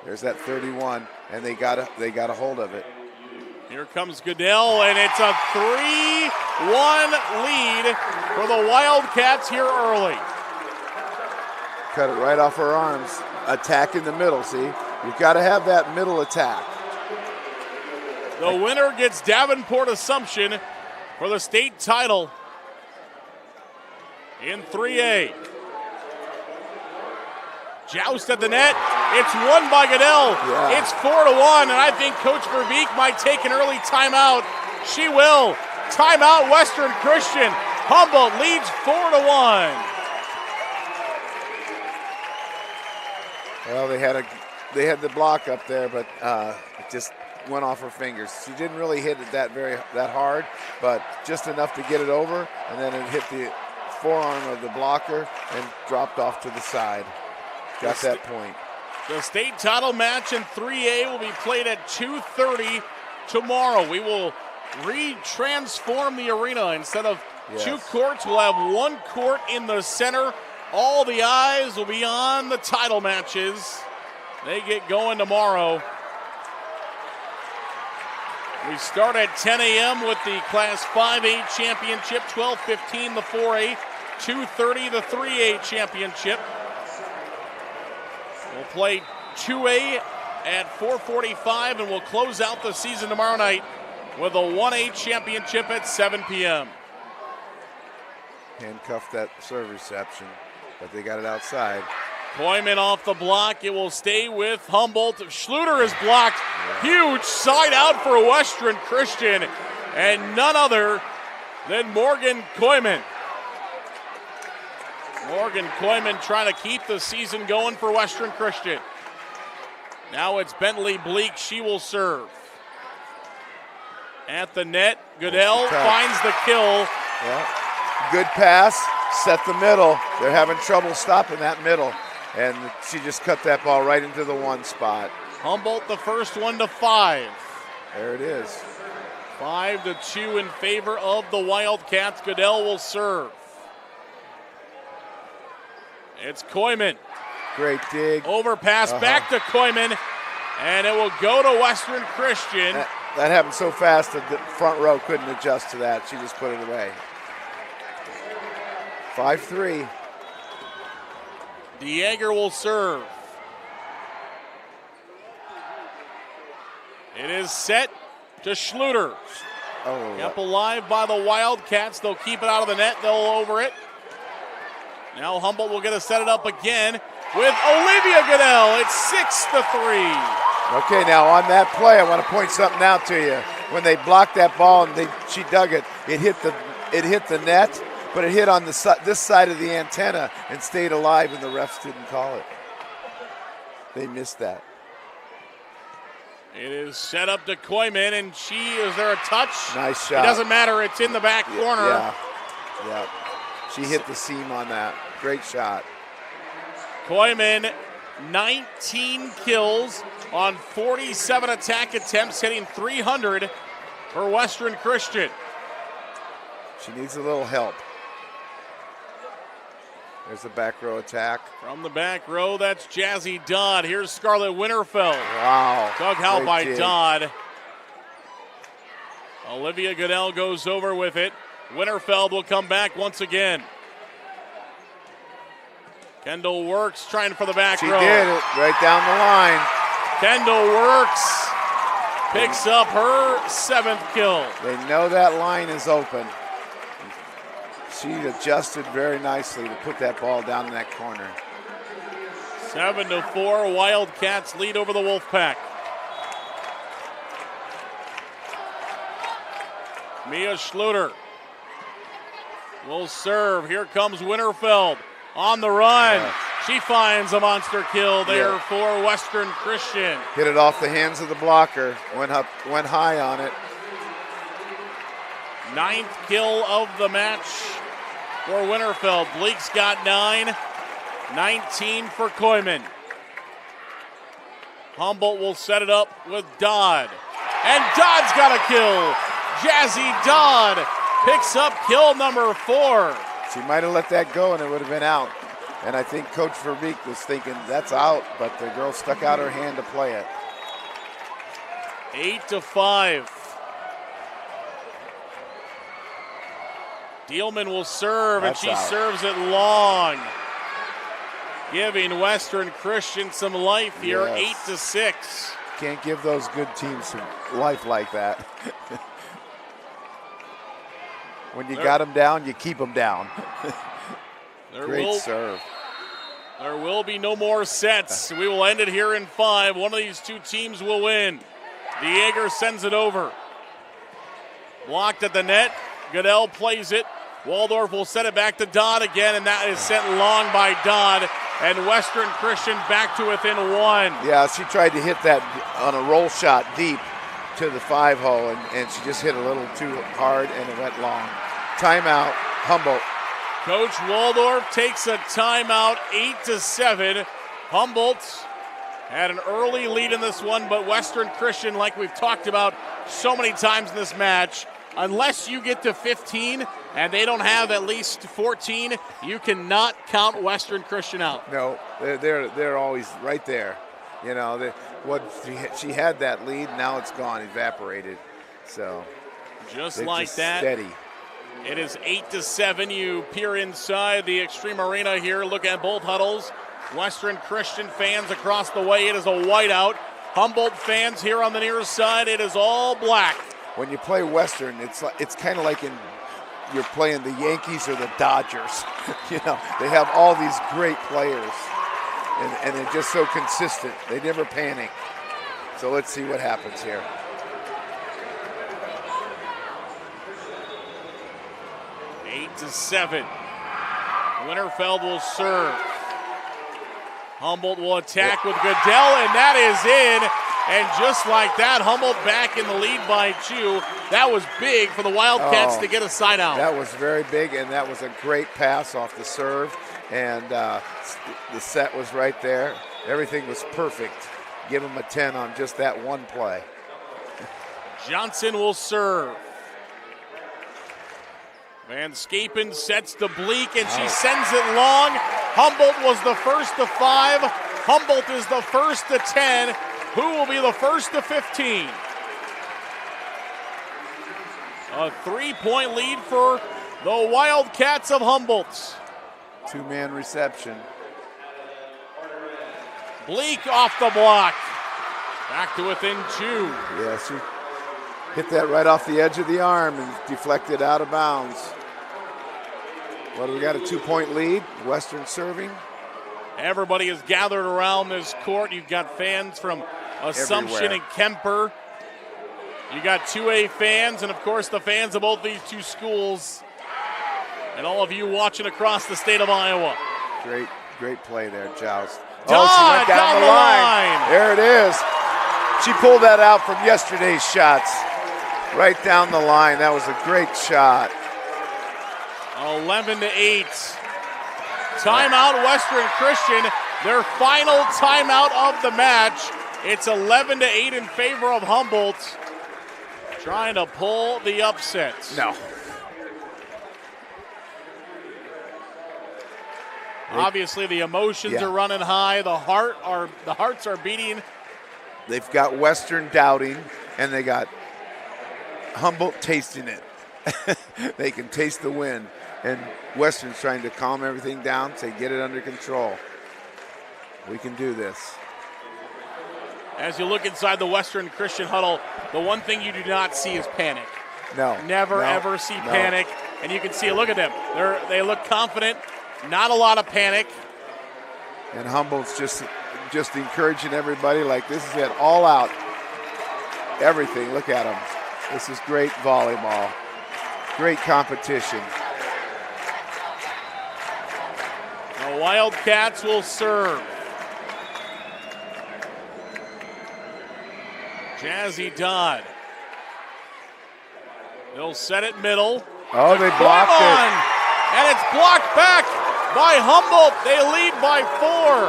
There's that 31, and they got a hold of it. Here comes Goodell, and it's a 3-1 lead for the Wildcats here early. Cut it right off her arms. Attack in the middle, see? You've got to have that middle attack. The winner gets Davenport Assumption for the state title in 3A. Joust at the net. It's won by Goodell. Yeah. It's 4-1, and I think Coach Verbeek might take an early timeout. She will. Timeout, Western Christian. Humboldt leads 4-1. Well, they had the block up there, but it just went off her fingers. She didn't really hit it that hard, but just enough to get it over, and then it hit the forearm of the blocker and dropped off to the side. Got that point. The state title match in 3A will be played at 2:30 tomorrow. We will re-transform the arena. Instead of two courts, we'll have one court in the center. All the eyes will be on the title matches. They get going tomorrow. We start at 10 a.m. with the Class 5A championship, 12:15 the 4A, 2:30 the 3A championship. We'll play 2A at 4:45, and we'll close out the season tomorrow night with a 1A championship at 7 p.m. Handcuffed that serve reception, but they got it outside. Koyman off the block. It will stay with Humboldt. Schluter is blocked. Huge side out for Western Christian, and none other than Morgan Koyman. Morgan Koyman trying to keep the season going for Western Christian. Now it's Bentley Bleak. She will serve. At the net, Goodell finds the kill. Yeah. Good pass, set the middle. They're having trouble stopping that middle. And she just cut that ball right into the one spot. Humboldt the first one to 5. There it is. 5-2 in favor of the Wildcats. Goodell will serve. It's Koyman. Great dig. Overpass back to Koyman, and it will go to Western Christian. That happened so fast that the front row couldn't adjust to that. She just put it away. 5-3. DeYager will serve. It is set to Schluter. Kept alive by the Wildcats. They'll keep it out of the net. They'll over it. Now Humboldt will get to set it up again with Olivia Goodell. It's 6-3. Okay, now on that play, I want to point something out to you. When they blocked that ball and she dug it, it hit the net, but it hit on this side of the antenna and stayed alive, and the refs didn't call it. They missed that. It is set up to Koyman, and is there a touch? Nice shot. It doesn't matter. It's in the back corner. Yeah. She hit the seam on that. Great shot. Koyman, 19 kills on 47 attack attempts, hitting 300 for Western Christian. She needs a little help. There's the back row attack. From the back row, that's Jazzy Dodd. Here's Scarlett Winterfeld. Wow. Dug out by Dodd. Olivia Goodell goes over with it. Winterfeld will come back once again. Kendall Works trying for the back row. She did it right down the line. Kendall Works picks up her 7th kill. They know that line is open. She adjusted very nicely to put that ball down in that corner. 7-4, Wildcats lead over the Wolfpack. Mia Schluter will serve. Here comes Winterfeld on the run. She finds a monster kill there for Western Christian. Hit it off the hands of the blocker. Went high on it. 9th kill of the match for Winterfeld. Bleak's got 9. 19 for Koyman. Humboldt will set it up with Dodd. And Dodd's got a kill. Jazzy Dodd picks up kill number 4. She might have let that go and it would have been out. And I think Coach Verbeek was thinking that's out, but the girl stuck out her hand to play it. 8-5. Dealman will serve, That's and she out. serves it long, giving Western Christian some life here, Yes. 8-6. Can't give those good teams some life like that. When you got them down, you keep them down. Great serve. There will be no more sets. We will end it here in 5. One of these two teams will win. Dieger sends it over. Blocked at the net. Goodell plays it. Waldorf will set it back to Dodd again, and that is sent long by Dodd. And Western Christian back to within 1. Yeah, she tried to hit that on a roll shot deep to the 5-hole, and she just hit a little too hard, and it went long. Timeout, Humboldt. Coach Waldorf takes a timeout, 8-7. Humboldt had an early lead in this one, but Western Christian, like we've talked about so many times in this match, unless you get to 15 and they don't have at least 14, you cannot count Western Christian out. No, they're always right there. You know, she had that lead, now it's gone, evaporated. So just like that, steady. It is 8-7. You peer inside the Extreme Arena here. Look at both huddles. Western Christian fans across the way. It is a whiteout. Humboldt fans here on the near side. It is all black. When you play Western, it's kind of like you're playing the Yankees or the Dodgers. You know, they have all these great players, and they're just so consistent. They never panic. So let's see what happens here. 8-7. Winterfeld will serve. Humboldt will attack with Goodell, and that is in. And just like that, Humboldt back in the lead by 2. That was big for the Wildcats to get a side out. That was very big, and that was a great pass off the serve. And the set was right there. Everything was perfect. Give them a 10 on just that one play. Johnson will serve. Van Scapen sets to Bleak, and she sends it long. Humboldt was the first to 5. Humboldt is the first to 10. Who will be the first to 15? A 3-point lead for the Wildcats of Humboldt. 2-man reception. Bleak off the block. Back to within 2. Yeah, she hit that right off the edge of the arm and deflected out of bounds. What do we got, a 2-point lead? Western serving. Everybody is gathered around this court. You've got fans from Assumption everywhere. And Kemper. You got 2A fans, and of course the fans of both these two schools, and all of you watching across the state of Iowa. Great play there, Joust. She went down the line. There it is. She pulled that out from yesterday's shots. Right down the line. That was a great shot. 11-8. Timeout, Western Christian. Their final timeout of the match. It's 11-8 in favor of Humboldt. Trying to pull the upset. No. Obviously, the emotions are running high. The hearts are beating. They've got Western doubting, and they got Humboldt tasting it. They can taste the win, and Western's trying to calm everything down, say get it under control. We can do this. As you look inside the Western Christian huddle, the one thing you do not see is panic. No. Never, ever see panic. And you can see, look at them. They look confident. Not a lot of panic. And Humboldt's just encouraging everybody like this is it, all out. Everything, look at them. This is great volleyball. Great competition. The Wildcats will serve. Jazzy Dodd. They'll set it middle. Oh, they blocked it. And it's blocked back by Humboldt. They lead by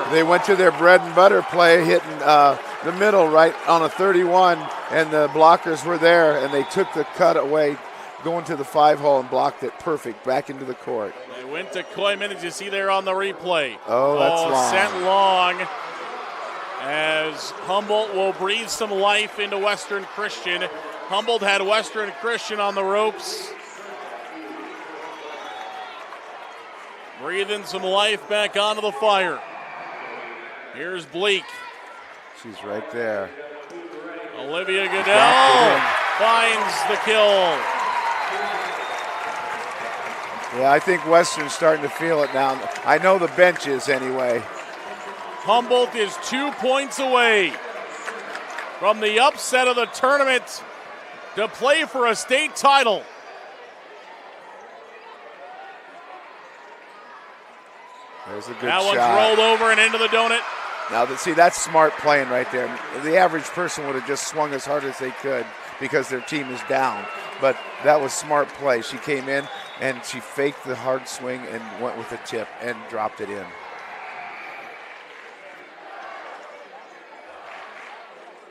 4. They went to their bread and butter play, hitting the middle right on a 31, and the blockers were there, and they took the cut away, going to the 5-hole and blocked it perfect back into the court. They went to Koyman, as you see there on the replay. Oh, that's long. Sent long. As Humboldt will breathe some life into Western Christian. Humboldt had Western Christian on the ropes. breathing some life back onto the fire. Here's Bleak. She's right there. Olivia Goodell finds the kill. Yeah, I think Western's starting to feel it now. I know the bench is anyway. Humboldt is 2 points away from the upset of the tournament to play for a state title. There's a good that shot. One's rolled over and into the donut. Now, that's smart playing right there. The average person would have just swung as hard as they could because their team is down. But that was smart play. She came in and she faked the hard swing and went with the tip and dropped it in.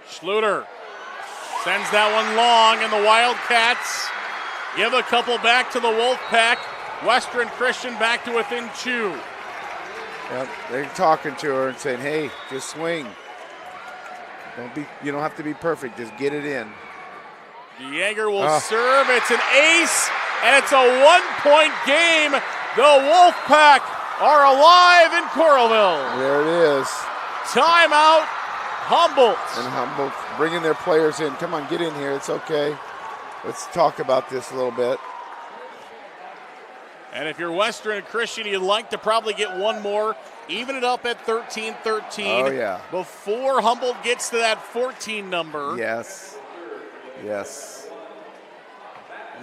Schluter sends that one long, and the Wildcats give a couple back to the Wolfpack. Western Christian back to within 2. Yep, they're talking to her and saying, hey, just swing. You don't have to be perfect, just get it in. Yeager will serve. It's an ace, and it's a 1-point game. The Wolfpack are alive in Coralville. There it is. Timeout, Humboldt. And Humboldt bringing their players in. Come on, get in here. It's okay. Let's talk about this a little bit. And if you're Western Christian, you'd like to probably get one more, even it up at 13-13. Oh, yeah. Before Humboldt gets to that 14 number. Yes. Yes.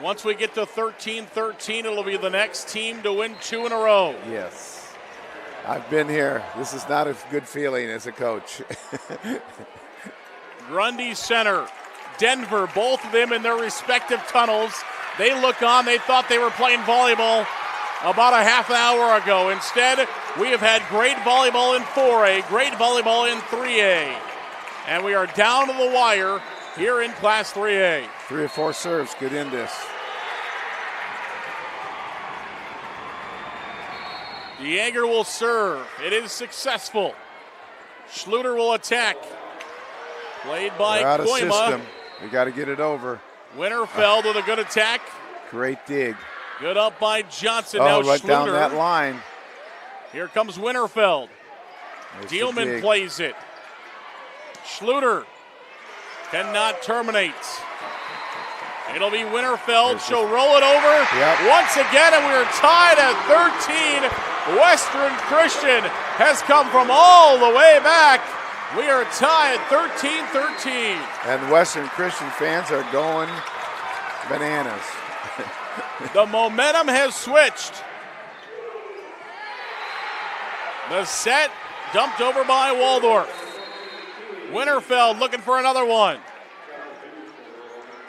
Once we get to 13-13, it'll be the next team to win 2 in a row. Yes. I've been here. This is not a good feeling as a coach. Grundy Center, Denver, both of them in their respective tunnels. They look on. They thought they were playing volleyball about a half an hour ago. Instead, we have had great volleyball in 4A, great volleyball in 3A. And we are down to the wire here in Class 3A. 3 or 4 serves. Good in this. Yeager will serve. It is successful. Schluter will attack. Played by They're out of Koima. system. We got to get it over. Winterfeld with a good attack. Great dig. Good up by Johnson. Now right Schluter. down that line. Here comes Winterfeld. Dielman plays it. Schluter cannot terminate. It'll be Winterfeld. She'll roll it over once again, and we are tied at 13. Western Christian has come from all the way back. We are tied 13-13. And Western Christian fans are going bananas. The momentum has switched. The set dumped over by Waldorf. Winterfeld looking for another one.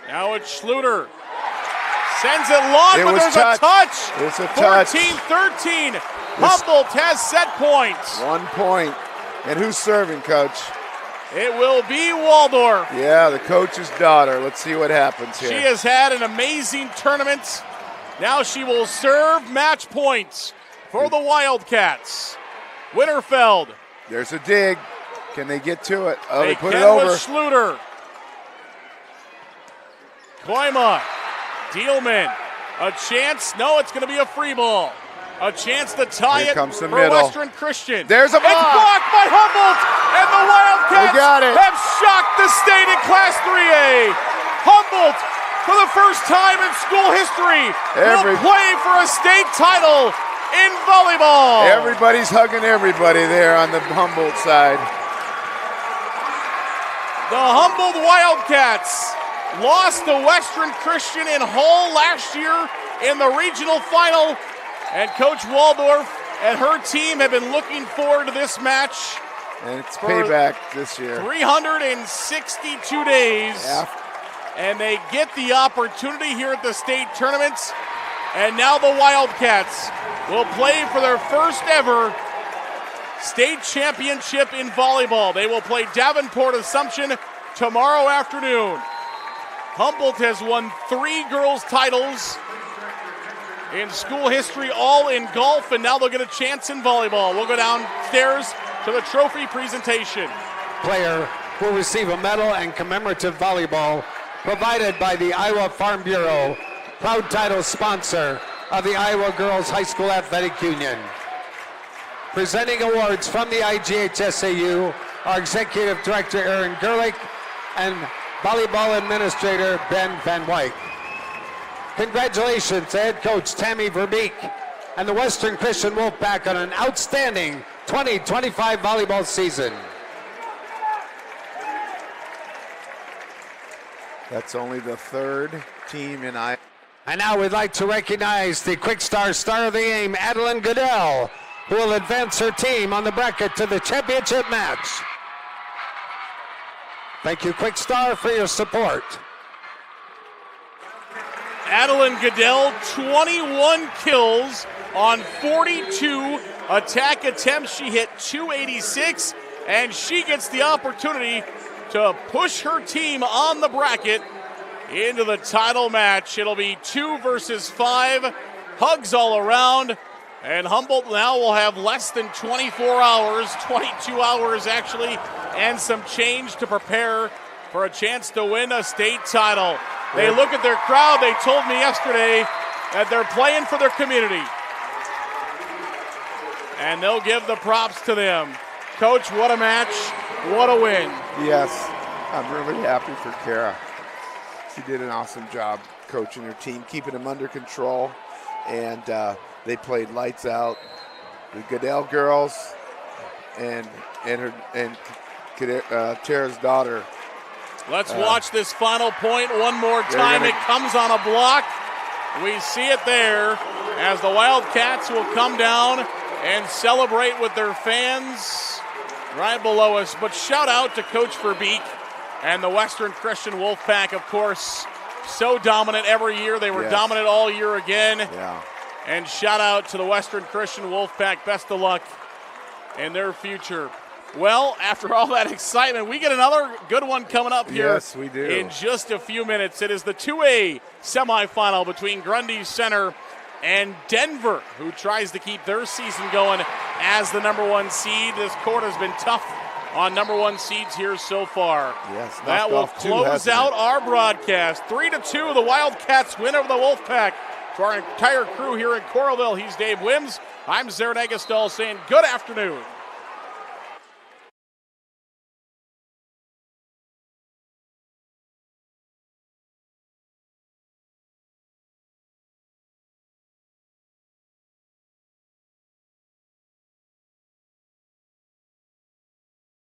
Now it's Schluter. Sends it long, but there's a touch. It's a touch. 14-13. Humboldt has set points. 1 point. And who's serving, Coach? It will be Waldorf. Yeah, the coach's daughter. Let's see what happens here. She has had an amazing tournament. Now she will serve match points for the Wildcats. Winterfeld. There's a dig. Can they get to it? Oh, they put can it over. With Schluter. Koima. Dielman. A chance. No, it's going to be a free ball. A chance to tie Here it comes the for middle. Western Christian. There's a block. It's blocked by Humboldt, and the Wildcats have shocked the state in Class 3A. Humboldt, for the first time in school history, will play for a state title in volleyball. Everybody's hugging everybody there on the Humboldt side. The Humboldt Wildcats lost to Western Christian in Hull last year in the regional final. And Coach Waldorf and her team have been looking forward to this match. And it's payback this year. 362 days. Yeah. And they get the opportunity here at the state tournaments. And now the Wildcats will play for their first ever state championship in volleyball. They will play Davenport Assumption tomorrow afternoon. Humboldt has won 3 girls' titles in school history, all in golf, and now they'll get a chance in volleyball. We'll go downstairs to the trophy presentation. Player will receive a medal and commemorative volleyball provided by the Iowa Farm Bureau, proud title sponsor of the Iowa Girls High School Athletic Union. Presenting awards from the IGHSAU, our Executive Director Aaron Gerlich and Volleyball Administrator Ben Van Wyk. Congratulations to Head Coach Tammy Verbeek and the Western Christian Wolfpack on an outstanding 2025 volleyball season. That's only the third team in Iowa. And now we'd like to recognize the Quick Star Star of the Game, Adeline Goodell, who will advance her team on the bracket to the championship match. Thank you, Quick Star, for your support. Adeline Goodell, 21 kills on 42 attack attempts. She hit 286, and she gets the opportunity to push her team on the bracket into the title match. It'll be 2 versus 5, hugs all around, and Humboldt now will have less than 24 hours, 22 hours actually, and some change to prepare for a chance to win a state title. They look at their crowd. They told me yesterday that they're playing for their community, and they'll give the props to them. Coach, what a match, what a win. Yes, I'm really happy for Kara. She did an awesome job coaching her team, keeping them under control, and they played lights out. The Goodell girls and Tara's daughter. Let's watch this final point one more time. It comes on a block. We see it there as the Wildcats will come down and celebrate with their fans right below us. But shout out to Coach Verbeek and the Western Christian Wolfpack, of course. So dominant every year. They were dominant all year again. Yeah. And shout out to the Western Christian Wolfpack. Best of luck in their future. Well, after all that excitement, we get another good one coming up here. Yes, we do. In just a few minutes. It is the 2A semifinal between Grundy Center and Denver, who tries to keep their season going as the number 1 seed. This court has been tough on number 1 seeds here so far. Yes, that will close out our broadcast. 3-2, the Wildcats win over the Wolfpack. To our entire crew here in Coralville, he's Dave Wims. I'm Zarin Egestall saying good afternoon.